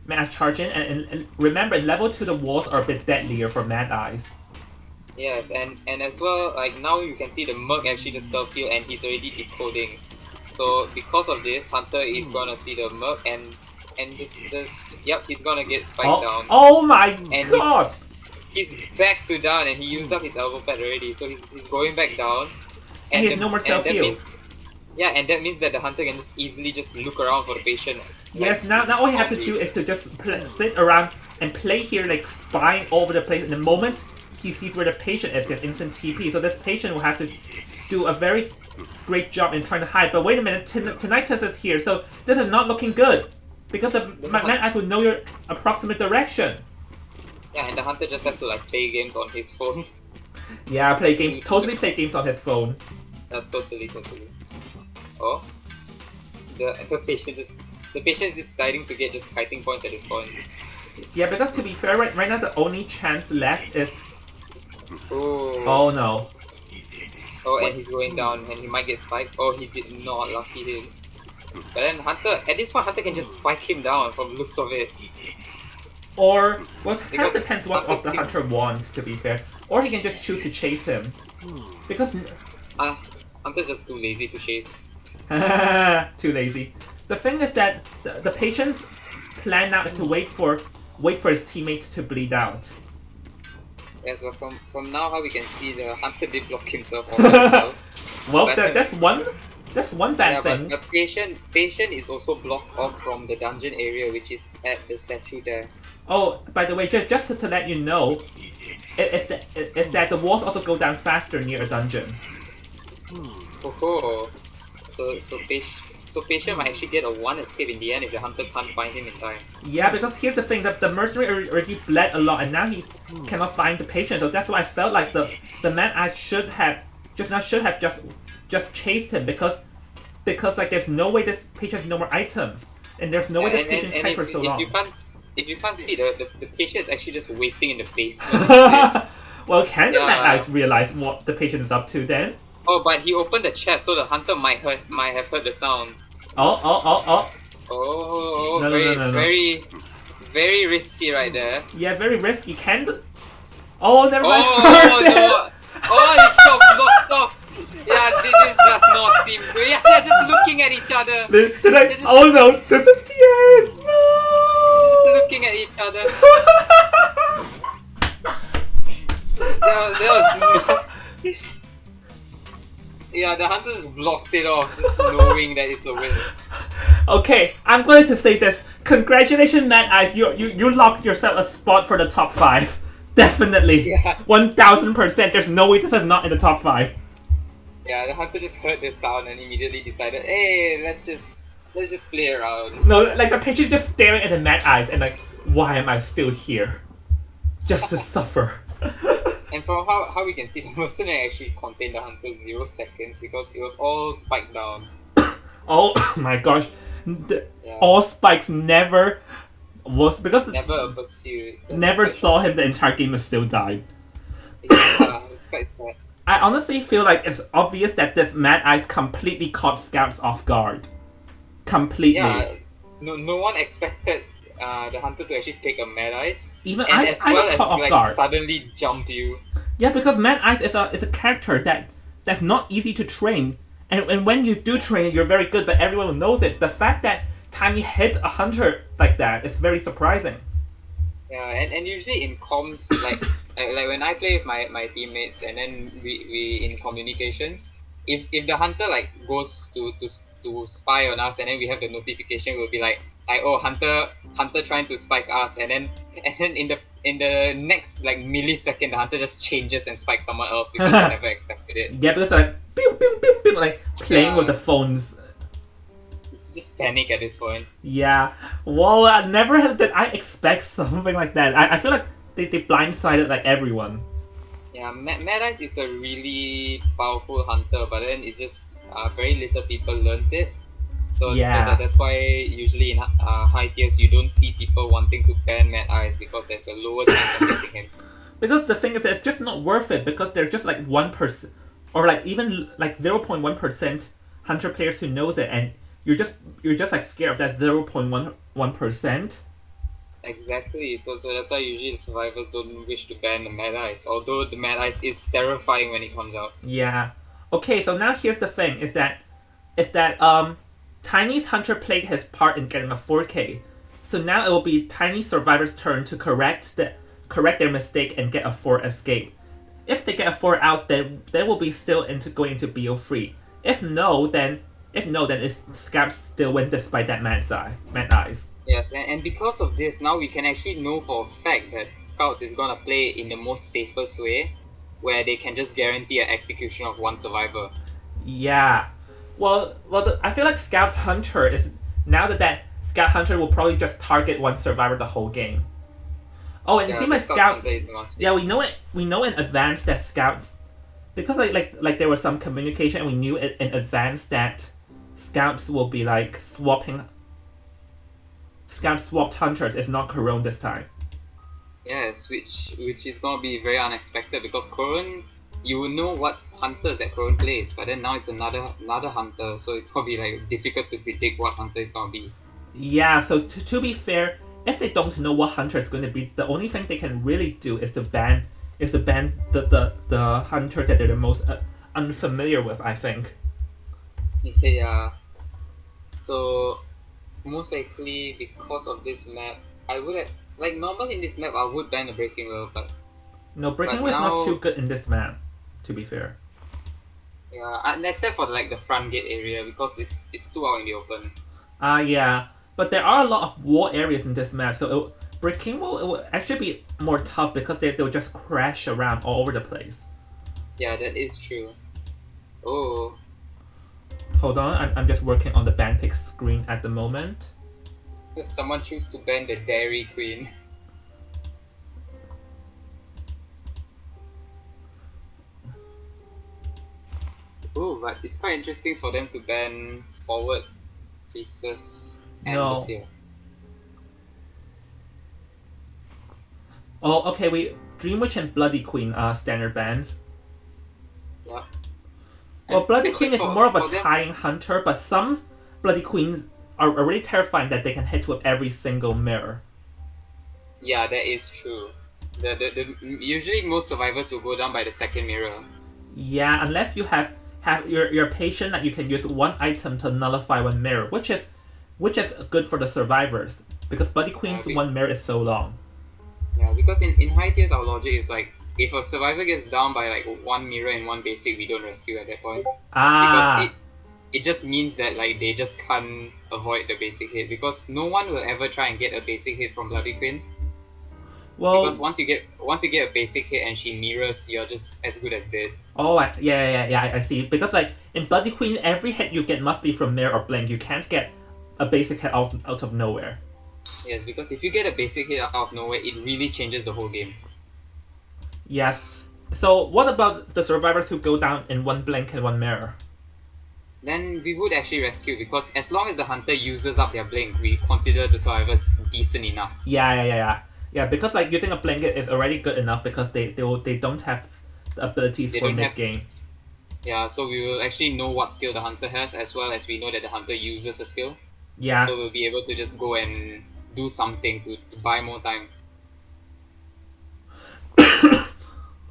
And remember, level 2 the walls are a bit deadlier for Mad Eyes. Yes, and as well, like now you can see the Merc actually just self-heal and he's already decoding. So because of this, Hunter is gonna see the Merc and yep, he's gonna get spiked down. Oh my And god! He's back to down and he used up his elbow pad already, so he's going back down. And he has no more self-heal. Yeah, and that means that the hunter can just easily just look around for the patient. Yes, now all he has to do is to just sit around and play here, like spying over the place. In the moment he sees where the patient is, get instant TP. So this patient will have to do a very great job in trying to hide. But wait a minute, Tinnitus is here, so this is not looking good because the Mad Eyes will know your approximate direction. Yeah, and the hunter just has to like play games on his phone. Yeah, totally play games on his phone. Totally. Oh, the patient is deciding to get just kiting points at this point. Yeah, because to be fair, right now the only chance left is. Oh. Oh no. Oh, and he's going down, and he might get spiked. Oh, he did not, lucky him. But then at this point, Hunter can just spike him down from the looks of it. Or, well, it kind of Because depends what the hunter wants, to be fair. Or he can just choose to chase him. Because... Hunter's just too lazy to chase. Too lazy. The thing is that the patient's plan now is to wait for his teammates to bleed out. Yes, but from now how we can see, the Hunter did block himself off as well. Well, that's one bad thing. But the patient is also blocked off from the dungeon area, which is at the statue there. Oh, by the way, just to let you know, it's that the walls also go down faster near a dungeon. Oh, so patient might actually get a 1 escape in the end if the hunter can't find him in time. Yeah, because here's the thing, that the mercenary already bled a lot and now he cannot find the patient, so that's why I felt like the Mad Eyes should have just chased him because like there's no way this patient has no more items and there's no way this patient checked for so long. If you can't see, the patient is actually just waiting in the basement. Well, can the Mad Eyes realize what the patient is up to then? Oh, but he opened the chest, so the hunter might have heard the sound. Oh. Oh, No. very, very risky right there. Yeah, very risky. Oh, never mind. Oh, no. Oh, it got blocked off. Yeah, this does not seem good. Yeah, they're just looking at each other. They're like, just, oh no, this is the end. just No. looking at each other. There was no. Yeah, the hunters blocked it off, just knowing that it's a win. Okay, I'm going to say this. Congratulations, Mad Eyes. You locked yourself a spot for the top 5. Definitely. Yeah. 1000%. There's no way this is not in the top 5. Yeah, the hunter just heard the sound and immediately decided, hey, let's just play around. No, like the picture just staring at the Mad Eyes and like, why am I still here? Just to suffer. And from how we can see, the mercenary actually contained the hunter 0 seconds because it was all spiked down. Oh my gosh. Yeah. All spikes never was because Never a pursuit. never saw him the entire game and still died. Yeah, it's quite sad. I honestly feel like it's obvious that this Mad Eyes completely caught scouts off guard. Completely. Yeah, no one expected the hunter to actually pick a Mad Eyes. Even and I as got well as caught off like guard. suddenly jump you. Yeah, because Mad Eyes is a character that's not easy to train. And when you do train it, you're very good, but everyone knows it. The fact that Tiny hit a hunter like that is very surprising. Yeah, and usually in comms, like when I play with my teammates and then we in communications, if the hunter like goes to spy on us and then we have the notification, we'll be like oh hunter trying to spike us, and then in the next like millisecond the hunter just changes and spikes someone else because they never expected it. Yeah, because like pew, pew, pew, pew, like playing with the Yeah. phones. It's just panic at this point. Yeah. Well, did I expect something like that. I feel like they blindsided like everyone. Yeah, Mad Eyes is a really powerful hunter, but then it's just very little people learned it. So Yeah. that's why usually in high tiers you don't see people wanting to ban Mad Eyes because there's a lower chance of getting him. Because the thing is, it's just not worth it because there's just like 1%, or like even like 0.1% hunter players who knows it, and you're just like scared of that 0.1%. Exactly. So that's why usually the survivors don't wish to ban the Mad Eyes, although the Mad Eyes is terrifying when it comes out. Yeah. Okay, so now here's the thing: is that Tiny's hunter played his part in getting a 4K, so now it will be Tiny survivor's turn to correct their mistake and get a 4 escape. If they get a 4 out, then they will be still going into BO3. If no, then it's Scabs still win despite that Mad Eyes. Yes, and because of this, now we can actually know for a fact that Scouts is gonna play in the most safest way, where they can just guarantee an execution of one survivor. Yeah. Well, I feel like Scab's hunter is now that Scab hunter will probably just target one survivor the whole game. Oh, and it seems like Scouts. Yeah, we know it. We know in advance that Scouts, because like there was some communication, and we knew it in advance that Scouts will be like swapping. Scout swapped hunters. It's not Corone this time. Yes, which is gonna be very unexpected because Corone, you will know what hunters that Corone plays, but then now it's another hunter, so it's gonna be like difficult to predict what hunter is gonna be. Yeah. So to be fair, if they don't know what hunter is going to be, the only thing they can really do is to ban the hunters that they're the most unfamiliar with, I think. Yeah. So most likely because of this map, I would have like normal in this map I would ban the breaking wheel, but No, breaking But wheel is now- not too good in this map, to be fair. yeah, and except for like the front gate area because it's too out in the open. Yeah. But there are a lot of wall areas in this map, so breaking wheel it will actually be more tough because they'll just crash around all over the place. Yeah, that is true. Oh, Hold on, I'm just working on the ban pick screen at the moment. someone choose to ban the Dairy Queen. Oh, but it's quite interesting for them to ban forward Priestess and No. this year. Oh, okay, Dream Witch and Bloody Queen are standard bans. Yeah. Well, And Bloody actually Queen is for- more of a for them- tying hunter, but some Bloody Queens are really terrifying that they can hit with every single mirror. Yeah, that is true. The usually most survivors will go down by the second mirror. Yeah, unless you have have you're patient that you can use one item to nullify one mirror, which is good for the survivors because Buddy Yeah, Queen's one mirror is so long. yeah, because in high tiers our logic is like if a survivor gets down by like one mirror and one basic, we don't rescue at that point because Ah, it just means that like they just can't avoid the basic hit because no one will ever try and get a basic hit from Bloody Queen because well, once you get a basic hit and she mirrors, you're just as good as dead. oh, yeah, I see. Because like in Bloody Queen, every hit you get must be from mirror or blink. You can't get a basic hit out of nowhere. Yes, because if you get a basic hit out of nowhere, it really changes the whole game. Yes. So what about the survivors who go down in one blink and one mirror? Then we would actually rescue because as long as the hunter uses up their blink, we consider the survivors decent enough. Yeah, because like using a blanket is already good enough because they don't have the abilities They for don't mid have game. Yeah, so we will actually know what skill the hunter has as well as we know that the hunter uses a skill. Yeah. So we'll be able to just go and do something to buy more time.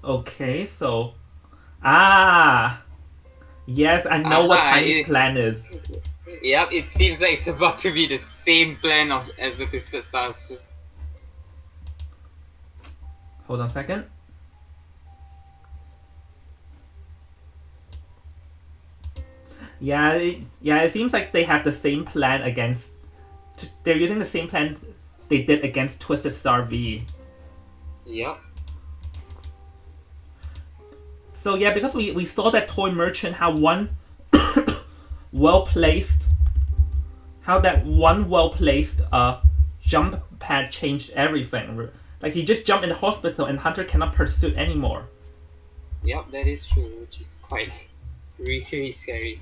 Okay, so yes, I know what Tiny's plan is. Yep, it seems like it's about to be the same plan as the Twisted Stars. Hold on a second. It seems like they have the same plan against. They're using the same plan they did against Twisted Star V. Yep. So yeah, because we saw that toy merchant how one well placed, how that one well placed jump pad changed everything. Like he just jumped in the hospital and Hunter cannot pursue anymore. Yep, that is true, which is quite really scary.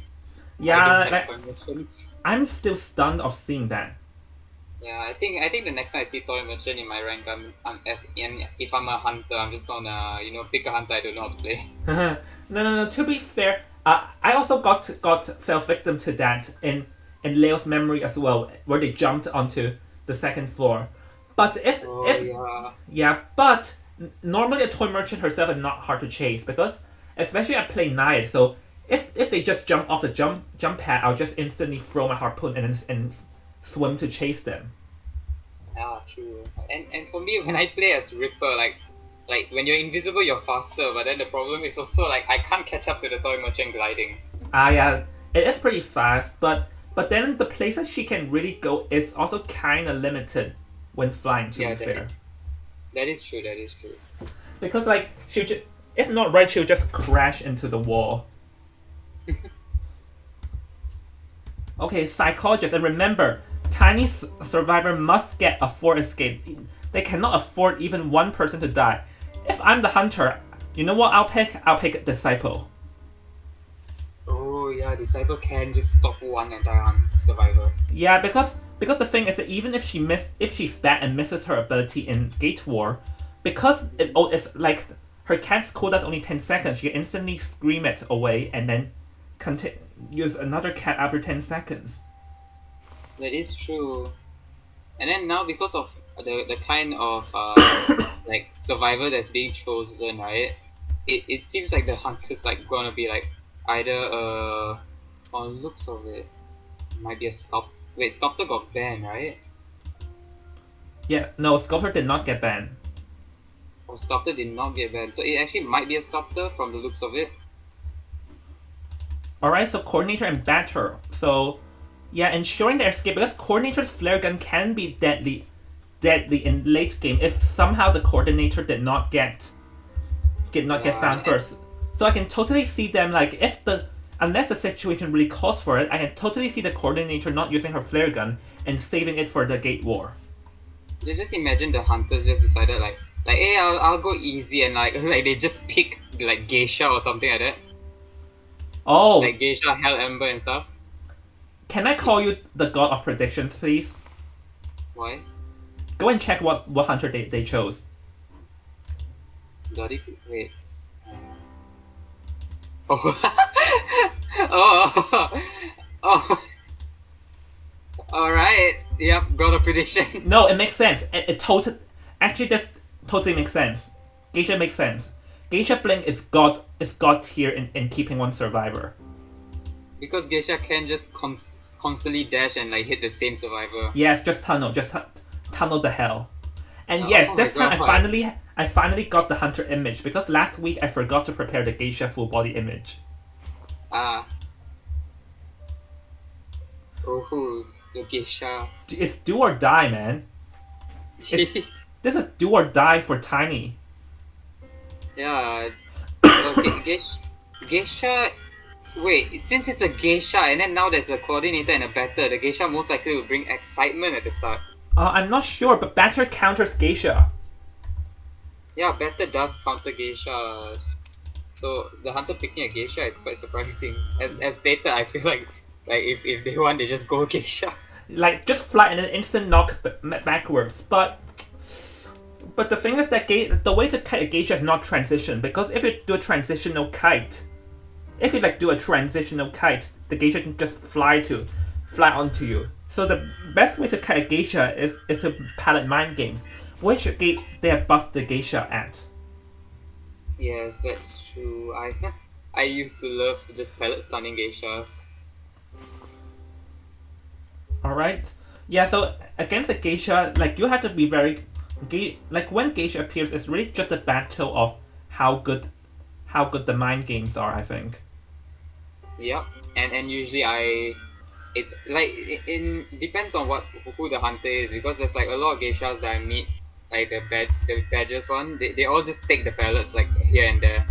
Yeah, I don't have emotions. I'm still stunned of seeing that. Yeah, I think the next time I see toy merchant in my rank, if I'm a hunter, I'm just gonna pick a hunter I don't know how to play. No. To be fair, I also fell victim to that in Leo's memory as well, where they jumped onto the second floor. But but normally a toy merchant herself is not hard to chase because especially I play Knight, so if they just jump off the jump pad, I'll just instantly throw my harpoon and swim to chase them. Yeah, true. And for me, when I play as Ripper, like when you're invisible, you're faster. But then the problem is also like I can't catch up to the toy merchant gliding. Yeah, it is pretty fast, but then the places she can really go is also kind of limited when flying. To be fair, that is true. That is true. Because like if not right, she'll just crash into the wall. Okay, psychologist, and remember, Tiny Survivor must get a 4 escape. They cannot afford even one person to die. If I'm the hunter, you know what I'll pick? I'll pick Disciple. Oh yeah, Disciple can just stop one entire survivor. Yeah, because the thing is that even if she's bad and misses her ability in Gate War, because it's like her cat's cooldown is only 10 seconds, she can instantly scream it away and then use another cat after 10 seconds. That is true. And then now because of the kind of like survivor that's being chosen, right? It seems like the hunter's like gonna be like either on looks of it might be a sculptor. Wait, sculptor got banned, right? Yeah, no, Sculptor did not get banned. Oh, sculptor did not get banned, so it actually might be a sculptor from the looks of it. Alright, so Coordinator and Batter. So, yeah, ensuring their escape, because Coordinator's flare gun can be deadly in late game if somehow the Coordinator did not get found first. So I can totally see them, like, unless the situation really calls for it, I can totally see the Coordinator not using her flare gun and saving it for the Gate War. Just imagine the hunters just decided like hey, I'll go easy and like they just pick like Geisha or something like that. Oh, like Geisha, Hell Ember and stuff. Can I call you the god of predictions, please? Why? Go and check what hunter they chose. Bloody wait. Oh. Alright. Yep, got a prediction. No, it makes sense. Actually, this totally makes sense. Geisha makes sense. Geisha Blink is god tier in keeping one survivor. because Geisha can just constantly dash and like hit the same survivor. Yes, just tunnel the hell. And yes, Oh my this time god. I finally got the hunter image because last week I forgot to prepare the geisha full body image. Ah. Oh, the Geisha. It's do or die, man. It's This is do or die for Tiny. Yeah. Well, Geisha. Wait, since it's a Geisha and then now there's a coordinator and a batter, the Geisha most likely will bring excitement at the start. I'm not sure, but batter counters geisha. Yeah, batter does counter Geisha. So the hunter picking a Geisha is quite surprising. As stated, I feel like if they want, they just go Geisha. Like just fly and an instant knock backwards. But the thing is that the way to kite a geisha is not transition, because if you do a transitional kite, the geisha can just fly onto you. So the best way to kite a geisha is to palette mind games, which they have buffed the geisha at. Yes, that's true. I used to love just pellet stunning Geishas. All right. Yeah. So against a geisha, like you have to be very, like when geisha appears, it's really just a battle of how good the mind games are. I think. Yep. And usually it's like in depends on who the hunter is, because there's like a lot of geishas that I meet, like the badgers one, they all just take the pellets like here and there, and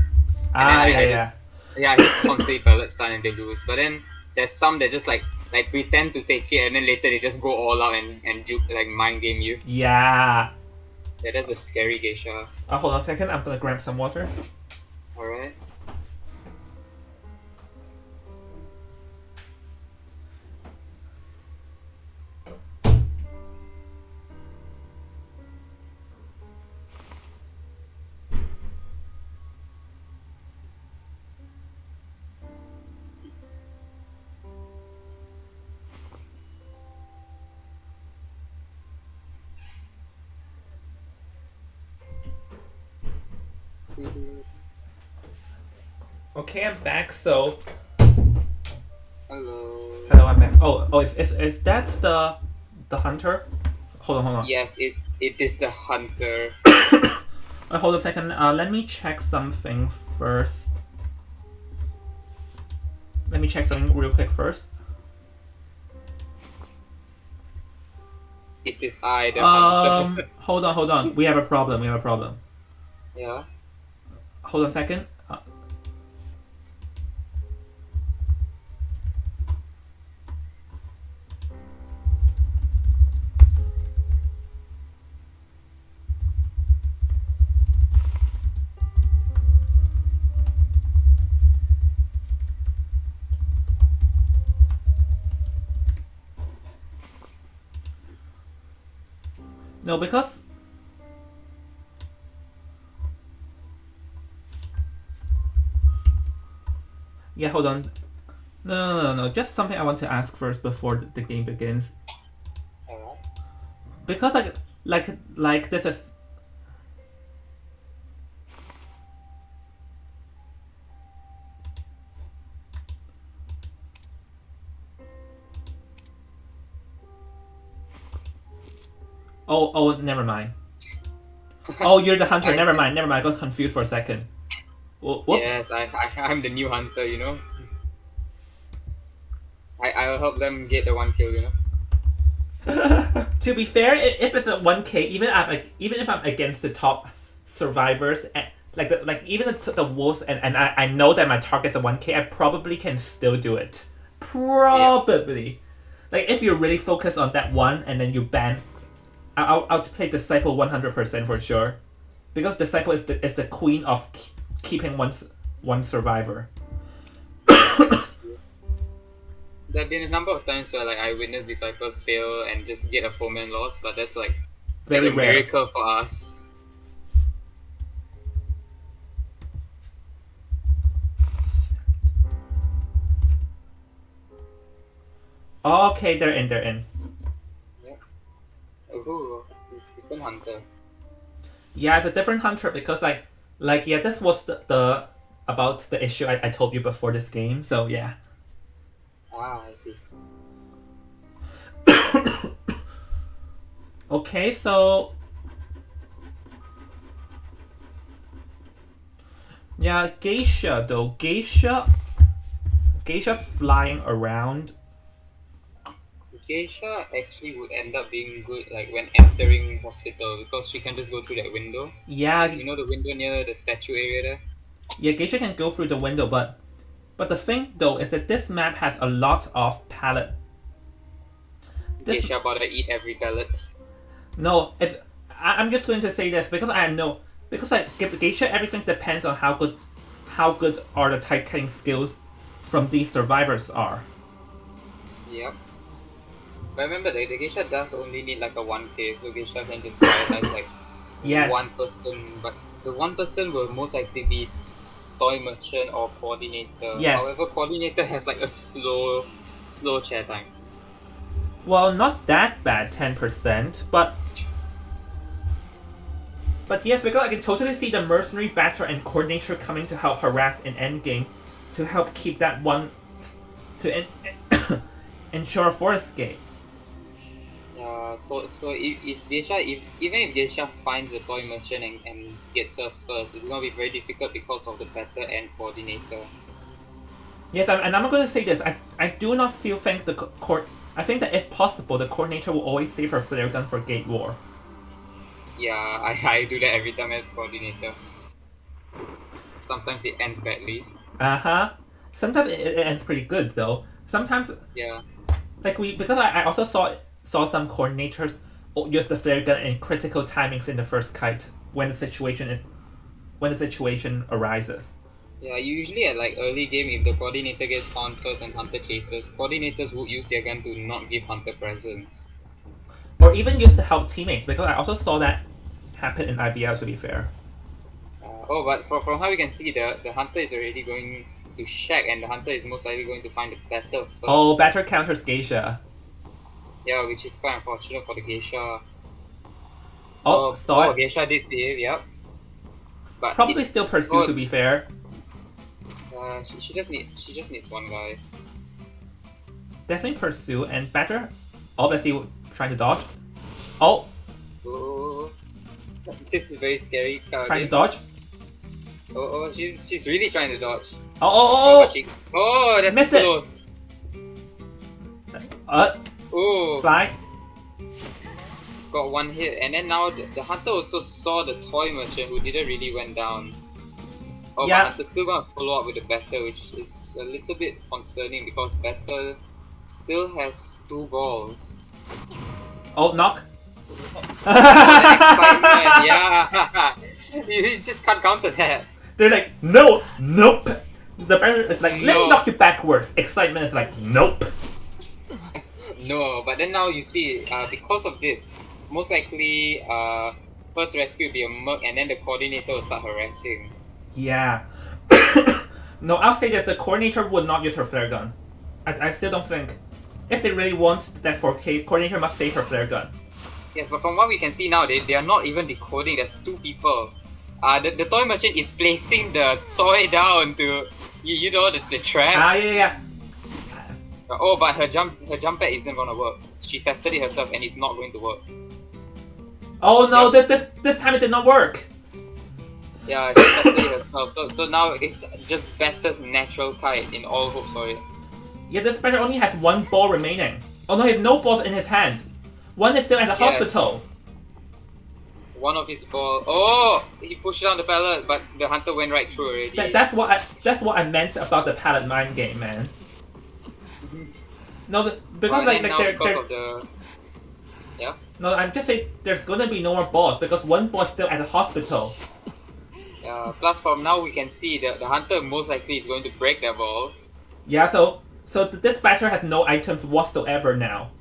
then Ah, yeah, I yeah. just I just constantly pellet stun and they lose. But then there's some that just like pretend to take it and then later they just go all out and juke, like mind game you. Yeah. Yeah, that's a scary geisha. Hold on a second. I'm gonna grab some water. All right. Okay, I'm back. So, Hello. hello, I'm back. Oh, is that the hunter? Hold on. Yes, it is the hunter. Hold on a second. Let me check something first. Let me check something real quick first. It is I, the hunter. Hold on. We have a problem. Yeah. Hold on a second. No, because yeah, hold on. No. Just something I want to ask first before the game begins. Alright. Because like this is. Oh, never mind. Oh, you're the hunter. Never mind. I got confused for a second. Whoops. Yes, I'm the new hunter, you know. I'll help them get the one kill, you know. To be fair, if it's a 1K, even if I'm against the top survivors, like even the wolves, and I know that my target's a 1K, I probably can still do it. Probably. Like if you're really focused on that one and then you ban, I'll play Disciple 100% for sure, because Disciple is the queen of keeping one survivor. There have been a number of times where like I witnessed disciples fail and just get a 4-man loss, but that's like Very a rare. miracle for us. Okay, they're in. Yeah. Ooh, it's different hunter. Yeah, it's a different hunter because like yeah, this was the about the issue I told you before this game. So yeah. Ah, I see. Okay, so yeah, Geisha though. Geisha flying around. Geisha actually would end up being good like when entering hospital because she can just go through that window. Yeah, You know the window near the statue area there? yeah, Geisha can go through the window, but the thing though is that this map has a lot of palette. This Geisha about to eat every pellet. no, if I'm just going to say this because I know because like Geisha, everything depends on how good are the tight cutting skills from these survivors are. Yep. But remember the Geisha does only need like a 1k, so Geisha can just prioritize like Yes, one person, but the one person will most likely be toy merchant or coordinator. yes. However, coordinator has like a slow chair time. Well, not that bad, 10%, but yes, because I can totally see the mercenary batter and coordinator coming to help harass in endgame to help keep that one to ensure a forest escape. So if Geisha even if Geisha finds a toy merchant and gets her first, it's gonna be very difficult because of the batter and coordinator. Yes, and I'm going to say this. I do not feel think the court. I think that if possible, the coordinator will always save her flare gun for Gate War. Yeah, I do that every time as coordinator. Sometimes it ends badly. Sometimes it ends pretty good though. Sometimes Yeah. like because I also saw some coordinators use the flare gun in critical timings in the first kite when the situation arises. Yeah, usually at like early game, if the coordinator gets found first and hunter chases, coordinators would use their gun to not give hunter presents. Or even used to help teammates because I also saw that happen in IVL to be fair. But from how we can see, the hunter is already going to shack, and the hunter is most likely going to find the batter first. Oh, batter counters Geisha. Yeah, which is quite unfortunate for the Geisha. Saw it. Geisha did save, yep. But Probably still pursue to be fair. She just needs one guy. Definitely pursue and batter. Oh, let's see, trying to dodge. Oh, Oh, this is very scary. trying to dodge. She's really trying to dodge. That's Missed it. close. Oh, Fly. got one hit, and then now the hunter also saw the toy merchant who didn't really went down. Oh, Yeah. but hunter's still gonna follow up with the batter, which is a little bit concerning because batter still has 2 balls. Oh, knock. The excitement, yeah. You just can't counter that. They're like, no, nope. The batter is like, let me No. knock you backwards. Excitement is like, nope. No, but then now you see, because of this, most likely, first rescue will be a merc, and then the coordinator will start harassing. Yeah. No, I'll say this: the coordinator would not use her flare gun. I still don't think. If they really want that 4K, coordinator must save her flare gun. Yes, but from what we can see now, they are not even decoding. There's 2 people. The toy merchant is placing the toy down to, you know, the trap. Yeah. But her jump pad isn't gonna work. She tested it herself and it's not going to work. Oh no, this time it did not work. Yeah, she tested it herself. So now it's just Better's natural kite in all hopes for it. Yeah, this batter only has 1 ball remaining. Oh no, he has no balls in his hand. One is still at the hospital. One of his ball. Oh, he pushed down the pallet, but the hunter went right through already. That's what I meant about the pallet mind game, man. No, because because of the. Yeah. No, I'm just saying there's gonna be no more balls because 1 ball is still at the hospital. Plus, from now we can see that the hunter most likely is going to break that ball. Yeah, so this batter has no items whatsoever now.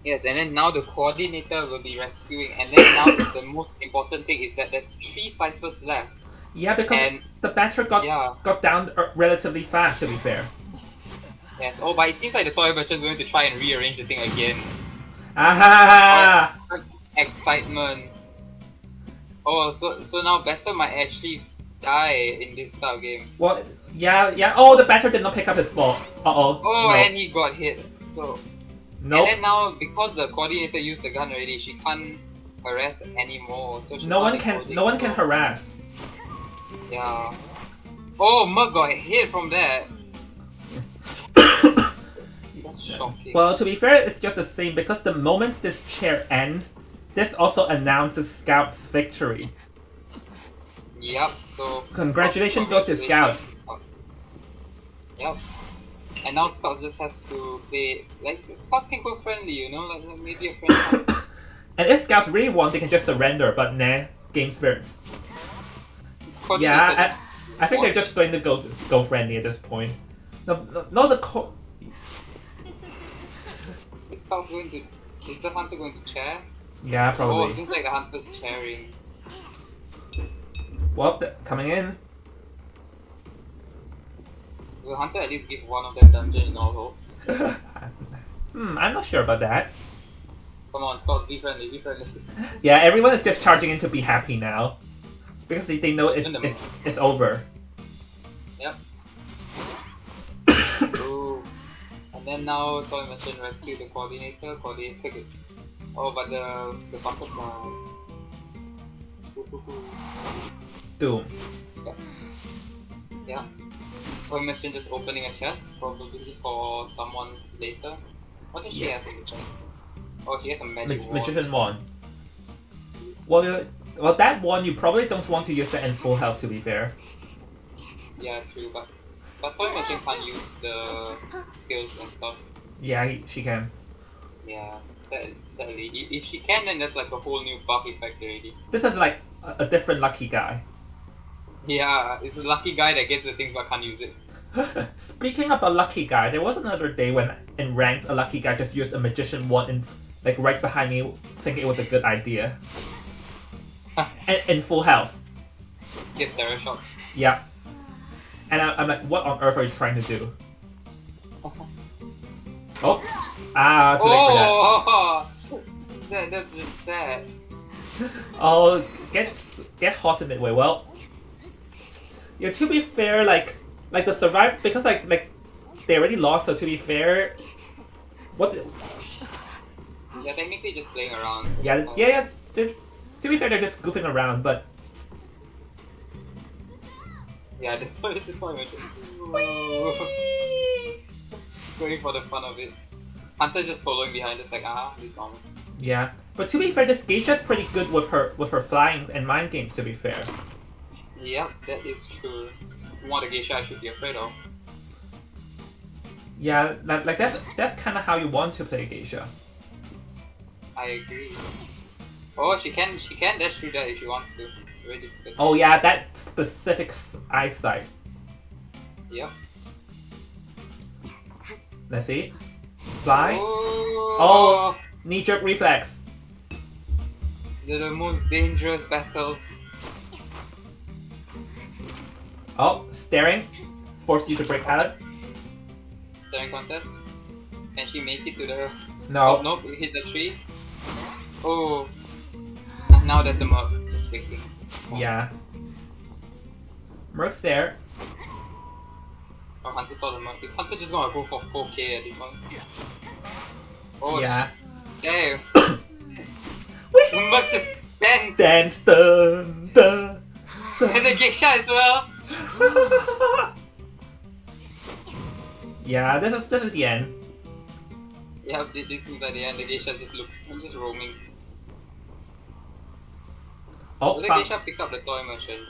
Yes, and then now the coordinator will be rescuing, and then now the most important thing is that there's 3 ciphers left. Yeah, because the batter got down relatively fast, to be fair. Yes. Oh, but it seems like the toy merchant is going to try and rearrange the thing again. Aha! Excitement. Oh, so now Better might actually die in this style game. Well, Yeah. Oh, the batter did not pick up his ball. Uh-oh. Oh, No. and he got hit. So Nope. and then now because the coordinator used the gun already, she can't harass anymore. So she's No not one can holding, no one can harass. Yeah. Oh, Merc got hit from that. That's shocking. Well, to be fair, it's just the same because the moment this chair ends, this also announces Scout's victory. Yep. So Congratulations goes to Scouts. Yep. And now Scouts just have to play like Scouts can go friendly, you know, like maybe a friend. And if Scouts really want, they can just surrender, but nah, game spirits. Yeah, I think they're just going to go friendly at this point. No, Is Scouts going to? Is the Hunter going to chair? Yeah, probably. Oh, it seems like the Hunter's chairing. Well, coming in. Will Hunter at least give one of them dungeon in all hopes? I'm not sure about that. Come on, Scouts, be friendly, be friendly. Yeah, everyone is just charging in to be happy now. Because they know it's over. Yep. Ooh. And then now Toy Machine rescue the coordinator. Coordinator gets... Oh, but the butterfly. Doom. Yeah. Toy Machine just opening a chest, probably for someone later. What does she have in the chest? Oh, she has a magic wand. Magician wand. Well, that one you probably don't want to use that in full health, to be fair. Yeah, true, but Toy Machine can't use the skills and stuff. Yeah, she can. Yeah, sadly. If she can, then that's like a whole new buff effect already. This is like a different lucky guy. Yeah, it's a lucky guy that gets the things but can't use it. Speaking of a lucky guy, there was another day when in ranked a lucky guy just used a magician wand like right behind me, thinking it was a good idea. And in full health. Gets terror shock. Yeah. And I'm like, what on earth are you trying to do? Oh! Too late for that. That's just sad. Oh, get hot in midway. Well, yeah. To be fair, like the survive because like they already lost. So to be fair, Yeah, technically just playing around. So yeah. To be fair, they're just goofing around, but yeah, the toy machine. It's going for the fun of it. Hunter's just following behind, just like this normal. Yeah, but to be fair, this Geisha's pretty good with her flying and mind games. To be fair. Yep, that is true. It's one of the Geisha I should be afraid of. Yeah, like that's kind of how you want to play Geisha. I agree. Oh, she can dash through that if she wants to. It's very difficult. Oh yeah, that specific eyesight. Yep. Let's see. Fly. Oh, knee-jerk reflex. They're the most dangerous battles. Oh, staring. Force you to break out. Staring contest. Can she make it to the... No. Oh, nope, hit the tree. Oh. Now there's a Merc just waiting. So. Yeah. Merc's there. Oh, Hunter saw the Merc. Is Hunter just gonna go for 4k at this one? Oh, yeah. Damn. The Merc just dance. Dance, dun, dun, dun. And the Geisha as well. Yeah, this is the end. Yeah, this seems like the end. The Geisha's just roaming. Oh, will the Geisha pick up the toy merchant?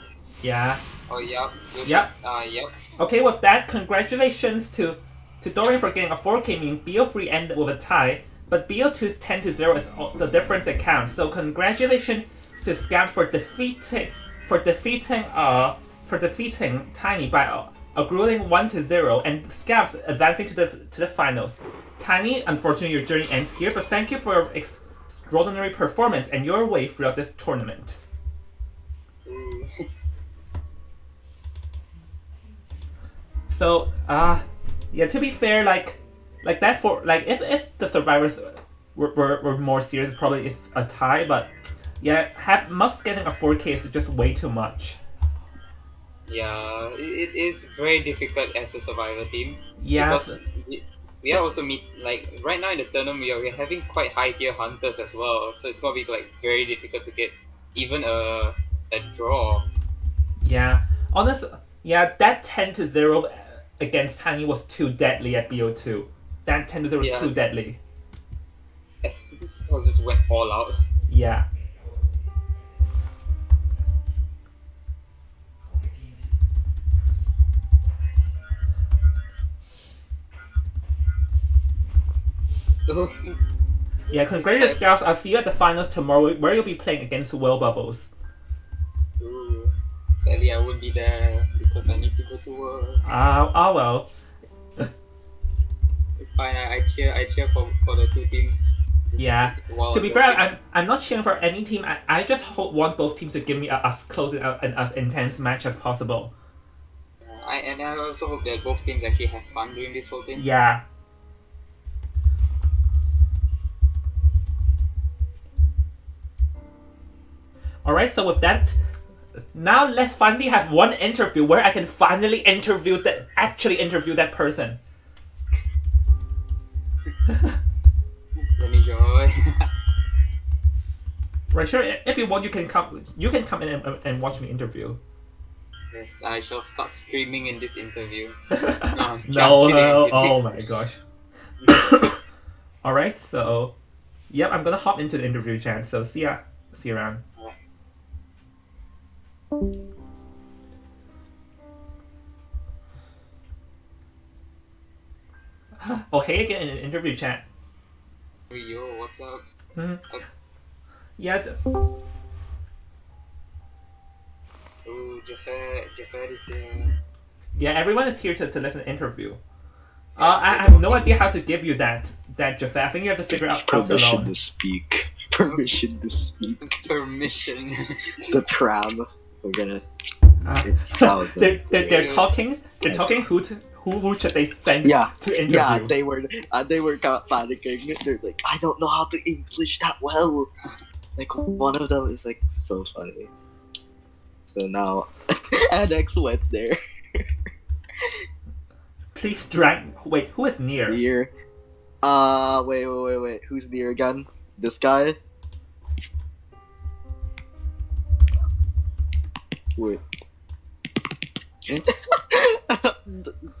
Yeah. Oh, yep. Yep. Yep. Okay, with that, congratulations to Dorian for getting a 4K, meaning BO3 ended with a tie, but BO2's 10-0 is the difference that counts. So congratulations to Scab for defeating Tiny by a grueling 1-0, and Scabs advancing to the finals. Tiny, unfortunately your journey ends here, but thank you for your extraordinary performance and your way throughout this tournament. So, yeah, to be fair, like that if the survivors were more serious, probably it's a tie, but yeah, Musk getting a 4K is just way too much. Yeah, it is very difficult as a survivor team Yes. because we are also meet like right now in the tournament we're having quite high tier hunters as well, so it's gonna be like very difficult to get even a draw. Yeah. Honest. Yeah, that 10-0 against Tiny was too deadly at BO2. That 10-0 was Yeah, too deadly. this was just went all out. Yeah. Yeah, This congratulations, time, guys. I'll see you at the finals tomorrow, where you'll be playing against Will Bubbles. ooh, sadly I won't be there because I need to go to work. Well. It's fine. I cheer for the two teams. Just Yeah. while To be fair, working. I'm not cheering for any team. I just want both teams to give me as close and as intense match as possible. I also hope that both teams actually have fun during this whole thing. Yeah. Alright, so with that, now let's finally have one interview where I can finally actually interview that person. Let me join. Right, sure. If you want, you can come. You can come in and watch me interview. Yes, I shall start screaming in this interview. No, I'm kidding. oh my gosh. All right, so yep, I'm gonna hop into the interview chat. So see you around. Oh, hey again in the interview chat. Hey, yo, what's up? Mhm. Yeah, Ooh, Jafar is here. yeah. Everyone is here to listen to interview. Yes, I they have also- no idea how to give you that Jaffa. I think you have to figure out how to Permission alone. to speak. Permission to speak. Permission. The tram. We're gonna. Uh, It's 1,000. they're talking. They're talking. Who should they send Yeah, to interview? yeah. They were kind of panicking. They're like, I don't know how to English that well. Like one of them is like so funny. So now, Annex went there. Please drag. Wait, who is near? Near. Wait. Who's near again? This guy? Wait.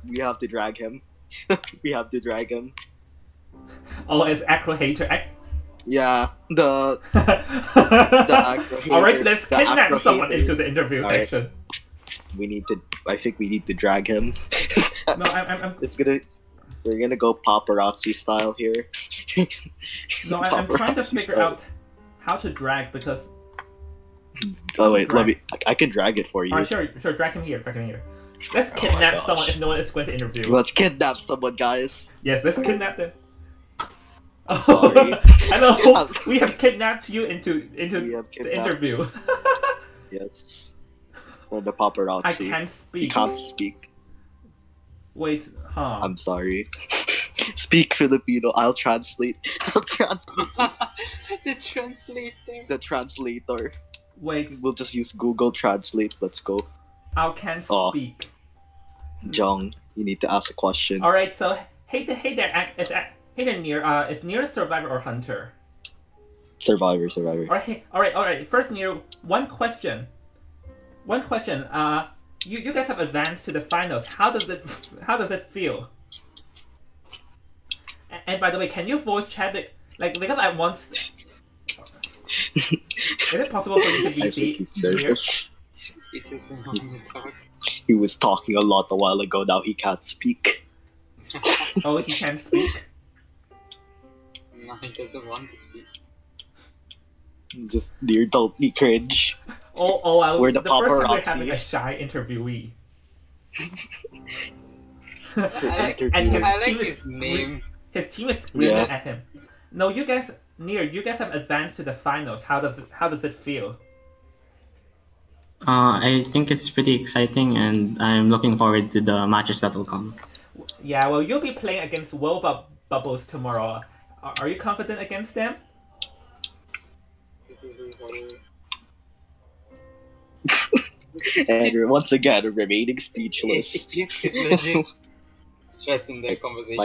We have to drag him. We have to drag him. Oh, it's Acro Hater. Yeah, the Acro Hater. All right, let's the kidnap Acro someone Hater. into the interview All right. section. I think we need to drag him. No, I'm We're gonna go paparazzi style here. no, I'm trying to Paparazzi figure style. out how to drag because. Oh wait, drag. I can drag it for you. Alright, sure, drag him here. Let's Oh my kidnap gosh. someone if no one is going to interview. Let's kidnap someone, guys. Yes, let's kidnap them. I'm sorry. Hello, we have kidnapped you into We have the kidnapped. interview. Yes. For the paparazzi. I can't He speak. can't speak. Wait, huh? I'm sorry. Speak Filipino. I'll translate. I'll translate The translator. the translator. Wait, We'll just use Google Translate. Let's go. I can Oh. speak. Jong, you need to ask a question. All right, so hey there, Near. Is Near a survivor or hunter? Survivor. All right. First, Near, one question. You guys have advanced to the finals. How does it feel? And by the way, can you voice chat it? Like, because I want. Is it possible for you to I think VC he's Near? nervous. It is an on the talk. He was talking a lot a while ago. Now he can't speak. Oh, he can't speak. No, he doesn't want to speak. Just dear, don't be cringe. We're the the first time we're paparazzi. having a shy interviewee. I and his like team his is name. His team is screaming Yeah. at him. No, you guys have advanced to the finals. How does it feel? I think it's pretty exciting, and I'm looking forward to the matches that will come. Yeah, well, you'll be playing against Bubbles tomorrow. Are you confident against them? And once again, remaining speechless. It's legit stress in the conversation.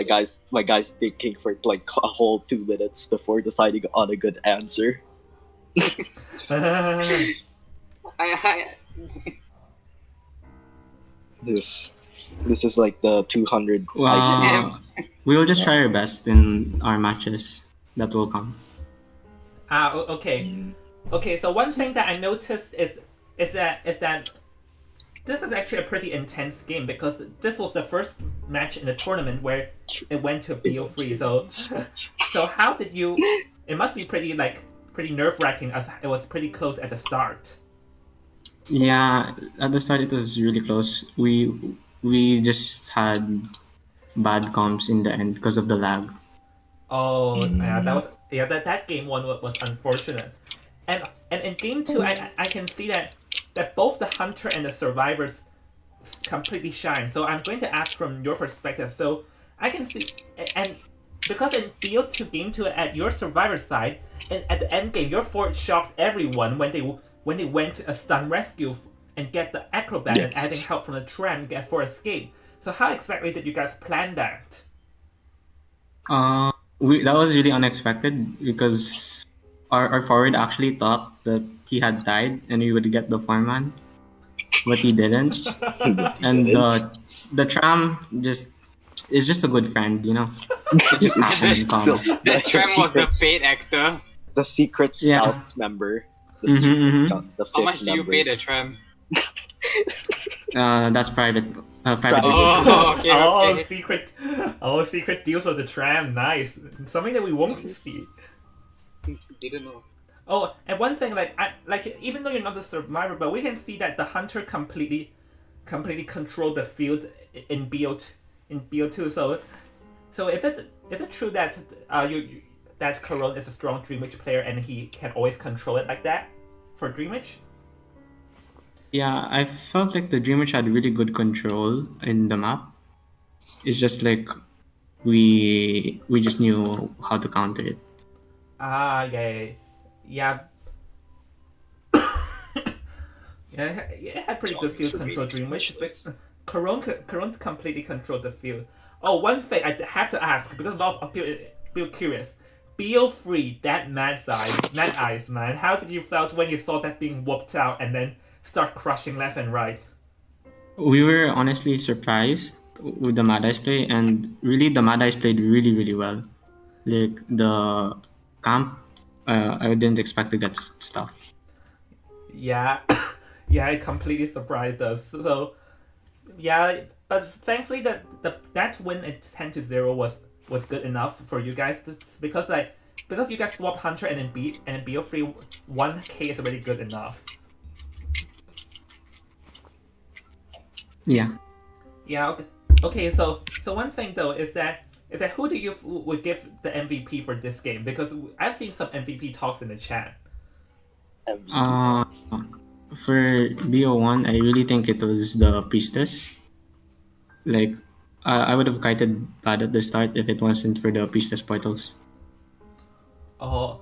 My guy's thinking for like a whole 2 minutes before deciding on a good answer. I This is like the 200. Well, we will just try our best in our matches that will come. Okay. Okay, so one thing that I noticed is that this is actually a pretty intense game because this was the first match in the tournament where it went to BO3. So how did you? It must be pretty nerve wracking as it was pretty close at the start. Yeah, at the start it was really close. We just had bad comps in the end because of the lag. Oh, yeah, that game one was unfortunate, and in game two, I can see that both the hunter and the survivors completely shine. So I'm going to ask from your perspective. So I can see, and because in BO2 game two at your survivor side, and at the end game, your fort shocked everyone when they went to a stun rescue and get the acrobat and adding help from the tram get for escape. So how exactly did you guys plan that? That was really unexpected because our forward actually thought that he had died and we would get the foreman, but he didn't. And the tram is just a good friend, you know. It just happened in common. The tram was the paid actor. The secret scout member. The How fifth much do you member. pay the tram? That's private. Private. Oh, okay. Secret deals with the tram. Nice. Something that we won't see. Didn't know. Oh, and one thing, even though you're not the survivor, but we can see that the hunter completely controlled the field in BO2. So is it true that that Karon is a strong Dream Witch player and he can always control it like that for Dream Witch? Yeah, I felt like the Dreamwitch had really good control in the map. It's just like we just knew how to counter it. Yeah. Yeah, it had pretty good field control, Dream Witch, but Karon completely controlled the field. Oh, one thing I have to ask, because a lot of people curious. BO3, that Mad Eyes, man. How did you felt when you saw that being whooped out and then start crushing left and right? We were honestly surprised with the Mad Eyes play, and really the Mad Eyes played really, really well. Like the camp, I didn't expect to get stuff. Yeah, yeah, it completely surprised us. So, yeah, but thankfully that win at 10-0 was good enough for you guys because you guys swap Hunter and then BO3 1K is already good enough. Yeah. Yeah. Okay. So one thing though is that who do you would give the MVP for this game? Because I've seen some MVP talks in the chat. For BO1, I really think it was the Priestess. Like, I would have kited bad at the start if it wasn't for the Priestess portals. Oh.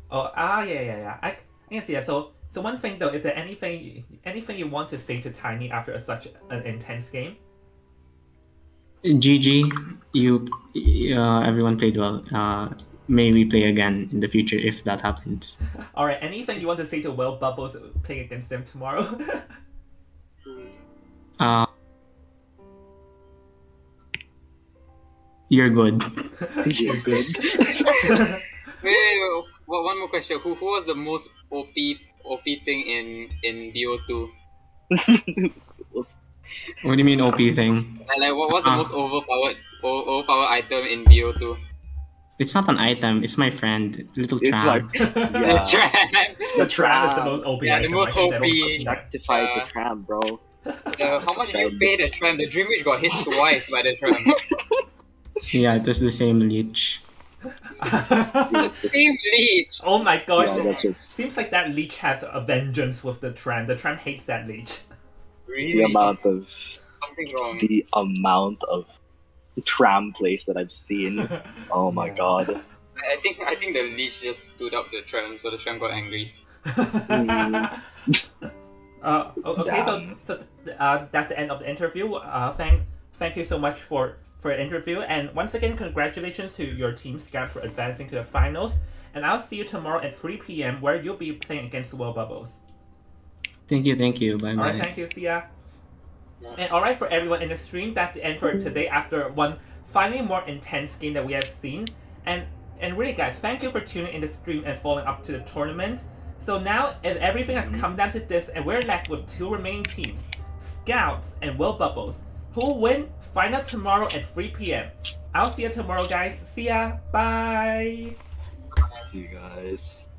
Yeah. I can see that. So one thing though, is there anything you want to say to Tiny after such an intense game? GG, everyone played well. May we play again in the future if that happens. Alright, anything you want to say to Well Bubbles playing against them tomorrow? You're good. You're good. Wait, one more question. Who was the most OP thing in BO2? What do you mean OP thing? Like what was the most overpowered item in BO2? It's not an item. It's my friend, little It's tram. like The tram. The tram is the most OP. Yeah, the item, most I think OP. Objectified the tram, bro. How much did you pay the tram? The Dream Witch got hit twice by the tram. Yeah, it was the same leech. The same leech. Oh my gosh! Yeah, that's just Seems like that leech has a vengeance with the tram. The tram hates that leech. Really? the amount of Something wrong. tram plays that I've seen. Oh my god. I think the leech just stood up the tram, so the tram got angry. Okay, Done. so that's the end of the interview. Thank you so much for your interview, and once again, congratulations to your team Scout for advancing to the finals. And I'll see you tomorrow at 3 p.m. where you'll be playing against Will Bubbles. Thank you. Bye All right, bye. thank you. See ya. And all right, for everyone in the stream, that's the end for today. After one finally more intense game that we have seen, and really, guys, thank you for tuning in the stream and following up to the tournament. So now, if everything has come down to this, and we're left with two remaining teams, Scouts and Will Bubbles. Who will win? Find out tomorrow at 3 p.m. I'll see you tomorrow, guys. See ya. Bye. See you guys.